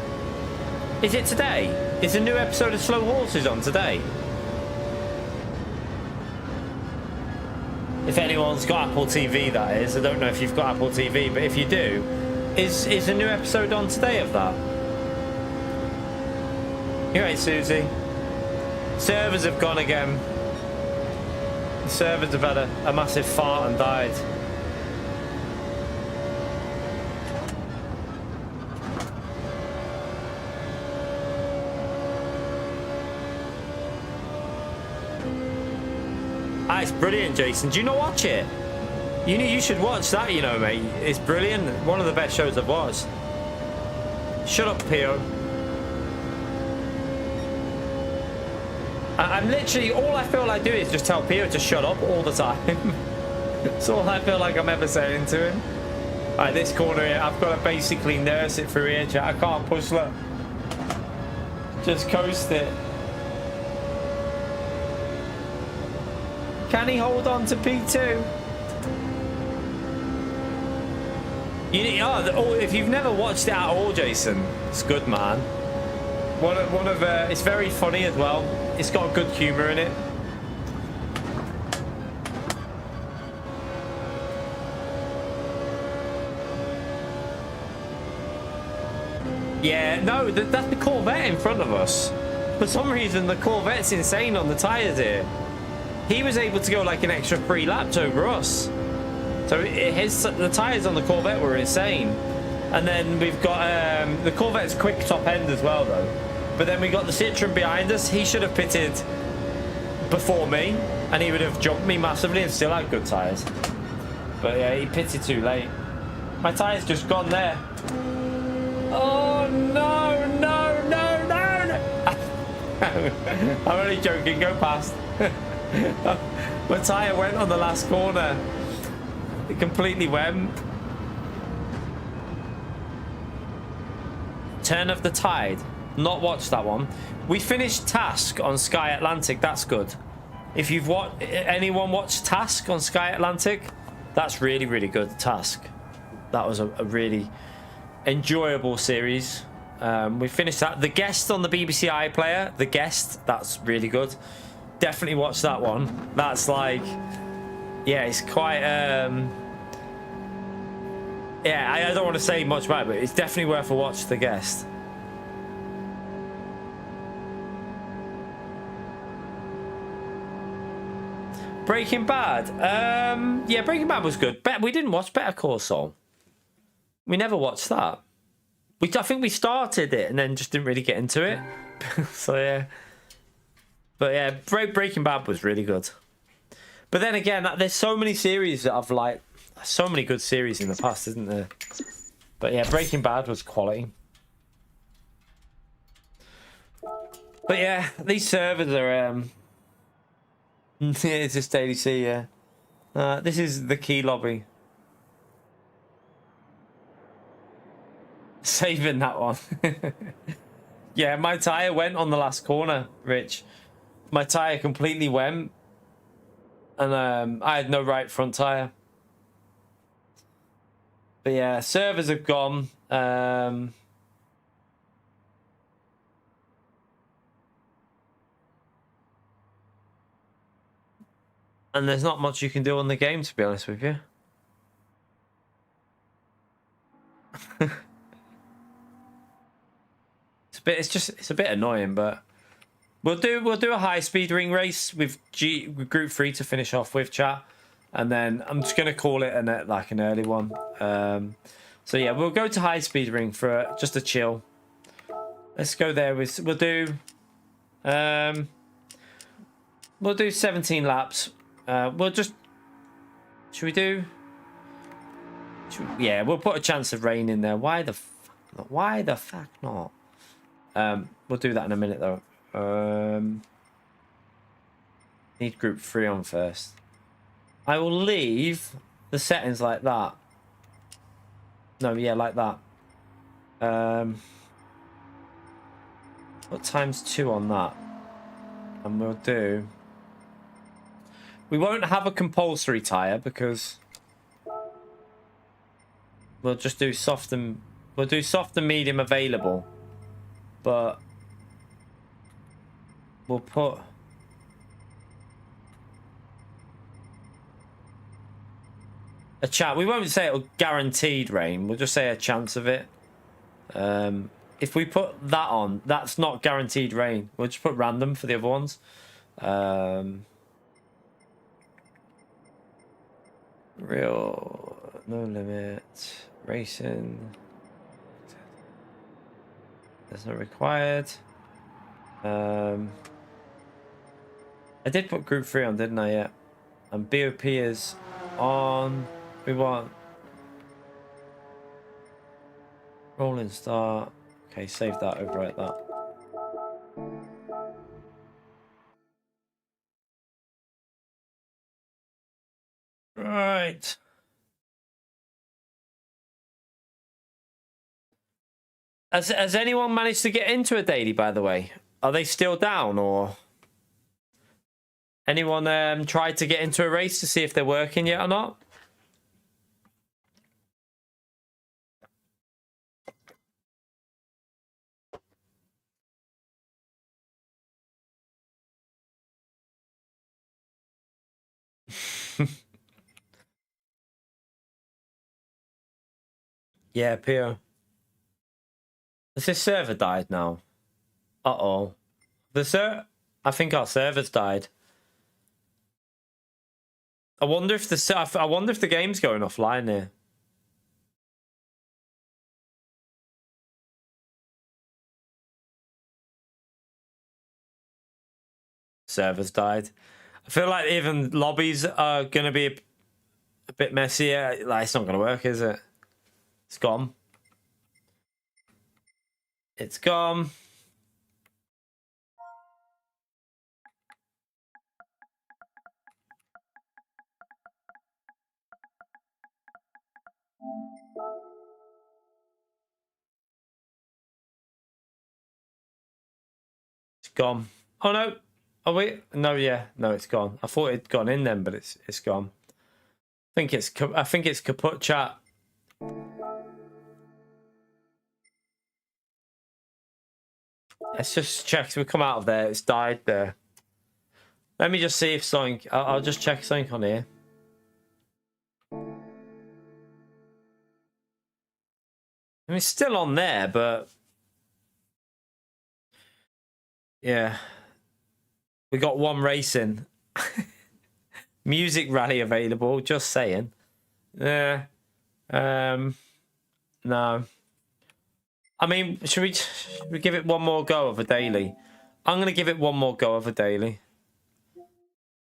Is it today? Is a new episode of Slow Horses on today? If anyone's got Apple TV, that is. I don't know if you've got Apple TV, but if you do, is a new episode on today of that? You're right, Susie. Servers have gone again. The servers have had a massive fart and died. Ah, it's brilliant, Jason. Do you not watch it? You should watch that, you know, mate. It's brilliant. One of the best shows I've watched. Shut up, Pio. I'm literally, all I feel like doing is just tell Pio to shut up all the time. That's all I feel like I'm ever saying to him. Alright, this corner here, I've got to basically nurse it through here, chat. I can't push that. Just coast it. Can he hold on to P2? If you've never watched it at all, Jason, it's good, man. It's very funny as well. It's got good humor in it. Yeah, no, that's the Corvette in front of us. For some reason, the Corvette's insane on the tyres here. He was able to go like an extra 3 laps over us. So the tyres on the Corvette were insane. And then we've got the Corvette's quick top end as well, though. But then we got the Citroen behind us. He should have pitted before me, and he would have jumped me massively and still had good tyres. But yeah, he pitted too late. My tyre's just gone there. Oh, no, no, no, no, no. I'm only joking. Go past. My tyre went on the last corner. It completely went. Turn of the Tide. Not watched that one. We finished Task on Sky Atlantic. That's good. If you've anyone watched Task on Sky Atlantic, that's really, really good. Task. That was a really enjoyable series. We finished that. The Guest on the BBC iPlayer. The Guest. That's really good. Definitely watch that one. That's like, yeah, it's quite yeah, I don't want to say much about it, but it's definitely worth a watch. The Guest. Breaking Bad. Yeah, Breaking Bad was good. We didn't watch Better Call Saul. We never watched that. I think we started it and then just didn't really get into it. So yeah. But yeah, Breaking Bad was really good. But then again, there's so many series that I've liked. So many good series in the past, isn't there? But yeah, Breaking Bad was quality. But yeah, these servers are it's just Daily C, yeah. This is the key lobby. Saving that one. Yeah, my tyre went on the last corner, Rich. My tyre completely went. And I had no right front tyre. But yeah, servers have gone. And there's not much you can do on the game, to be honest with you. It's a bit annoying, but we'll do a high speed ring race with group 3 to finish off with, chat, and then I'm just gonna call it an early one. So yeah, we'll go to high speed ring for just a chill. Let's go there. We'll do 17 laps. Should we do? Yeah, we'll put a chance of rain in there. Why the fuck not? We'll do that in a minute though. Need group 3 on first. I will leave the settings like that. No, yeah, like that. Put ×2 on that. And we'll do... We won't have a compulsory tyre because we'll just do soft and... We'll do soft and medium available. But we'll put a chat. We won't say it'll guaranteed rain. We'll just say a chance of it. If we put that on, that's not guaranteed rain. We'll just put random for the other ones. Real, no limit, racing. That's not required. I did put group 3 on, didn't I? Yeah. And BOP is on. We want rolling start. Okay, save that, overwrite that. Right. Has anyone managed to get into a daily, by the way? Are they still down, or Anyone tried to get into a race to see if they're working yet or not? Yeah, Pio. Has this server died now? Uh-oh. I think our server's died. I wonder if the game's going offline here. Server's died. I feel like even lobbies are gonna be a bit messier. Like, it's not gonna work, is it? It's gone. It's gone. It's gone. Oh no. Oh wait. No, yeah. No, it's gone. I thought it'd gone in then, but it's gone. I think it's kaput chat. Let's just check. So we come out of there. It's died there. Let me just see if something. I'll just check something on here. I mean, it's still on there, but yeah, we got one racing. Music rally available. Just saying. Yeah. No. I mean, should we give it one more go of a daily? I'm gonna give it one more go of a daily.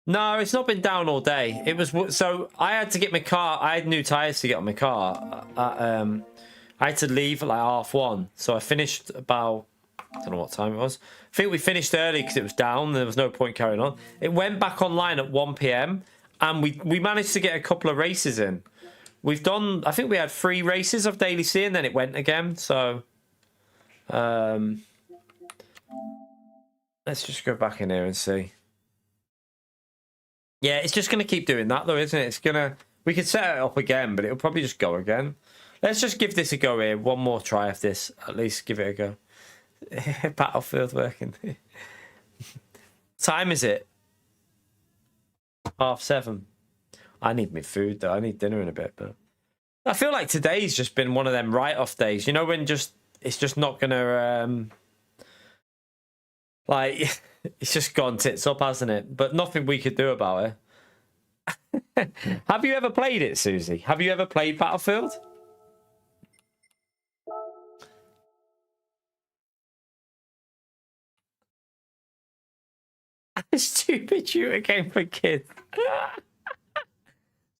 No, it's not been down all day. It was so I had to get my car. I had new tires to get on my car. I had to leave at like 1:30, so I finished about, I don't know what time it was. I think we finished early because it was down. There was no point carrying on. It went back online at 1 p.m. and we managed to get a couple of races in. We've done. I think we had 3 races of Daily C, and then it went again. So, let's just go back in here and see. Yeah, it's just gonna keep doing that though, isn't it? It's gonna. We could set it up again, but it'll probably just go again. Let's just give this a go here. One more try of this. At least give it a go. Battlefield working. Time is it? 7:30. I need my food though. I need dinner in a bit, but I feel like today's just been one of them write-off days. You know, when it's just not gonna like it's just gone tits up, hasn't it? But nothing we could do about it. Have you ever played it, Susie? Have you ever played Battlefield? A stupid shooter game for kids.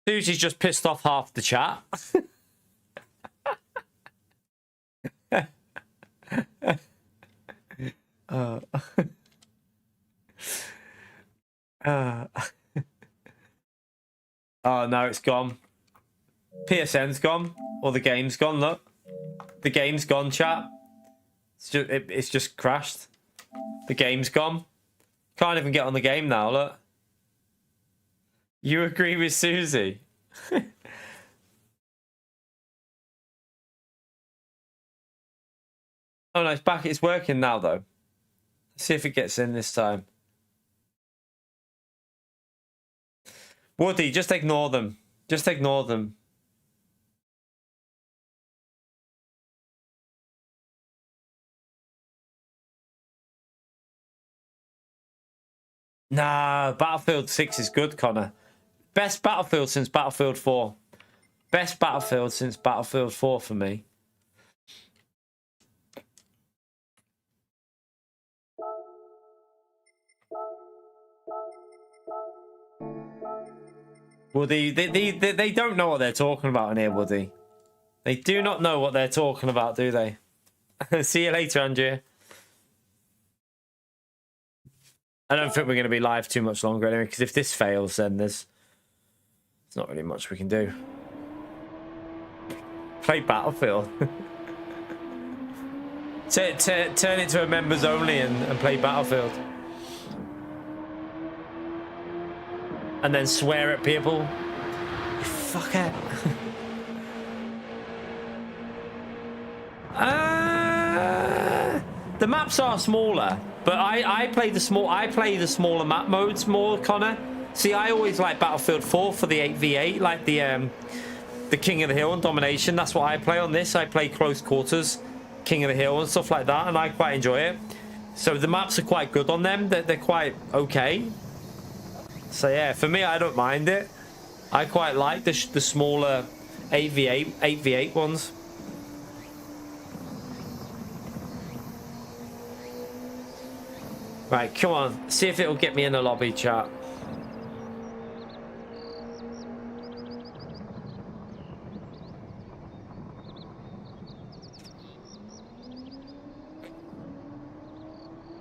Susie's just pissed off half the chat. Oh no, it's gone. PSN's gone, or the game's gone. Look, the game's gone, chat. It's just crashed. The game's gone. Can't even get on the game now. Look. You agree with Susie? Oh no, it's back. It's working now though. Let's see if it gets in this time. Woody, just ignore them. Just ignore them. Nah, Battlefield 6 is good, Connor. Best Battlefield since Battlefield 4. Best Battlefield since Battlefield 4 for me. Woody, they don't know what they're talking about in here, Woody. They do not know what they're talking about, do they? See you later, Andrea. I don't think we're going to be live too much longer anyway, because if this fails, then there's not really much we can do. Play Battlefield. Turn it to a members only and play Battlefield. and then swear at people. You fucker. The maps are smaller, but I play the smaller map modes more, Connor. See, I always like Battlefield 4 for the 8v8, like the King of the Hill and Domination. That's what I play on this. I play close quarters, King of the Hill and stuff like that, and I quite enjoy it. So the maps are quite good on them. They're quite okay. So yeah, for me, I don't mind it. I quite like the smaller 8v8 ones. Right, come on. See if it'll get me in the lobby, chat.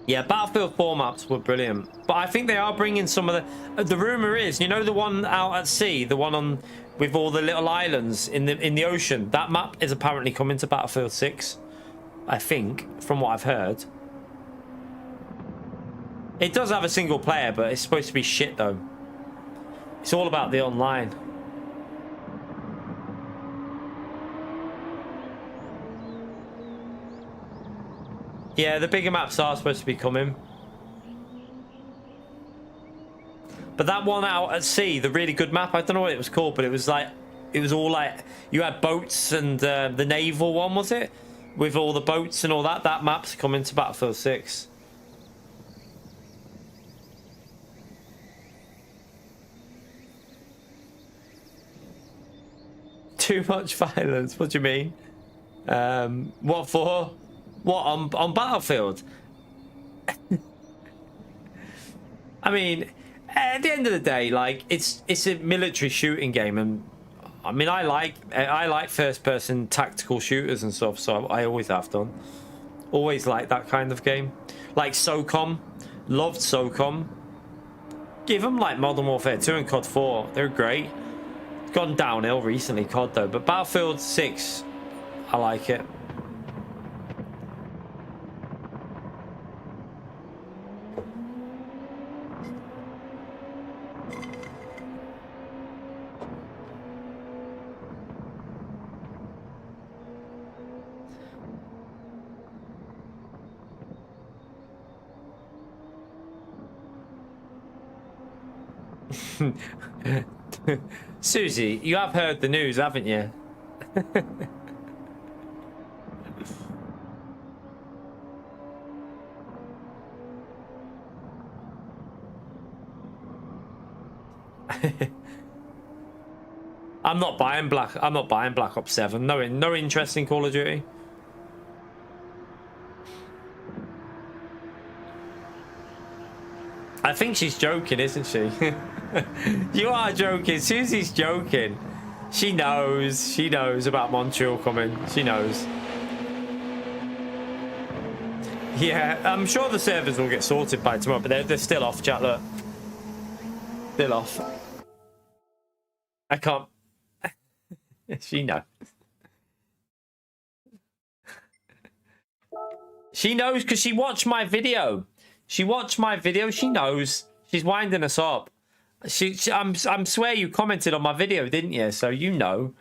Yeah, Battlefield 4 maps were brilliant. But I think they are bringing some of the rumor is, you know, the one out at sea, the one on with all the little islands in the ocean. That map is apparently coming to Battlefield 6. I think, from what I've heard. It does have a single player, but it's supposed to be shit though. It's all about the online. Yeah, the bigger maps are supposed to be coming. But that one out at sea, the really good map, I don't know what it was called, but it was like, it was all like, you had boats and the naval one, was it? With all the boats and all that. That map's coming to Battlefield 6. Too much violence. What do you mean? What for? What on Battlefield? I mean, at the end of the day, like it's a military shooting game, and I mean I like first-person tactical shooters and stuff, so I always have done. Always like that kind of game. Like SOCOM, loved SOCOM. Give them like Modern Warfare 2 and COD 4. They're great. Gone downhill recently, COD though, but Battlefield 6, I like it. Susie, you have heard the news, haven't you? I'm not buying Black Ops 7. No interest in Call of Duty. I think she's joking, isn't she? You are joking. Susie's joking. She knows. She knows about Montreal coming. She knows. Yeah, I'm sure the servers will get sorted by tomorrow, but they're still off, chat. Look. Still off. I can't. She knows. She knows because she watched my video. She watched my video. She knows. She's winding us up. I'm swear you commented on my video, didn't you? So you know.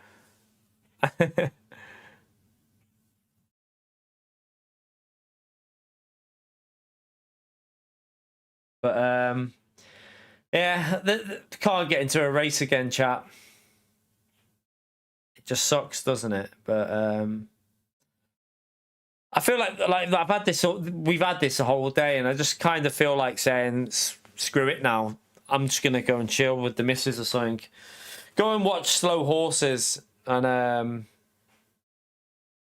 But yeah, can't get into a race again, chat. It just sucks, doesn't it? But I feel like I've had this. We've had this a whole day, and I just kind of feel like saying, "Screw it now. I'm just gonna go and chill with the missus or something. Go and watch Slow Horses and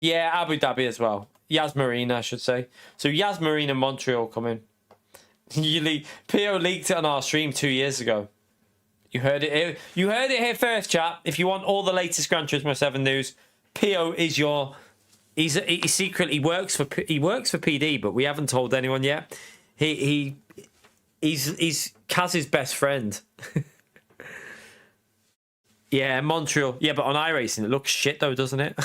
yeah, Abu Dhabi as well. Yas Marina, I should say. So Yas Marina, Montreal coming. PO leaked it on our stream 2 years ago. You heard it here. You heard it here first, chat. If you want all the latest Gran Turismo 7 news, PO is your. He secretly works for PD, but we haven't told anyone yet. He's Kaz's best friend. Yeah, Montreal. Yeah, but on iRacing it looks shit though, doesn't it?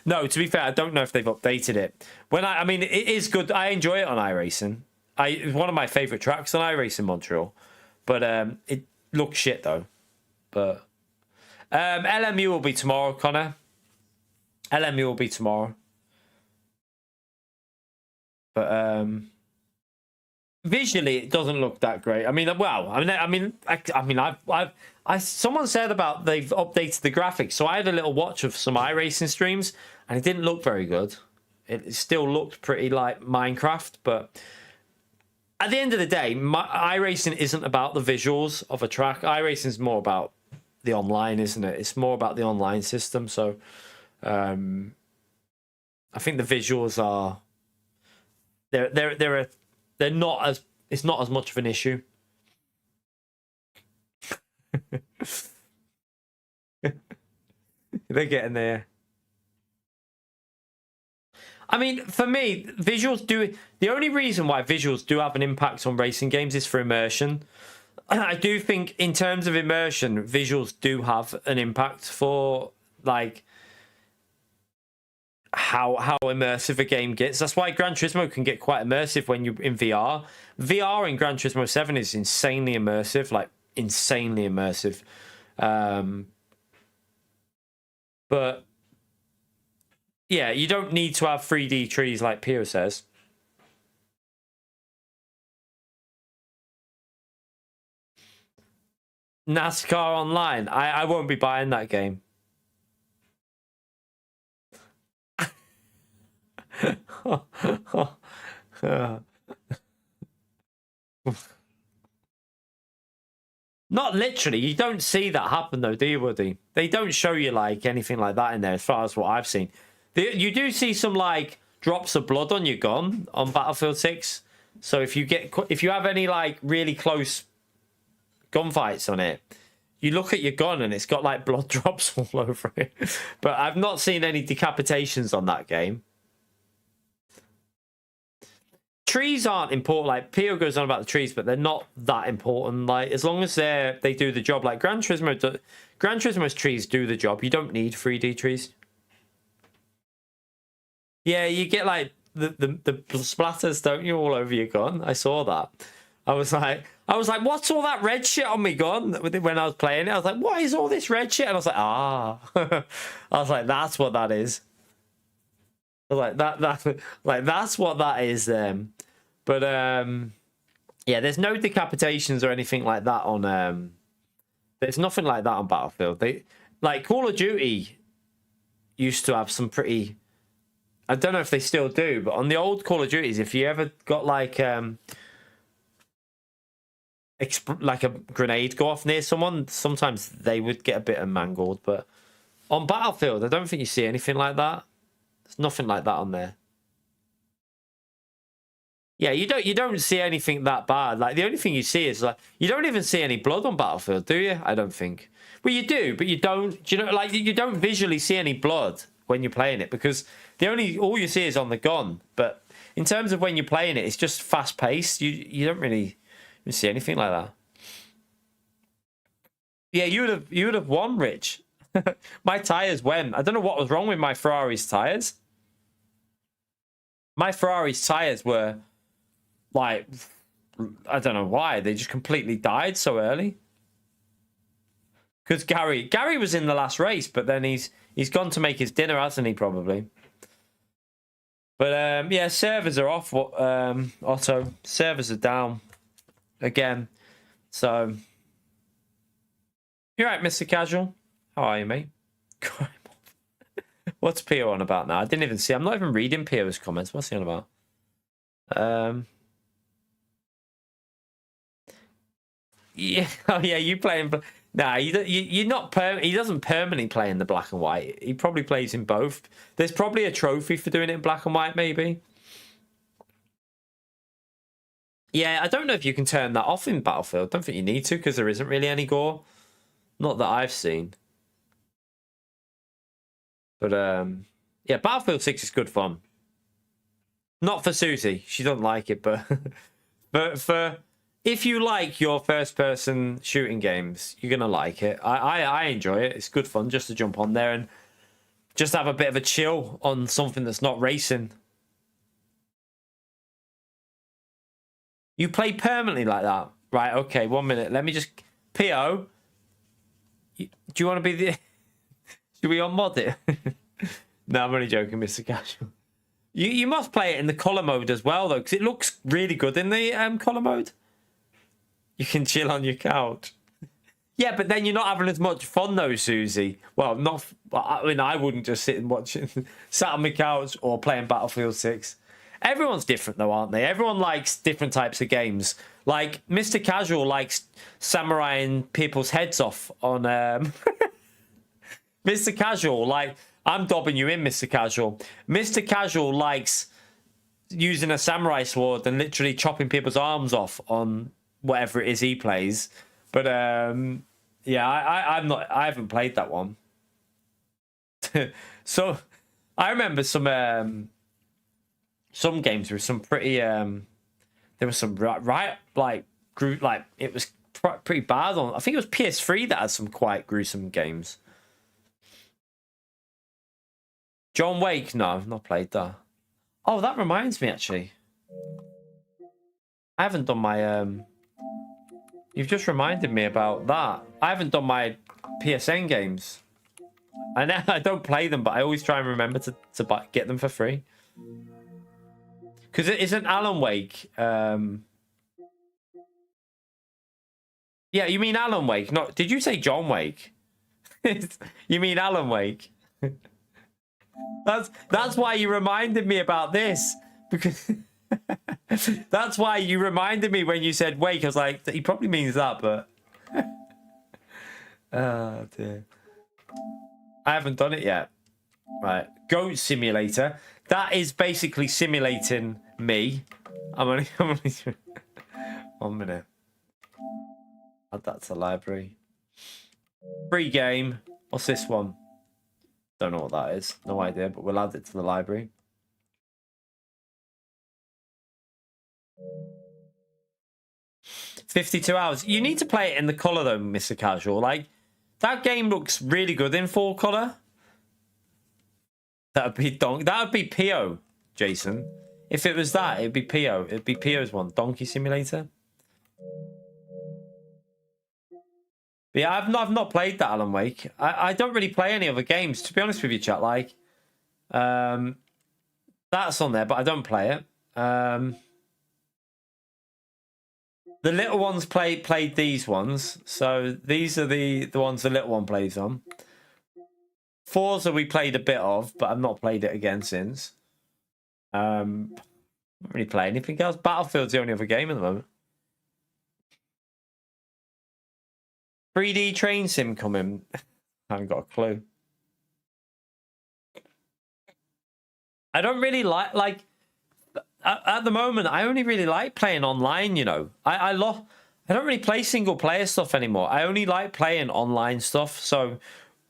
No, to be fair, I don't know if they've updated it. I mean, it is good. I enjoy it on iRacing. It's one of my favorite tracks on iRacing Montreal, but looks shit though. But LMU will be tomorrow, Connor. LMU will be tomorrow. But visually, it doesn't look that great. I mean, well, someone said about they've updated the graphics, so I had a little watch of some iRacing streams, and it didn't look very good. It still looked pretty like Minecraft, but at the end of the day, iRacing isn't about the visuals of a track. iRacing is more about the online, isn't it? It's more about the online system. So, I think the visuals are they're not as, it's not as much of an issue. They're getting there. I mean, for me, visuals do... The only reason why visuals do have an impact on racing games is for immersion. I do think, in terms of immersion, visuals do have an impact for, like, how immersive a game gets. That's why Gran Turismo can get quite immersive when you're in VR. VR in Gran Turismo 7 is insanely immersive, like, insanely immersive. But... yeah, you don't need to have 3D trees like Pio says. NASCAR Online. I won't be buying that game. Not literally. You don't see that happen though, do you, Woody? They don't show you like anything like that in there as far as what I've seen. You do see some like drops of blood on your gun on Battlefield 6. So if you have any like really close gunfights on it, you look at your gun and it's got like blood drops all over it. But I've not seen any decapitations on that game. Trees aren't important. Like Pio goes on about the trees, but they're not that important. Like as long as they do the job, like Gran Turismo's trees do the job. You don't need 3D trees. Yeah, you get like the splatters, don't you, all over your gun? I saw that. I was like, what's all that red shit on my gun? When I was playing it, I was like, what is all this red shit? And I was like, ah. I was like, that's what that is. I was like that's what that is. But yeah, there's no decapitations or anything like that on. There's nothing like that on Battlefield. They like Call of Duty used to have some pretty. I don't know if they still do, but on the old Call of Duties, if you ever got like a grenade go off near someone, sometimes they would get a bit mangled. But on Battlefield, I don't think you see anything like that. There's nothing like that on there. Yeah, you don't see anything that bad. Like the only thing you see is like you don't even see any blood on Battlefield, do you? I don't think. Well, you do, but you don't. Do you know, like you don't visually see any blood when you're playing it because all you see is on the gun. But in terms of when you're playing it, it's just fast paced. You don't really see anything like that. Yeah, you would have won, Rich. My tires went. I don't know what was wrong with my Ferrari's tires. My Ferrari's tires were like, I don't know why. They just completely died so early. Because Gary was in the last race, but then he's gone to make his dinner, hasn't he? Probably. But yeah, servers are off. Otto, servers are down again. So you're right, Mr. Casual. How are you, mate? What's Pio on about now? I didn't even see. I'm not even reading Pio's comments. What's he on about? Yeah. Oh yeah, you playing? Nah, you're not. He doesn't permanently play in the black and white. He probably plays in both. There's probably a trophy for doing it in black and white, maybe. Yeah, I don't know if you can turn that off in Battlefield. Don't think you need to because there isn't really any gore. Not that I've seen. But yeah, Battlefield 6 is good fun. Not for Susie. She doesn't like it, but for if you like your first-person shooting games, you're gonna like it. I enjoy it. It's good fun just to jump on there and just have a bit of a chill on something that's not racing. You play permanently like that, right? Okay, 1 minute. Let me just PO. Do you want to be the... Should we unmod it? No, I'm only joking, Mr. Casual. You must play it in the color mode as well, though, because it looks really good in the color mode. You can chill on your couch. Yeah, but then you're not having as much fun, though, Susie. Well, not... I mean, I wouldn't just sit and watch it. Sat on my couch or playing Battlefield 6. Everyone's different, though, aren't they? Everyone likes different types of games. Like, Mr. Casual likes samuraiing people's heads off on... Mr. Casual, like... I'm dobbing you in, Mr. Casual. Mr. Casual likes using a samurai sword and literally chopping people's arms off on whatever it is he plays. But yeah, I haven't played that one. So I remember some games with some pretty there was some right like it was pretty bad on. I think it was PS3 that had some quite gruesome games. John Wake, no, I've not played that. Oh, that reminds me, actually. I haven't done my... You've just reminded me about that. I haven't done my PSN games. I know I don't play them, but I always try and remember to get them for free. Because it isn't Alan Wake. Yeah, you mean Alan Wake? Not? Did you say John Wake? You mean Alan Wake? That's why you reminded me about this, because that's why you reminded me when you said Wake. I was like, he probably means that, but oh dear, I haven't done it yet. Right, Goat Simulator. That is basically simulating me. I'm only 1 minute. Add that to the library. Free game. What's this one? Don't know what that is. No idea, but we'll add it to the library. $52 hours. You need to play it in the colour, though, Mr. Casual. Like, that game looks really good in full colour. That would be PO, Jason. If it was that, it'd be PO. It'd be PO's one. Donkey Simulator. But yeah, I've not played that Alan Wake. I don't really play any other games, to be honest with you, chat. Like, that's on there, but I don't play it. The little ones played these ones, so these are the ones the little one plays on. Forza we played a bit of, but I've not played it again since. I don't really play anything else. Battlefield's the only other game at the moment. 3D train sim coming. I haven't got a clue. I don't really like at the moment. I only really like playing online. You know, I don't really play single player stuff anymore. I only like playing online stuff. So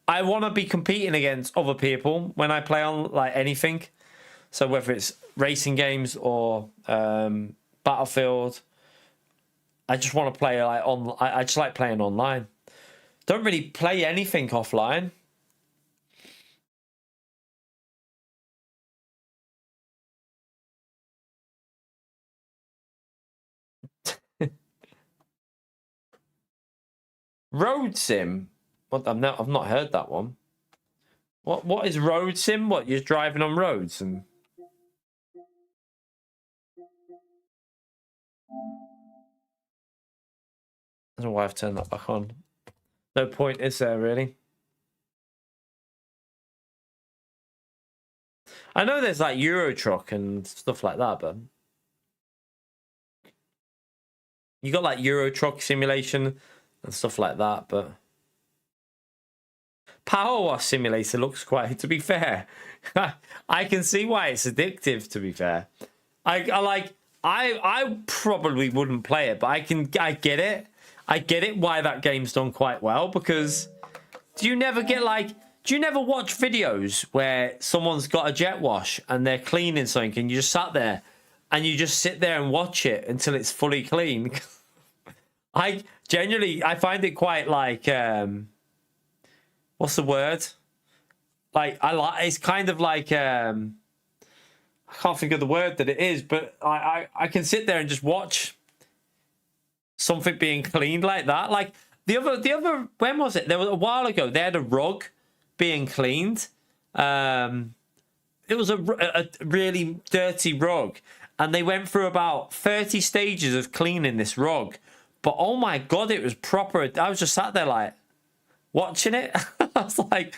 I want to be competing against other people when I play on like anything. So whether it's racing games or Battlefield, I just want to play like on. I just like playing online. Don't really play anything offline. Road sim? What? I've not heard that one. What is road sim? What, you're driving on roads and... I don't know why I've turned that back on. No point, is there, really? I know there's like Euro Truck and stuff like that, but you got like Euro Truck Simulation and stuff like that, but Power Wash Simulator looks quite, to be fair, I can see why it's addictive, to be fair. I probably wouldn't play it, but I get it. I get it why that game's done quite well, because do you never watch videos where someone's got a jet wash and they're cleaning something and you just sat there and you just sit there and watch it until it's fully clean? I find it quite like, what's the word? Like, it's kind of like, I can't think of the word that it is, but I can sit there and just watch something being cleaned like that. Like, The other, when was it? There was a while ago. They had a rug being cleaned. It was a really dirty rug, and they went through about 30 stages of cleaning this rug. But oh my god, it was proper. I was just sat there like watching it. I was like,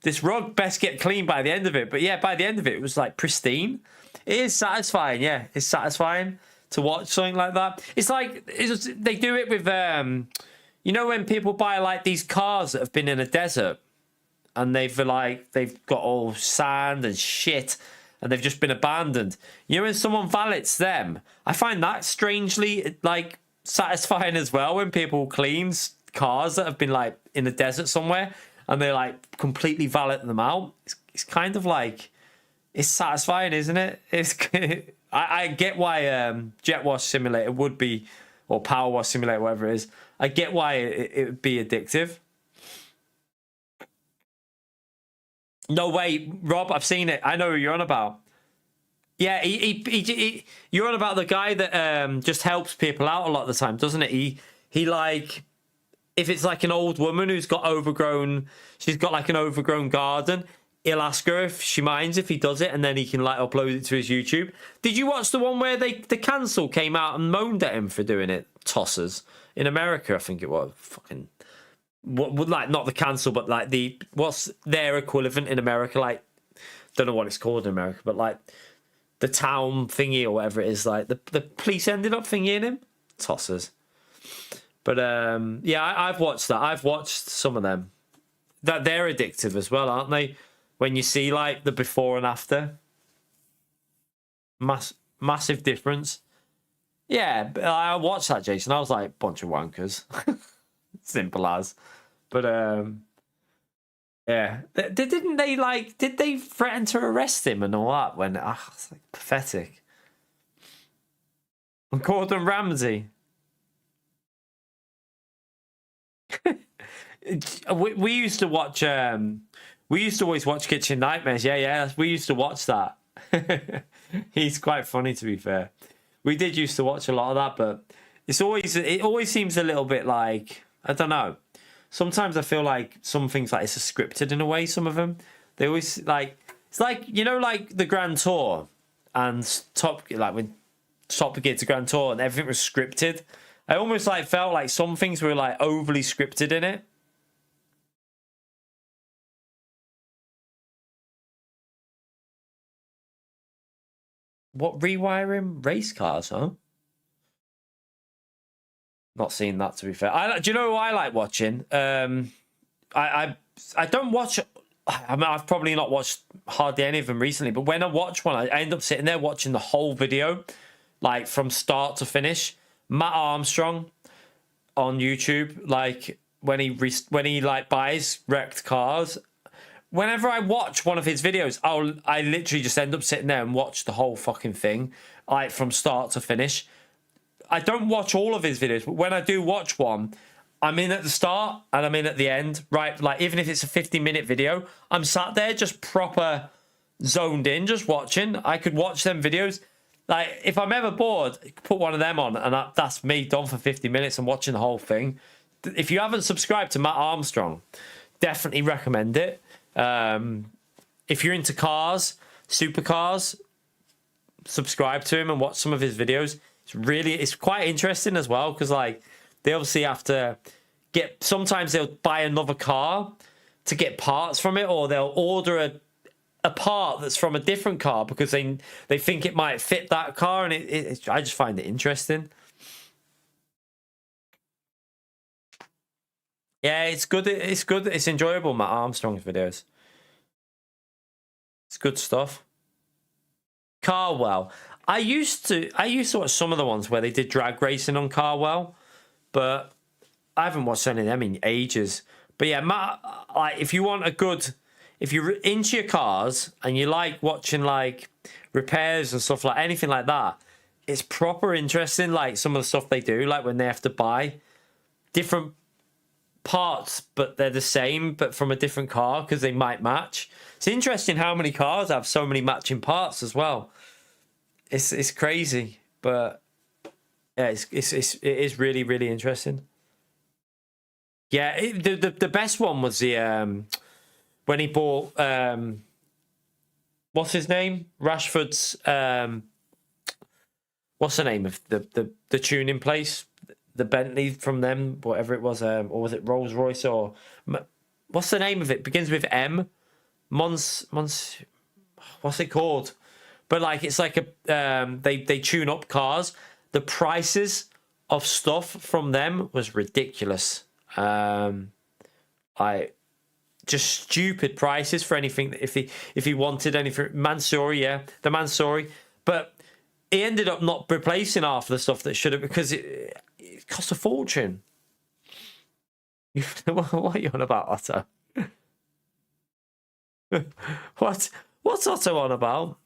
this rug best get clean by the end of it. But yeah, by the end of it, it was like pristine. It is satisfying. Yeah, it's satisfying to watch something like that. It's like they do it with you know, when people buy like these cars that have been in a desert and they've got all sand and shit and they've just been abandoned. You know, when someone valets them, I find that strangely like satisfying as well, when people clean cars that have been like in the desert somewhere and they like completely valet them out. It's kind of like, it's satisfying, isn't it? It's I get why Jet Wash Simulator would be, or Power Wash Simulator, whatever it is. I get why it would be addictive. No way, Rob, I've seen it. I know who you're on about. Yeah, you're on about the guy that just helps people out a lot of the time, doesn't it? He like, if it's like an old woman who's got overgrown, she's got like an overgrown garden, he'll ask her if she minds if he does it, and then he can like upload it to his YouTube. Did you watch the one where the cancel came out and moaned at him for doing it? Tossers in America, I think it was. Fucking what, like not the cancel, but like what's their equivalent in America? Like, don't know what it's called in America, but like the town thingy or whatever it is. Like the police ended up thingying him. Tossers. But yeah, I've watched that. I've watched some of them. That they're addictive as well, aren't they? When you see like the before and after, massive difference. Yeah, I watched that, Jason. I was like, bunch of wankers. Simple as. But yeah, did they threaten to arrest him and all that? When it's like pathetic. And Gordon Ramsay. we used to watch. We used to always watch Kitchen Nightmares. Yeah, we used to watch that. He's quite funny, to be fair. We did used to watch a lot of that, but it always seems a little bit like, I don't know. Sometimes I feel like some things like it's scripted in a way. Some of them, they always like, it's like, you know, like the Grand Tour and when Top Gear to Grand Tour and everything was scripted. I almost like felt like some things were like overly scripted in it. What, rewiring race cars, huh? Not seen that, to be fair. Do you know who I like watching? I don't watch. I mean, I've probably not watched hardly any of them recently, but when I watch one, I end up sitting there watching the whole video, like from start to finish. Matt Armstrong on YouTube, like when he like buys wrecked cars. Whenever I watch one of his videos, I literally just end up sitting there and watch the whole fucking thing, like from start to finish. I don't watch all of his videos, but when I do watch one, I'm in at the start and I'm in at the end, right? Like, even if it's a 50-minute video, I'm sat there just proper zoned in, just watching. I could watch them videos. Like, if I'm ever bored, put one of them on, and that's me done for 50 minutes and watching the whole thing. If you haven't subscribed to Matt Armstrong, definitely recommend it. If you're into cars, supercars, subscribe to him and watch some of his videos. It's quite interesting as well, because like they obviously have to sometimes they'll buy another car to get parts from it, or they'll order a part that's from a different car because they think it might fit that car, and I just find it interesting. Yeah, it's good. It's good. It's enjoyable, Matt Armstrong's videos. It's good stuff. Carwell. I used to watch some of the ones where they did drag racing on Carwell, but I haven't watched any of them in ages. But yeah, Matt, like, if you're into your cars and you like watching like repairs and stuff, like anything like that, it's proper interesting. Like some of the stuff they do, like when they have to buy different parts, but they're the same, but from a different car because they might match. It's interesting how many cars have so many matching parts as well. It's crazy, but yeah, it is really, really interesting. Yeah, the best one was the when he bought what's his name? Rashford's what's the name of the tuning place? The Bentley from them, whatever it was, or was it Rolls Royce, or what's the name of it? Begins with M. Mons. What's it called? But like it's like a they tune up cars. The prices of stuff from them was ridiculous. Just stupid prices for anything. If he wanted anything, Mansouri, yeah, the Mansouri, but he ended up not replacing half of the stuff that should have, because it cost a fortune. What are you on about, Otto? What's Otto on about?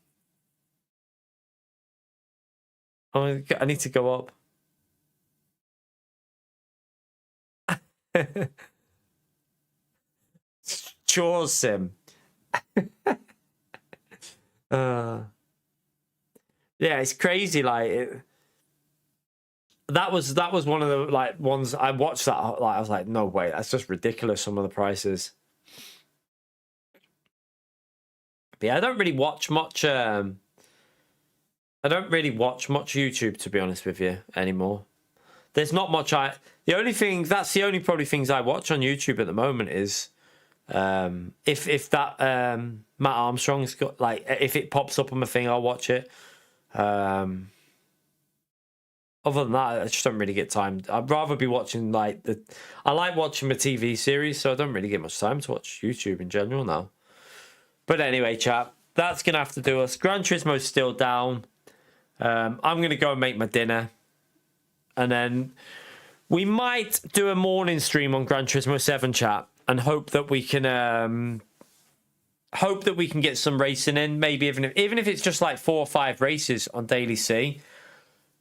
Oh, I need to go up. Chores sim. Yeah, it's crazy. Like that was one of the like ones I watched that. Like I was like, no way, that's just ridiculous. Some of the prices. But yeah, I don't really watch much. I don't really watch much YouTube, to be honest with you, anymore. There's not much. The only thing that's the only probably things I watch on YouTube at the moment is if that Matt Armstrong's got, like, if it pops up on my thing, I'll watch it. Other than that, I just don't really get time. I'd rather be watching I like watching my TV series, so I don't really get much time to watch YouTube in general now. But anyway, chat, that's gonna have to do us. Gran Turismo's still down. I'm gonna go and make my dinner, and then we might do a morning stream on Gran Turismo 7, chat, and hope that we can get some racing in. Maybe even if it's just like 4 or 5 races on Daily C,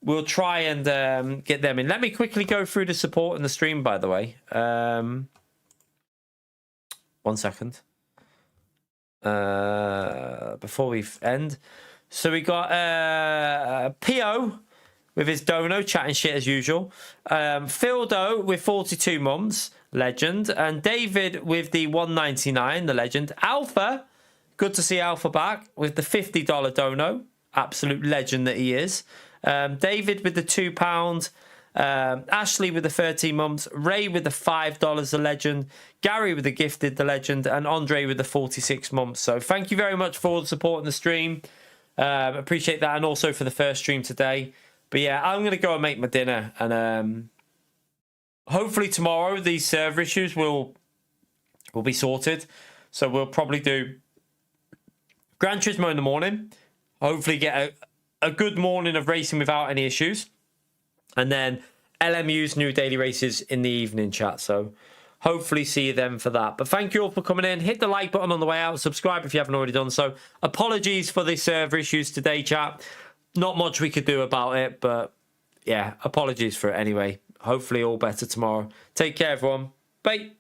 we'll try and get them in. Let me quickly go through the support in the stream, by the way. 1 second. Before we end. So we got P.O. with his dono, chatting shit as usual. Phildo with 42 months, legend. And David with the 199, the legend. Alpha, good to see Alpha back with the $50 dono. Absolute legend that he is. David with the £2. Ashley with the 13 months. Ray with the $5, the legend. Gary with the gifted, the legend. And Andre with the 46 months. So thank you very much for all the support in the stream. Appreciate that, and also for the first stream today. But yeah, I'm going to go and make my dinner, and hopefully tomorrow these server issues will be sorted. So we'll probably do Gran Turismo in the morning, hopefully get a good morning of racing without any issues, and then LMU's new daily races in the evening, chat. So hopefully see you then for that. But thank you all for coming in. Hit the like button on the way out. Subscribe if you haven't already done so. Apologies for the server issues today, chat. Not much we could do about it, but yeah, apologies for it anyway. Hopefully all better tomorrow. Take care, everyone. Bye.